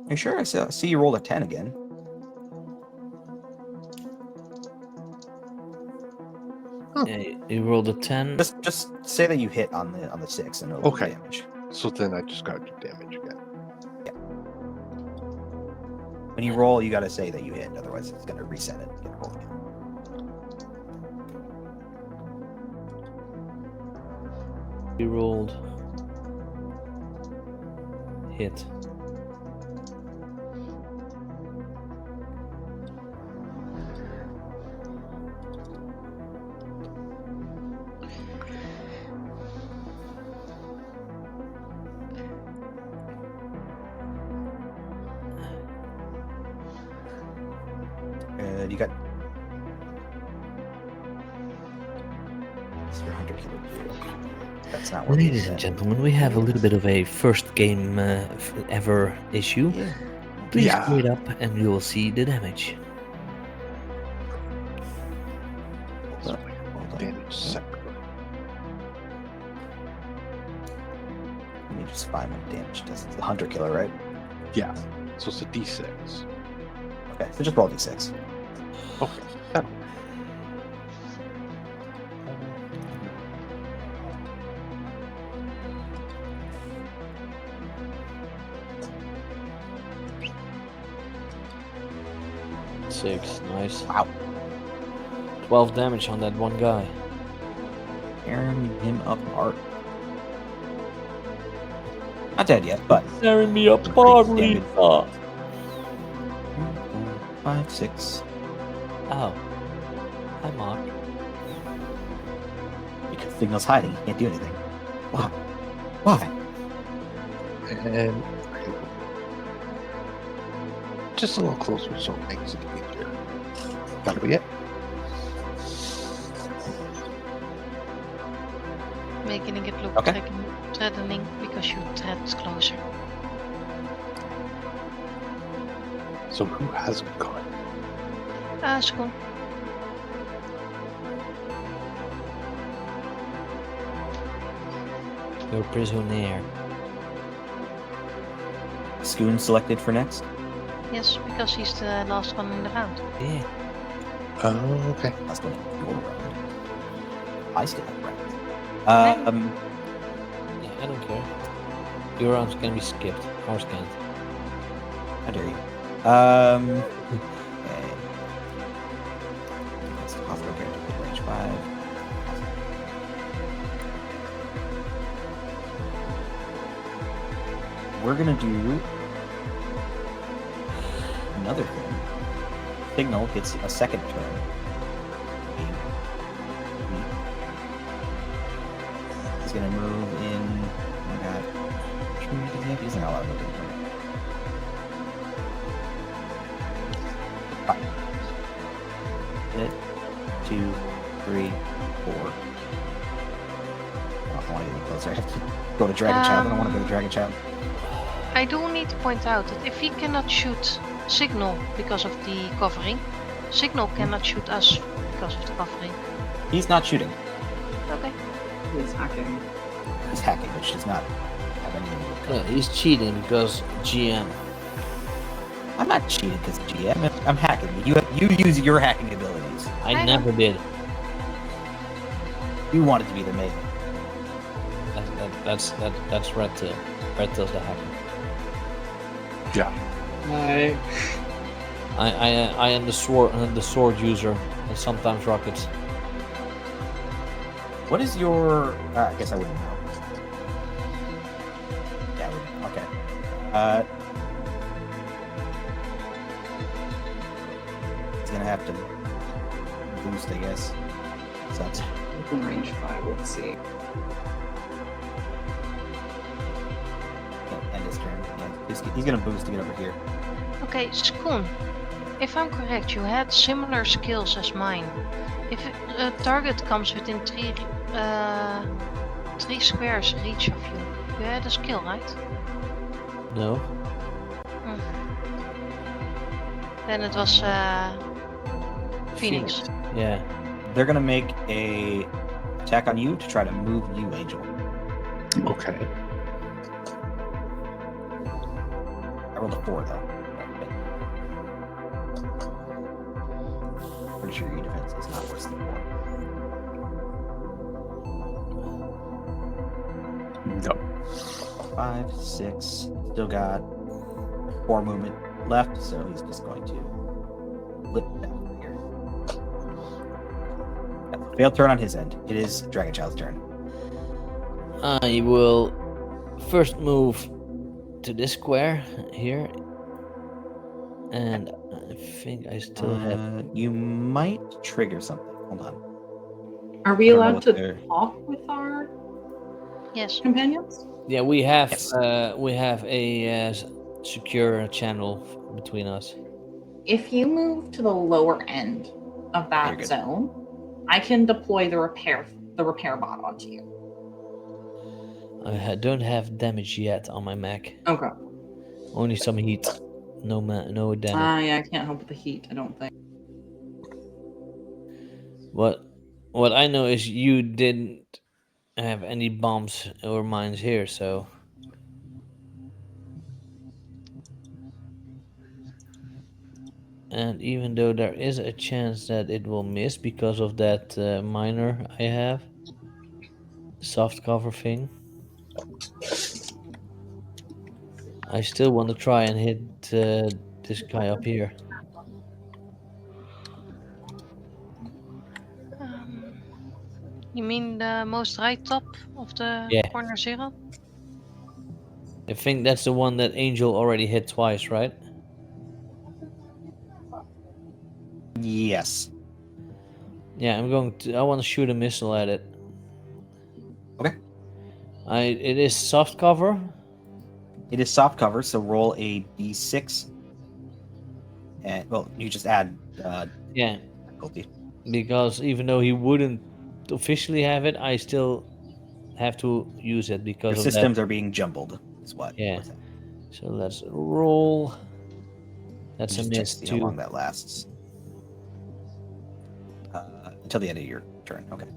You sure? I see you rolled a 10 again. Yeah, you rolled a 10. Just say that you hit on the 6 and it'll do Okay. damage. So then I just got to do damage again. When you roll, you gotta say that you hit, otherwise it's gonna reset it. You gotta roll again. You rolled. Hit. You got. It's your hunter killer. That's not what it Ladies and gentlemen, we have a little bit of a first game ever issue. Yeah. Please Yeah. screw it up and you will see the damage. So damage separately. Let me just find what damage does. It's the hunter killer, right? Yeah. So it's a D6. Okay, so just roll d6. Okay. That'll work. Six, nice. Wow. 12 damage on that one guy. Tearing him apart. Not dead yet, but Tearing me apart, Lisa. 5, 6. Oh. Hi, Mark. Because Signal's hiding. He can't do anything. Why? Why? And just a little closer so it makes it easier. That'll be it. Making it look Okay. threatening because you tread closer. So who hasn't gone? Schoon. You're prisoner. Schoon selected for next. Yes, because he's the last one in the round. Yeah. Oh, okay. That's going to be your round. I still have rounds. Yeah, I don't care. Your rounds can be skipped. Ours can't. How dare you? Okay. That's the hospital character, range 5. We're gonna do another thing. Signal gets a second turn. He's gonna move in. Oh my god. He's not allowed to move in. Hit. 2, 3, 4. Oh, I want to get closer. I have to go to Dragon Child. I don't want to go to Dragon Child. I do need to point out that if he cannot shoot Signal because of the covering, Signal cannot shoot us because of the covering. He's not shooting. Okay. He's hacking. He's hacking, which does not have anything to do with Yeah, he's cheating because GM. I'm not cheating because GM. I'm hacking. You use your hacking abilities. I I never did. You wanted to be the maiden. That's Red Tail. Red Tail's the hacker. Yeah. I am the sword user and sometimes rockets. What is your? I guess I wouldn't know. Yeah. I wouldn't. Okay. He's gonna have to boost, I guess. Sucks. Within range 5, let's see. End his turn. Yeah, he's gonna boost to get over here. Okay, Schoon. If I'm correct, you had similar skills as mine. If a target comes within three squares reach of you, you had a skill, right? No. Then it was Phoenix. Yeah. They're gonna make a attack on you to try to move you, Angel. Okay. I rolled a 4 though. Pretty sure your defense is not worse than 4. No. 5, 6. Still got 4 movement left, so he's just going to flip down here. That's a failed turn on his end. It is Dragon Child's turn. I will first move to this square here, and I think I still have. You might trigger something. Hold on. Are we I don't know allowed what to they're- talk with our Yes. companions? Yeah, we have Yes. a secure channel between us. If you move to the lower end of You're that good. zone, I can deploy the repair bot onto you. Don't have damage yet on my mech. Okay. Only some heat. No damage. Yeah, I can't help with the heat, I don't think. What I know is you didn't have any bombs or mines here, so and even though there is a chance that it will miss because of that miner I have, soft cover thing, I still want to try and hit this guy up here. You mean the most right top of the Yeah. corner 0? I think that's the one that Angel already hit twice, right? Yes. Yeah, I'm going to. I want to shoot a missile at it. Okay. It is soft cover. It is soft cover, so roll a d6. And well, you just add Yeah, difficulty. because even though he wouldn't officially have it, I still have to use it Your because of systems are being jumbled. Is what? Yeah. what's that? that. So let's roll. That's a Just check miss to see how long too. that lasts. Until the end of your turn. Okay.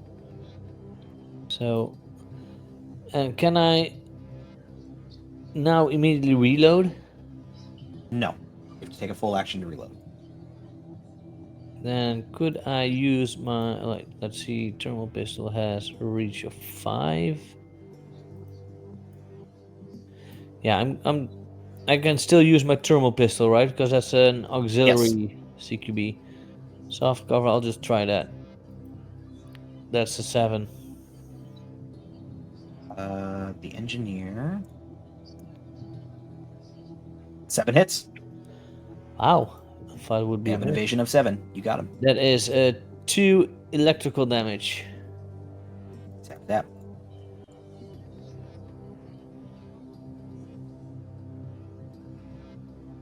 So, and can I now immediately reload? No. You have to take a full action to reload. Then could I use my let's see, thermal pistol has a reach of 5. Yeah, I can still use my thermal pistol, right? Because that's an auxiliary CQB. Soft cover, I'll just try that. That's a 7. The engineer. 7 hits. Wow. I thought it would be You have an more. evasion of 7. You got him. That is 2 electrical damage. Tap that.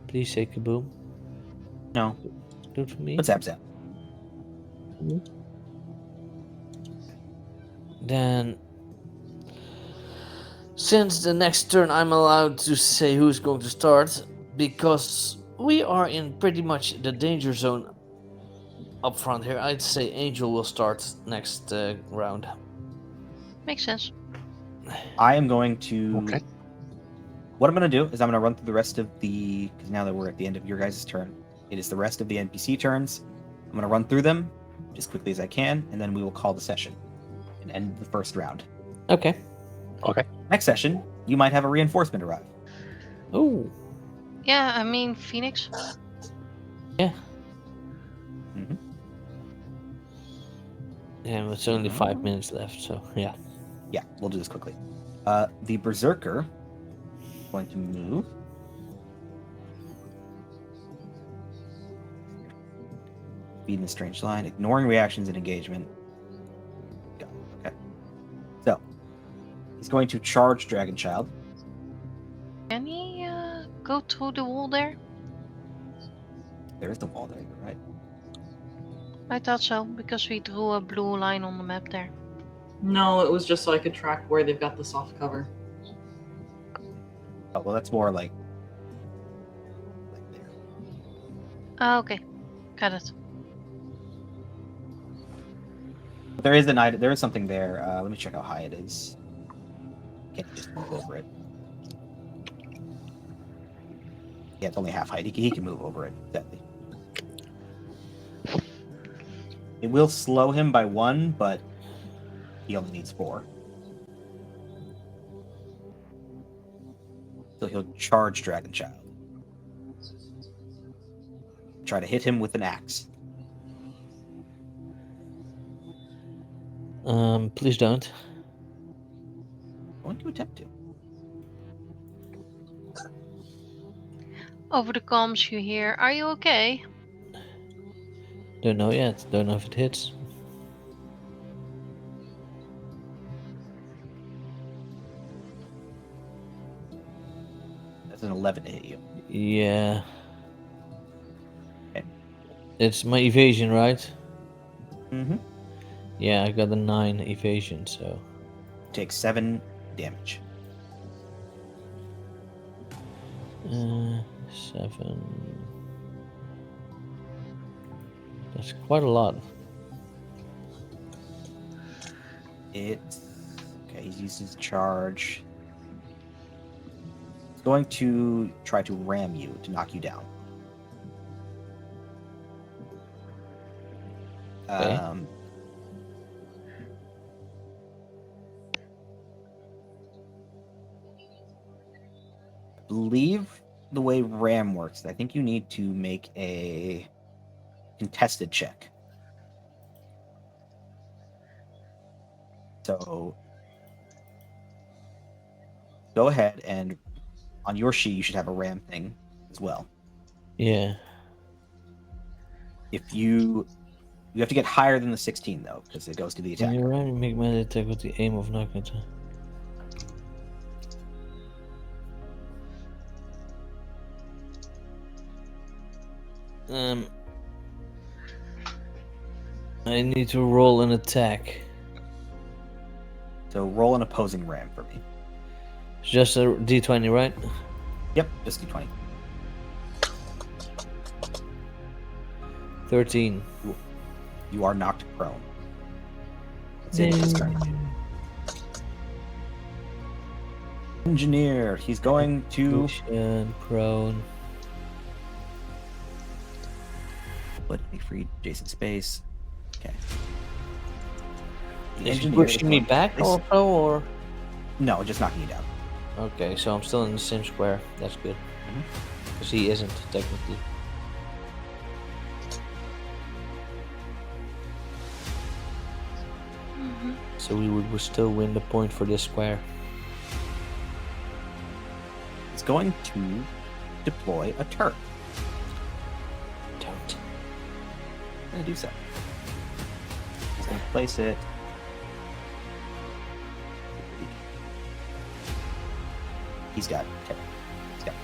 Please say kaboom. No. Do it for me. What's zap? Then, since the next turn I'm allowed to say who's going to start, because we are in pretty much the danger zone up front here, I'd say Angel will start next round. Makes sense. I am going to. Okay. What I'm going to do is I'm going to run through the rest of the. Because now that we're at the end of your guys' turn, it is the rest of the NPC turns. I'm going to run through them as quickly as I can, and then we will call the session and end the first round. Okay. Okay. Next session, you might have a reinforcement arrive. Oh. Yeah, I mean Phoenix. Yeah. Mhm. Yeah, it's only 5 minutes left, so yeah. Yeah, we'll do this quickly. The Berserker is going to move. Speed in a strange line, ignoring reactions and engagement. Got it. Okay. So, he's going to charge Dragon Child. Can he go through the wall there? There is the wall there, you're right? I thought so, because we drew a blue line on the map there. No, it was just so I could track where they've got the soft cover. Oh, well, that's more like there. Ah, okay. Got it. But there is an item. There is something there. Let me check how high it is. Can't you just move over it? Yeah, it's only half height. He can move over it. Exactly. It will slow him by 1, but he only needs 4. So he'll charge Dragon Child. Try to hit him with an axe. Please don't. I want to attempt to. Over the comms you hear, are you okay? Don't know yet. Don't know if it hits. That's an 11 to hit you. Yeah. Okay. It's my evasion, right? Mm-hmm. Yeah, I got a 9 evasion, so. Take 7 damage. 7. That's quite a lot. Okay, he's used his charge. He's going to try to ram you to knock you down. Okay. I believe the way ram works, I think you need to make a contested check. So go ahead, and on your sheet you should have a ram thing as well. Yeah. If you have to get higher than the 16 though, because it goes to the When attack. you run, make melee attack with the aim of knockout. I need to roll an attack. So roll an opposing ram for me. It's just a d20, right? Yep, just d20. 13. You are knocked prone. That's it. His turn. Engineer. He's going to Push prone. put a free adjacent space. Okay. The Is he engineer pushing is me going to back place- also, or? No, just knocking you down. Okay, so I'm still in the same square. That's good. Because he isn't, technically. So we would still win the point for this square. It's going to deploy a turret. Don't. I'm going to do so. He's going to place it. He's got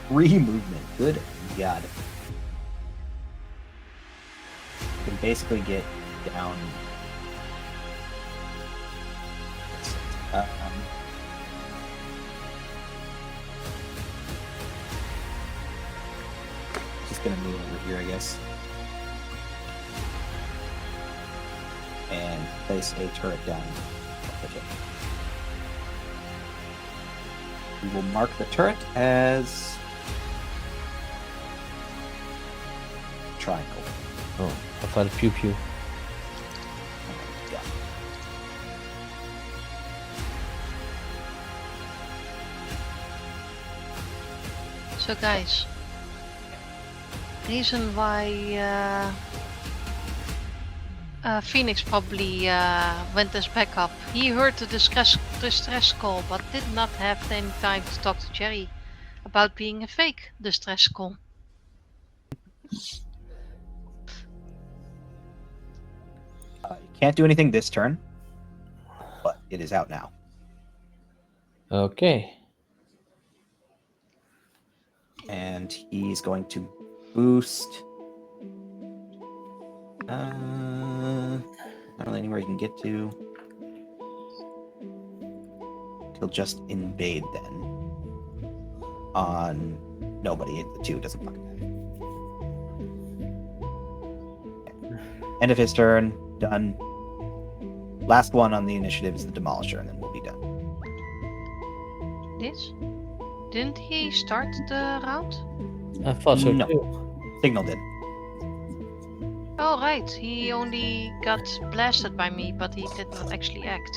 3 movement. Good God. Can basically get down. Just gonna move over here, I guess, and place a turret down. Okay. We will mark the turret as triangle. Oh, I thought a pew pew. Yeah. So guys, reason why Phoenix probably went as backup. He heard the distress call, but did not have any time to talk to Jerry about being a fake distress call. You can't do anything this turn, but it is out now. Okay. And he's going to boost. Not really anywhere he can get to. He'll just invade then. On nobody. The 2 doesn't fucking matter. Okay. End of his turn. Done. Last one on the initiative is the Demolisher, and then we'll be done. Didn't he start the round? I thought so No. too. Signal did. Oh right, he only got blasted by me, but he did not actually act.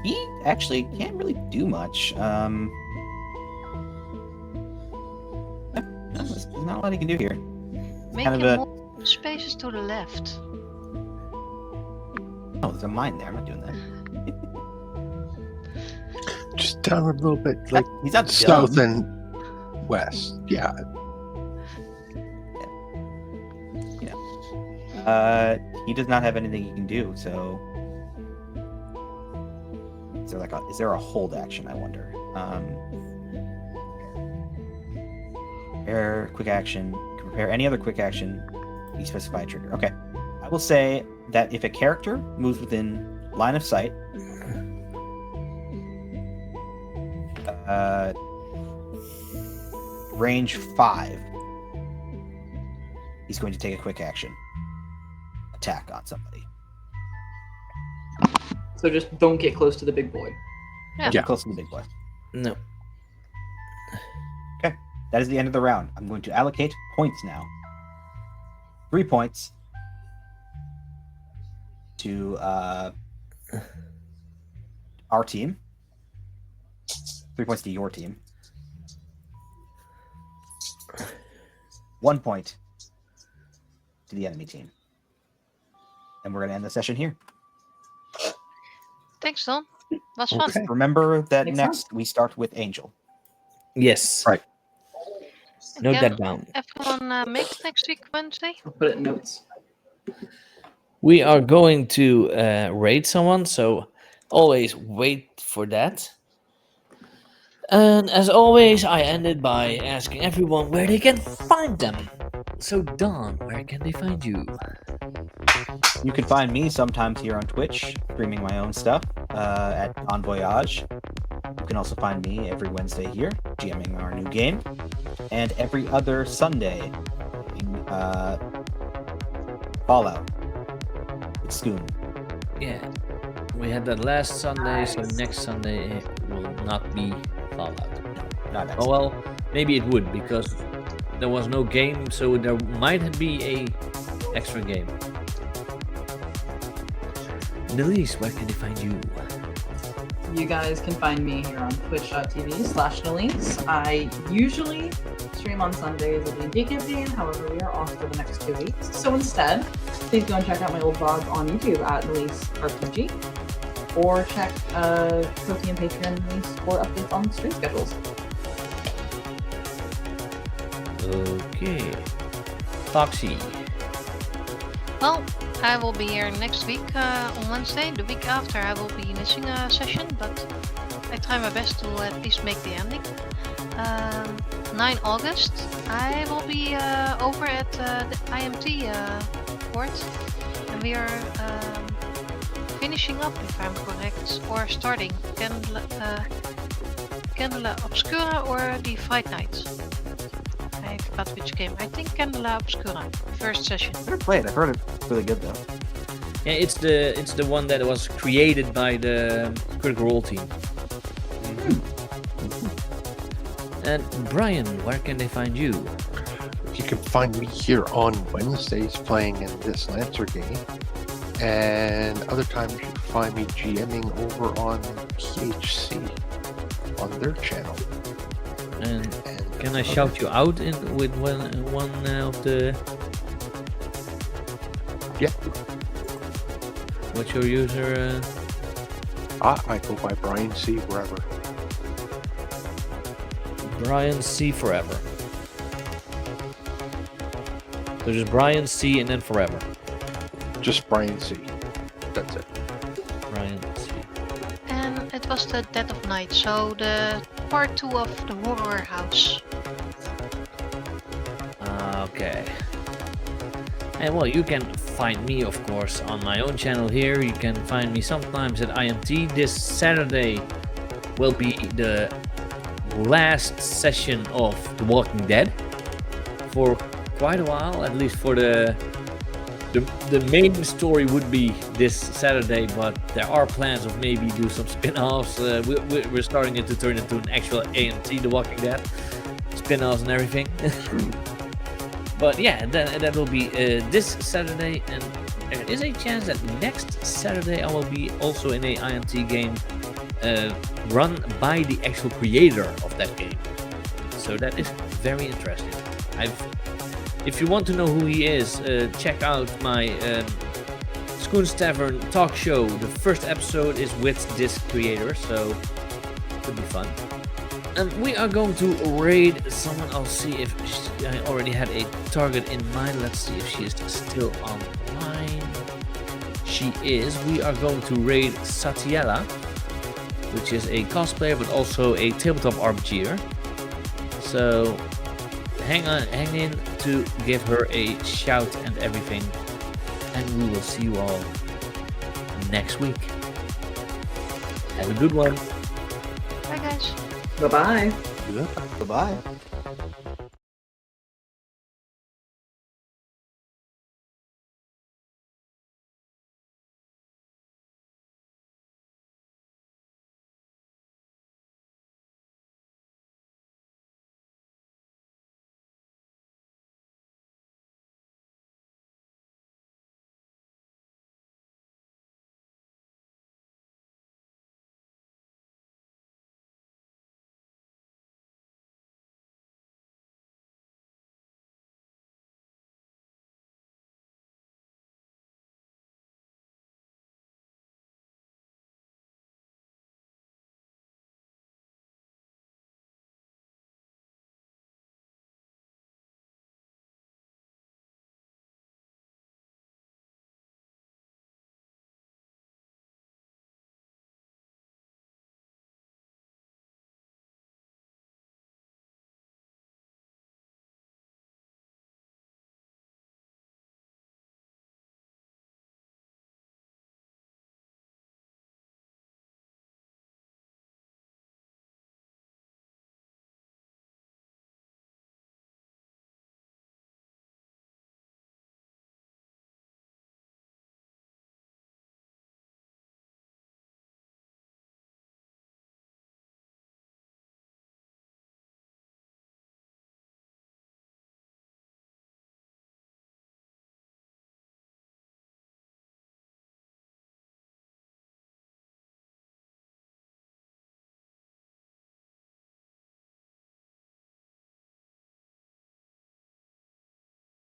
He actually can't really do much. There's not a lot he can do here. Make kind him of a- move spaces to the left. Oh, there's a mine there. I'm not doing that. Just down a little bit, like He's not south dumb. and west. Yeah. He does not have anything he can do. So, is there a hold action? I wonder. Prepare quick action. Prepare any other quick action. You specify a trigger. Okay. I will say that if a character moves within line of sight, range 5, he's going to take a quick action attack on somebody. So just don't get close to the big boy. Yeah. Get close to the big boy. No. That is the end of the round. I'm going to allocate points now. 3 points to our team. 3 points to your team. 1 point to the enemy team. And we're going to end the session here. Thanks, Don. Was fun. Okay. Remember that Makes next we start with Angel. Yes. Right. Note Can that down. everyone make it next week, Wednesday? I'll put it in notes. We are going to raid someone, so always wait for that. And as always, I ended by asking everyone where they can find them. So, Don, where can they find you? You can find me sometimes here on Twitch, streaming my own stuff at On Voyage. You can also find me every Wednesday here, GMing our new game, and every other Sunday in Fallout with Scoon. Yeah, we had that last Sunday, so Nice. next Sunday it will not be Fallout. Not next Oh well, maybe it would because there was no game, so there might be a extra game. Delise, where can they find you? You guys can find me here on twitch.tv/Nalise. I usually stream on Sundays of the D campaign, however, we are off for the next 2 weeks. So instead, please go and check out my old vlog on YouTube at Nalise RPG, or check Kofi and Patreon Nalise for updates on stream schedules. Okay. Foxy. Well, I will be here next week on Wednesday. The week after, I will be missing a session, but I try my best to at least make the ending. 9 August, I will be over at the IMT port, and we are finishing up, if I'm correct, or starting Candela Obscura or the Fight Night. I forgot which game. I think Candela Obscura, first session. I've never played. I've heard it's really good though. Yeah, it's the one that was created by the Critical Role team. And Brian, where can they find you? You can find me here on Wednesdays playing in this Lancer game. And other times you can find me GMing over on PHC on their channel. And And can I shout you out with one of the? Yeah. What's your user? I go by Brian C. wherever. Brian C forever. So just Brian C and then forever. Just Brian C. That's it. Brian C. And it was the Dead of Night, so the part 2 of the Horror House. Okay. And well, you can find me, of course, on my own channel here. You can find me sometimes at IMT. This Saturday will be the last session of The Walking Dead for quite a while, at least for the main story would be this Saturday, but there are plans of maybe do some spin-offs. We're starting it to turn into an actual AMT, The Walking Dead, spin-offs and everything. But yeah, that will be this Saturday, and there is a chance that next Saturday I will be also in a IMT game run by the actual creator of that game. So that is very interesting. If you want to know who he is, check out my Scoon's Tavern talk show. The first episode is with this creator, so it could be fun. And we are going to raid someone. I'll see if I already had a target in mind. Let's see if she is still online. She is. We are going to raid Satiela, which is a cosplayer but also a tabletop RPGer. So hang in to give her a shout and everything, and we will see you all next week. Have a good one. Bye guys. Bye bye. Yeah. Bye-bye.